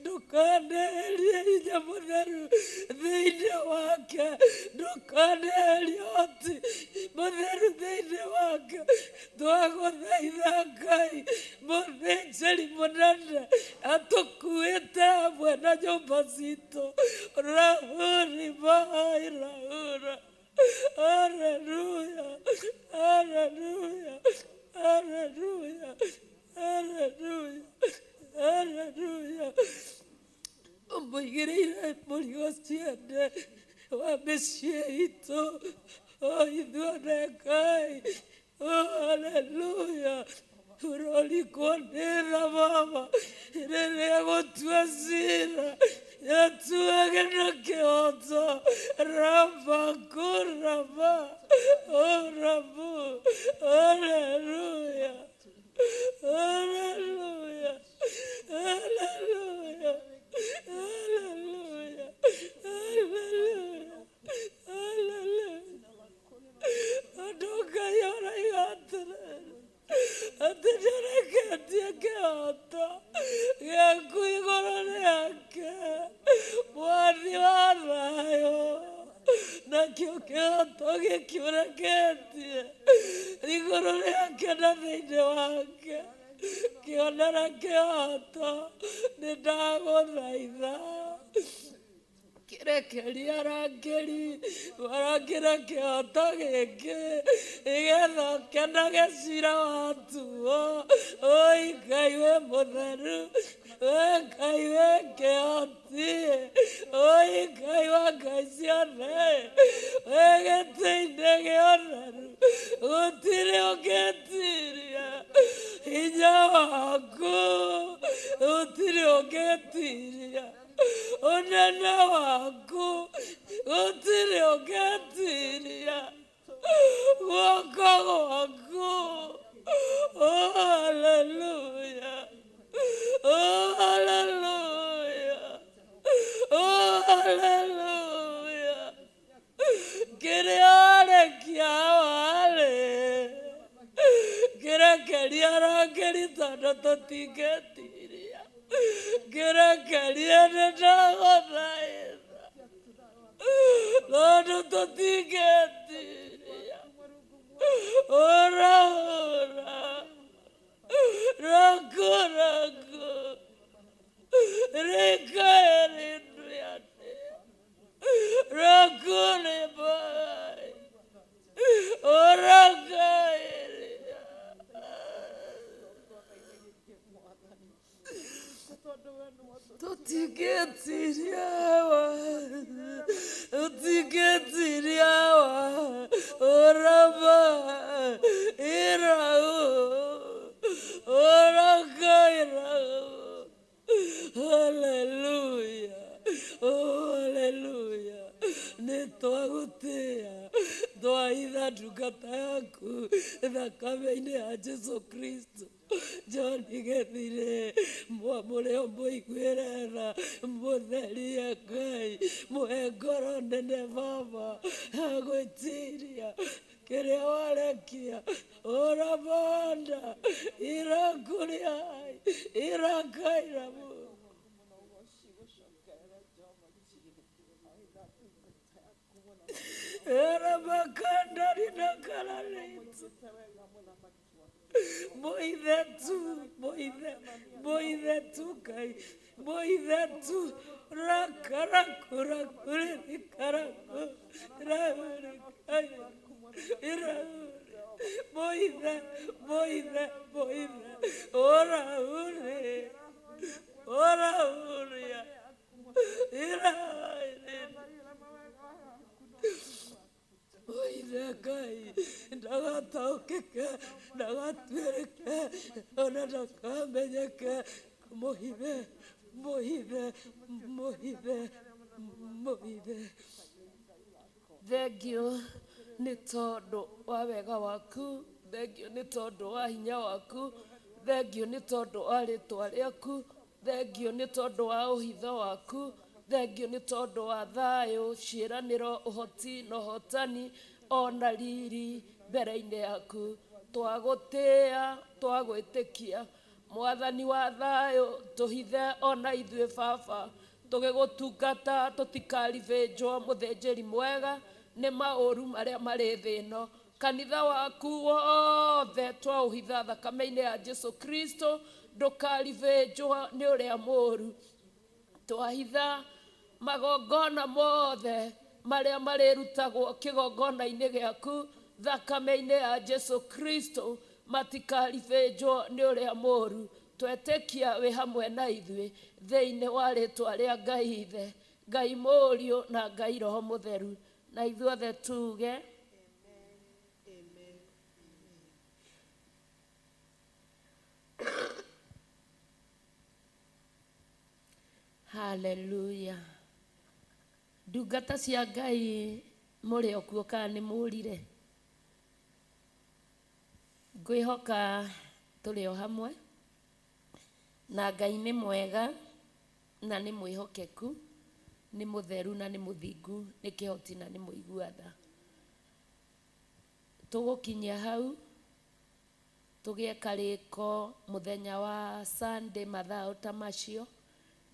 ndũkaneherie hinya mũtheru thĩinĩ wake ndũkaneherie hoti mũtheru thĩinĩ wake twagũthaitha Ngai mũthĩnjĩri mũnene atũkuĩte hamwe na nyũmba citũ rahuri mahai rahura haleluya haleluya haleluya haleluya haleluya ũmũigĩrĩire mũrigo ciende wa mĩciĩ itũ o ithuothe Ngai haleluya ũrorikwo nĩ tha baba rĩrĩa gũtua cira yatuage na kĩhoto ramba kũramba orabu haleluya haleluya haleluya haleluya haleluya haleluya andũ Ngai araigatĩrĩra atĩ nĩareketie kĩhoto gĩaku igũrũ rĩake mwathi wa thayũ nakĩo kĩhoto gĩkĩũreketie igũrũ rĩake na thĩinĩ wake kĩonera kĩhoto nĩ ndagũthaitha kĩrekeria arangĩri marangĩra kĩhoto gĩkĩ nĩgetha ũkenage cira watuo oi Ngai wĩ mũtheru wĩ Ngai wĩ kĩhoti oi Ngai wa ngai ciothe wĩ gĩtĩ-inĩ gĩa ũtheru gũtirĩ ũngĩtiria hinya waku gũtirĩ ũngĩtiria, ũnene waku gũtirĩ ũngĩtiria, guoko gwaku. Oh, hallelujah. Oh, hallelujah. Oh, hallelujah. Kĩrĩa arekia warĩ kĩrekeria arangĩri tondũ tũtingĩtiria, kĩrekeria nĩ ndagũthaitha tondũ tũtingĩtiria. Ora raku rekaerinuate raku nebai ora kaeria tutigetiria ora ba irau ora kairau. Hallelujah. Oh, hallelujah. Nĩ twagũtĩĩa twaitha ndungata yaku thakame-inĩ ya Jesu Kristo. John Gĩthirĩ mũrĩ o mũiguĩre tha mũtherie Ngai mũhe ngoro nene Baba ya gwĩtiria kĩrĩa warekia. Ora banda irakuriai irakairamu. Era bakandari na karaleitu. Moide tu kai. Moide tu rakura kuri karaku. Rauri kai. Irauri. Moide. Ora uria. Irauri. Moide kai. Ndagataukeke. Ndagatuereke. Ona ndakamenyeke. Moide. Thengio nĩ tondũ wa wega waku, thengio nĩ tondũ wa hinya waku, thengio nĩ tondũ wa rĩtwa rĩaku, thengio nĩ tondũ wa ũhitho waku, thengio nĩ tondũ wa thayũ, ciĩranĩro, ũhoti na ũhotani ona riri mbere-inĩ yaku. Twagũtĩĩa, twagwĩtĩkia Mwathani wa thayũ, tũhithe ona ithuĩ Baba, tũgĩgũtungata tũtikaribĩnjwo mũthĩnjĩri mwega nĩ maũru marĩa marĩ thĩ ĩno. Kanitha waku wothe twaũhitha thakame-inĩ ya Jesu Kristo, ndũkaribĩnjwo nĩ ũrĩa mũũru. Twahitha magongona mothe marĩa marĩrutagwo kĩgongona-inĩ gĩaku thakame-inĩ ya Jesu Kristo, matikaribĩnjwo nĩ ũrĩa mũũru. Twetĩkia wĩ hamwe na ithuĩ thĩinĩ wa rĩtwa rĩa Ngai Ithe, Ngai Mũriũ na Ngai Roho Mũtheru, na ithuothe tuge haleluya. Ndungata cia Ngai mũrĩ o kuo kana nĩ mũrire? Ngwĩhoka tũrĩ o hamwe, na Ngai nĩ mwega na nĩ mwĩhokeku, nĩ mũtheru na nĩ mũthingu, nĩ kĩhoti na nĩ mũiguatha. Tũgũkinyia hau tũgĩe karĩko mũthenya wa Sunday mathaa ta macio,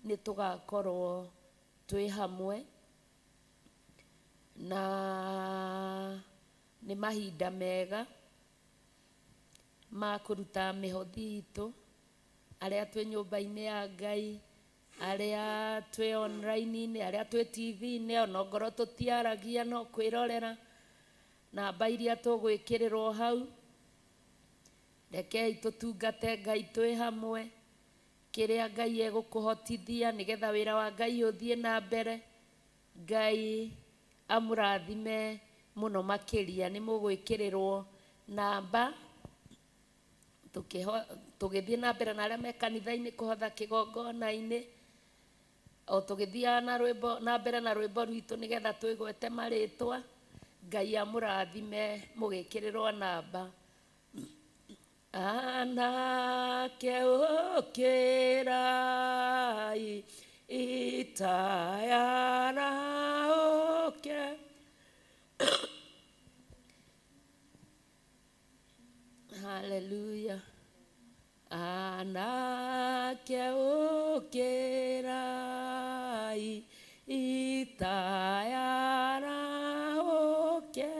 nĩ tũgakorwo twĩ hamwe na nĩ mahinda mega ma kũruta mĩhothi itũ, arĩa twĩ nyũmba-inĩ ya Ngai, arĩa twĩ online-inĩ, arĩa twĩ TV-inĩ, ona ngoro tũtiaragia no kwĩrorera. Namba iria tũgwĩkĩrĩrwo hau, rekei tũtungate Ngai twĩ hamwe, kĩrĩa Ngai egũkũhotithia nĩgetha wĩra wa Ngai ũthiĩ na mbere. Ngai amũrathime mũno makĩria. Nĩ mũgwĩkĩrĩrwo namba tũgĩthiĩ na mbere na arĩa me kanitha-inĩ kũhotha kĩgongona-inĩ, o tũgĩthiaga na mbere na rwĩmbo rwitũ nĩgetha twĩgwete marĩtwa. Ngai amũrathime mũgĩkĩrĩrwo namba. Anake ũkĩrai itayara ũke. Hallelujah. Anake ũkĩrai itayara ũke.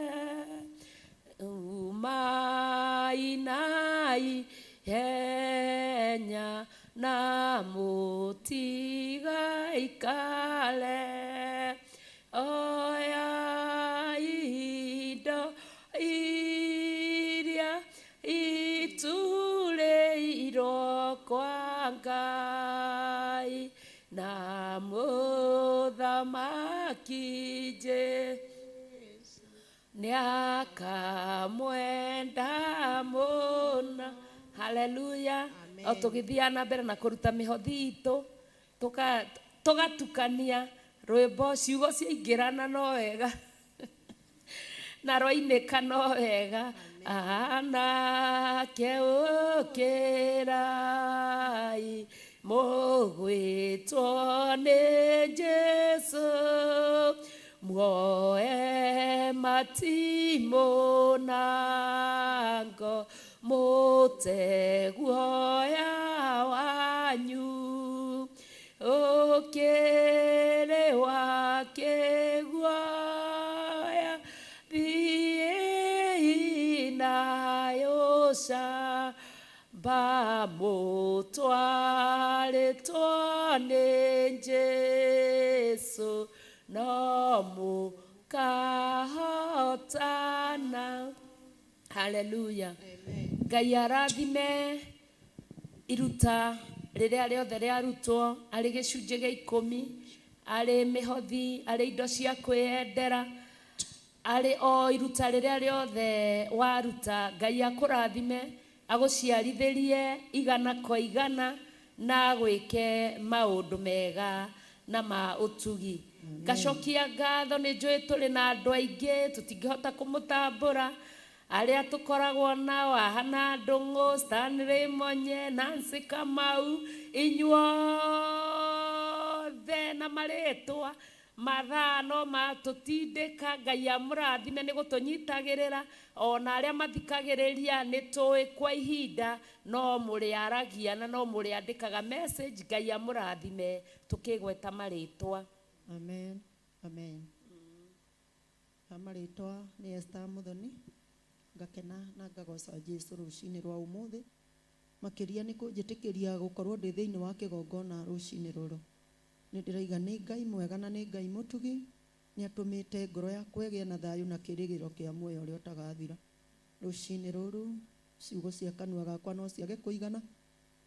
Umainai henya na mũtigaikare. Oya indo iria iturĩirwo kwa Ngai na mũthamaki Jesũ nĩakamwenda mũno. Haleluya. O tũgĩthiaga na mbere na kũruta mĩhothi itũ, tũgatukania rwĩmbo, ciugo ciaingĩrana no wega na rwainĩka no wega. Anake ũkĩrai mũgwĩtwo nĩ Jesũ, muoe matimũ na ngo mũteguoya wanyu. Ũkĩrĩ wa kĩguoya thiĩ nayo camba mũtwarĩtwo nĩ Jesũ no mũkahotana. Haleluya. Ngai arathime iruta rĩrĩa rĩothe rĩarutwo, arĩ gĩcunjĩ gĩa 10, arĩ mĩhothi, arĩ indo cia kwĩyendera, arĩ o iruta rĩrĩa rĩothe waruta. Ngai akũrathime, agũciarithĩrie igana kwa igana na gwĩke maũndũ mega na ma ũtugi. Ngacokia ngatho, nĩ njũĩ tũrĩ na andũ aingĩ tũtingĩhota kũmũtambũra, arĩa tũkoragwo nao Hana Ndung'u, Stanley Monye, Nancy Kamau, inyuothe na marĩtwa mathaa no matũtindĩka. Ngai amũrathime nĩ gũtũnyitagĩrĩra, ona arĩa mathikagĩrĩria nĩ tũĩ kwa ihinda no mũrĩ aragia na no mũrĩ andĩkaga message. Ngai amũrathime tũkĩgweta marĩtwa. Amen. Amen. Marĩtwa nĩ Esther Muthoni. Ngakena na ngagoca Jesũ rũcinĩ rwa ũmũthĩ, makĩria nĩ kũnjĩtĩkĩria gũkorwo ndĩ thĩinĩ wa kĩgongona rũcinĩ rũrũ. Nĩ ndĩraiga nĩ Ngai mwega na nĩ Ngai mũtugi, nĩ atũmĩte ngoro yakwa ĩgĩe na thayũ na kĩĩrĩgĩrĩro kĩa muoyo ũrĩa ũtagathira. Rũcinĩ rũrũ ciugo cia kanua gakwa no ciage kũigana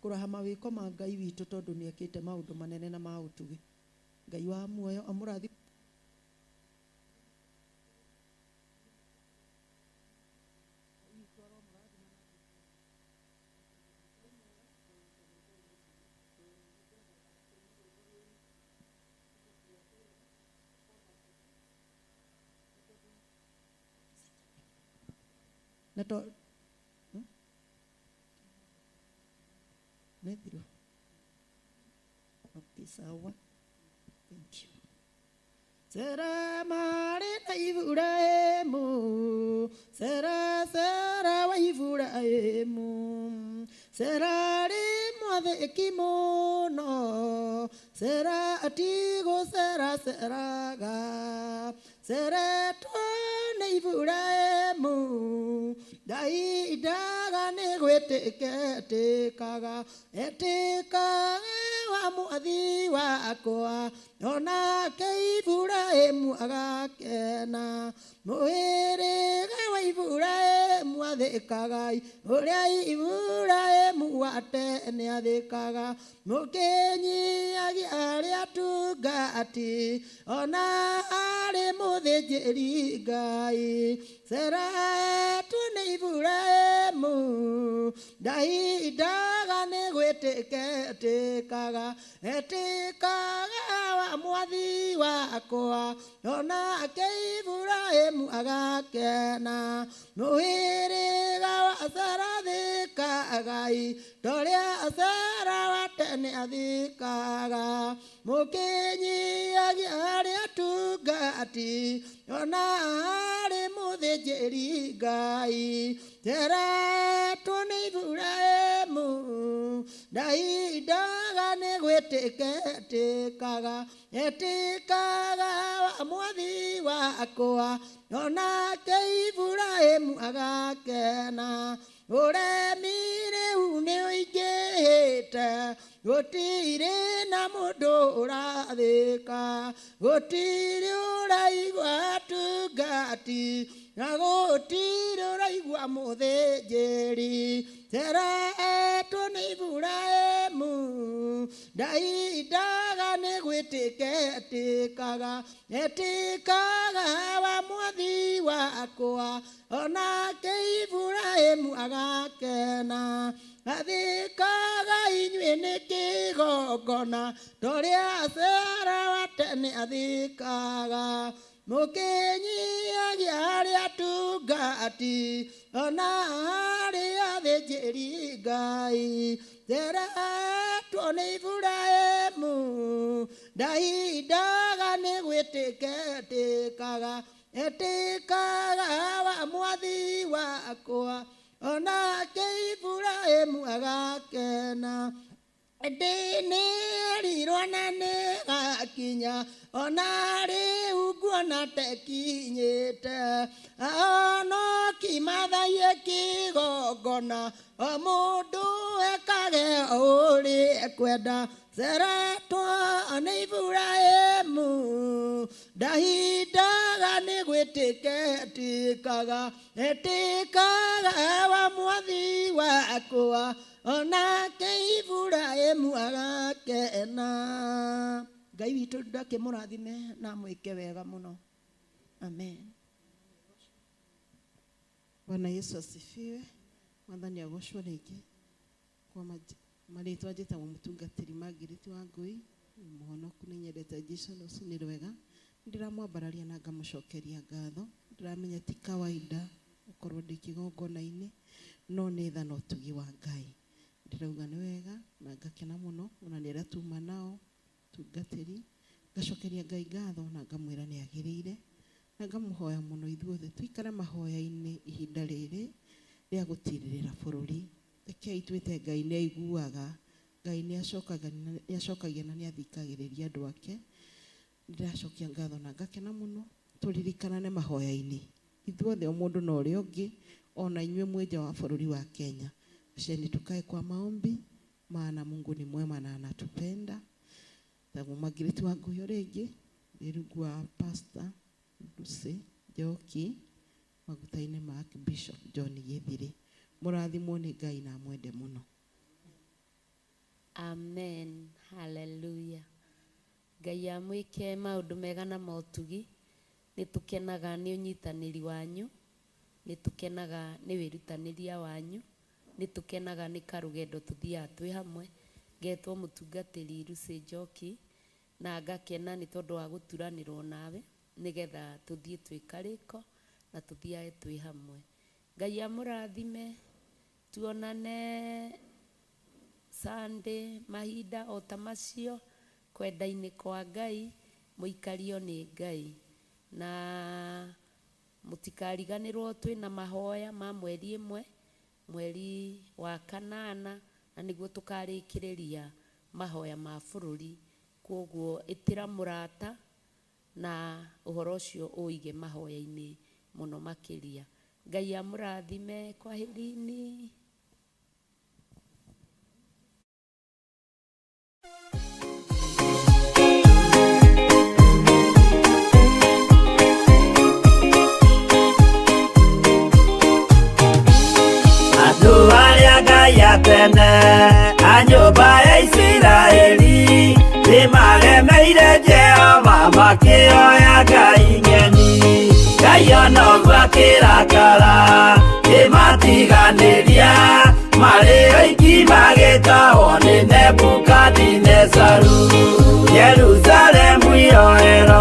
kũraha mawĩko ma Ngai witũ, tondũ nĩ ekĩte maũndũ manene na ma ũtugi. Ngai wa muoyo amũrathime. Neto Nethiro. Okay, sawa. Thank you. Sera mare na Iburahemu, sera wa Iburahemu, sera ri mwathe kimono, sera atigo sera ga, sera na Iburahemu, dai daga ne gwetekaga etekaga wa mwathi wakwa, ona ke Iburahemu agakena, mũhĩrĩga wa Iburahemu athĩkaga, ũrĩa Iburahemu wa tene athĩkaga, mũkĩnyiagia arĩa atungati, ona arĩ mũthĩnjĩri Ngai. Sera tu nĩ Iburahemu, ndahindaga nĩ gwĩtĩkĩtĩkaga etĩkaga wa mwathi wakwa onake Iburahĩmu agakena mũhĩrĩga wa Sara thĩkagai torĩa Sara wa tene athĩkaga mũkĩnyiagia harĩ atungati ona harĩ mũthĩnjĩri Ngai njeretwo nĩ Iburahĩmu ndahindaga nĩ gwĩtĩkĩtĩkaga etĩkaga wa mwathi wakwa onake Iburahĩmu agakena ũremi rĩu nĩ ũingĩhĩte gũtirĩ na mũndũ ũrathĩka gũtirĩ ũraigua atungati na gũtirĩ ũraigua mũthĩnjĩri njeretwo nĩ Iburahĩmu ndahindaga nĩ gwĩtĩkĩtĩkaga etĩkaga wa mwathi wakwa onake Iburahĩmu agakena athĩkaga inyuĩ nĩ kĩgongona torĩa Sara wa tene athĩkaga mũkĩnyiagia harĩ atungati ona harĩ athĩnjĩri Ngai njeretwo nĩ Iburahĩmu ndahindaga nĩ gwĩtĩkĩtĩkaga etĩkaga wa mwathi wakwa onake Iburahĩmu agakena ndĩnĩerirwo na nĩgakinya ona rĩu nguona tekinyĩte ahonoki mathaie kĩgongona o mũndũ ekage ũrĩa ekwenda njeretwo nĩ Iburahĩmu ndahindaga nĩ gwĩtĩkĩtĩkaga etĩkaga wa mwathi wakwa onake Iburahĩmu agakena. Ngai witũ ndakĩmũrathime na mwĩke wega mũno. Amen. Bwana Yesu asifiwe. Mwathani agocwo rĩngĩ kwa marĩtwa njĩtagwo mũtungatĩri Margaret Wangui mũhonoku nĩ nyendete Jesũ na ũcio nĩ rwega ndiramwambararia na ngamũcokeria ngatho ndiramenya ti kawaida gũkorwo ndĩ kĩgongona-inĩ no nĩ tha na ũtugi wa Ngai ndirauga nĩ wega na ngakena mũno ona nĩ arĩa tuma nao tungatĩri ngacokeria Ngai ngatho na ngamwĩra nĩ agĩrĩire na ngamũhoya mũno ithuothe tuikare mahoya-inĩ ihinda rĩrĩ rĩa gũtirĩrĩra bũrũri rekei twĩte Ngai nĩ aiguaga Ngai nĩ acokagia na nĩ athikagĩrĩria andũ ake ndĩracokia ngatho na ngakena mũno tũririkanane mahoya-inĩ ithuothe o mũndũ na ũrĩa ũngĩ ona inyuĩ mwĩnja wa bũrũri wa Kenya asheni tukae kwa maombi maana Mungu ni mwema na anatupenda tagu Margaret Wangui rĩngĩ ndirugwa Pastor Lucy Njoki maguta-inĩ ma Bishop John Gĩthiri mũrathimwo nĩ Ngai na mwende mũno. Amen. Hallelujah. Ngai amwĩke maũndũ mega na motugi nĩ tũkenaga nĩ ũnyitanĩri wanyu nĩ tũkenaga nĩ wĩrutanĩria wanyu nĩ tũkenaga nĩ karũgendo tũthiaga twĩ hamwe ngetwo mũtungatĩri Lucy Njoki na ngakena nĩ tondũ wa gũturanĩrwo nawe nĩgetha tũthiĩ twĩ karĩko na tũthiage twĩ hamwe. Ngai amũrathime tuonane Sunday mahinda o ta macio kwenda-inĩ kwa Ngai mũikario nĩ Ngai na mũtikariganĩrwo twĩna mahoya ma mweri ĩmwe mweri wa kanana na nĩguo tũkarĩkĩrĩria mahoya ma bũrũri koguo ĩtĩra mũrata na ũhoro ũcio ũige mahoya-inĩ mũno makĩria. Ngai amũrathime kwaherini. Andũ arĩa Ngai atene a nyũmba ya Isiraeli nĩmaremeire Jehova makĩoya Ngai ng'eni. Ngai ona ũguo akĩrakara kĩmatiganĩria marĩ oiki magĩtahwo nĩ Nebukadinezaru. Jerusalemu yoerwo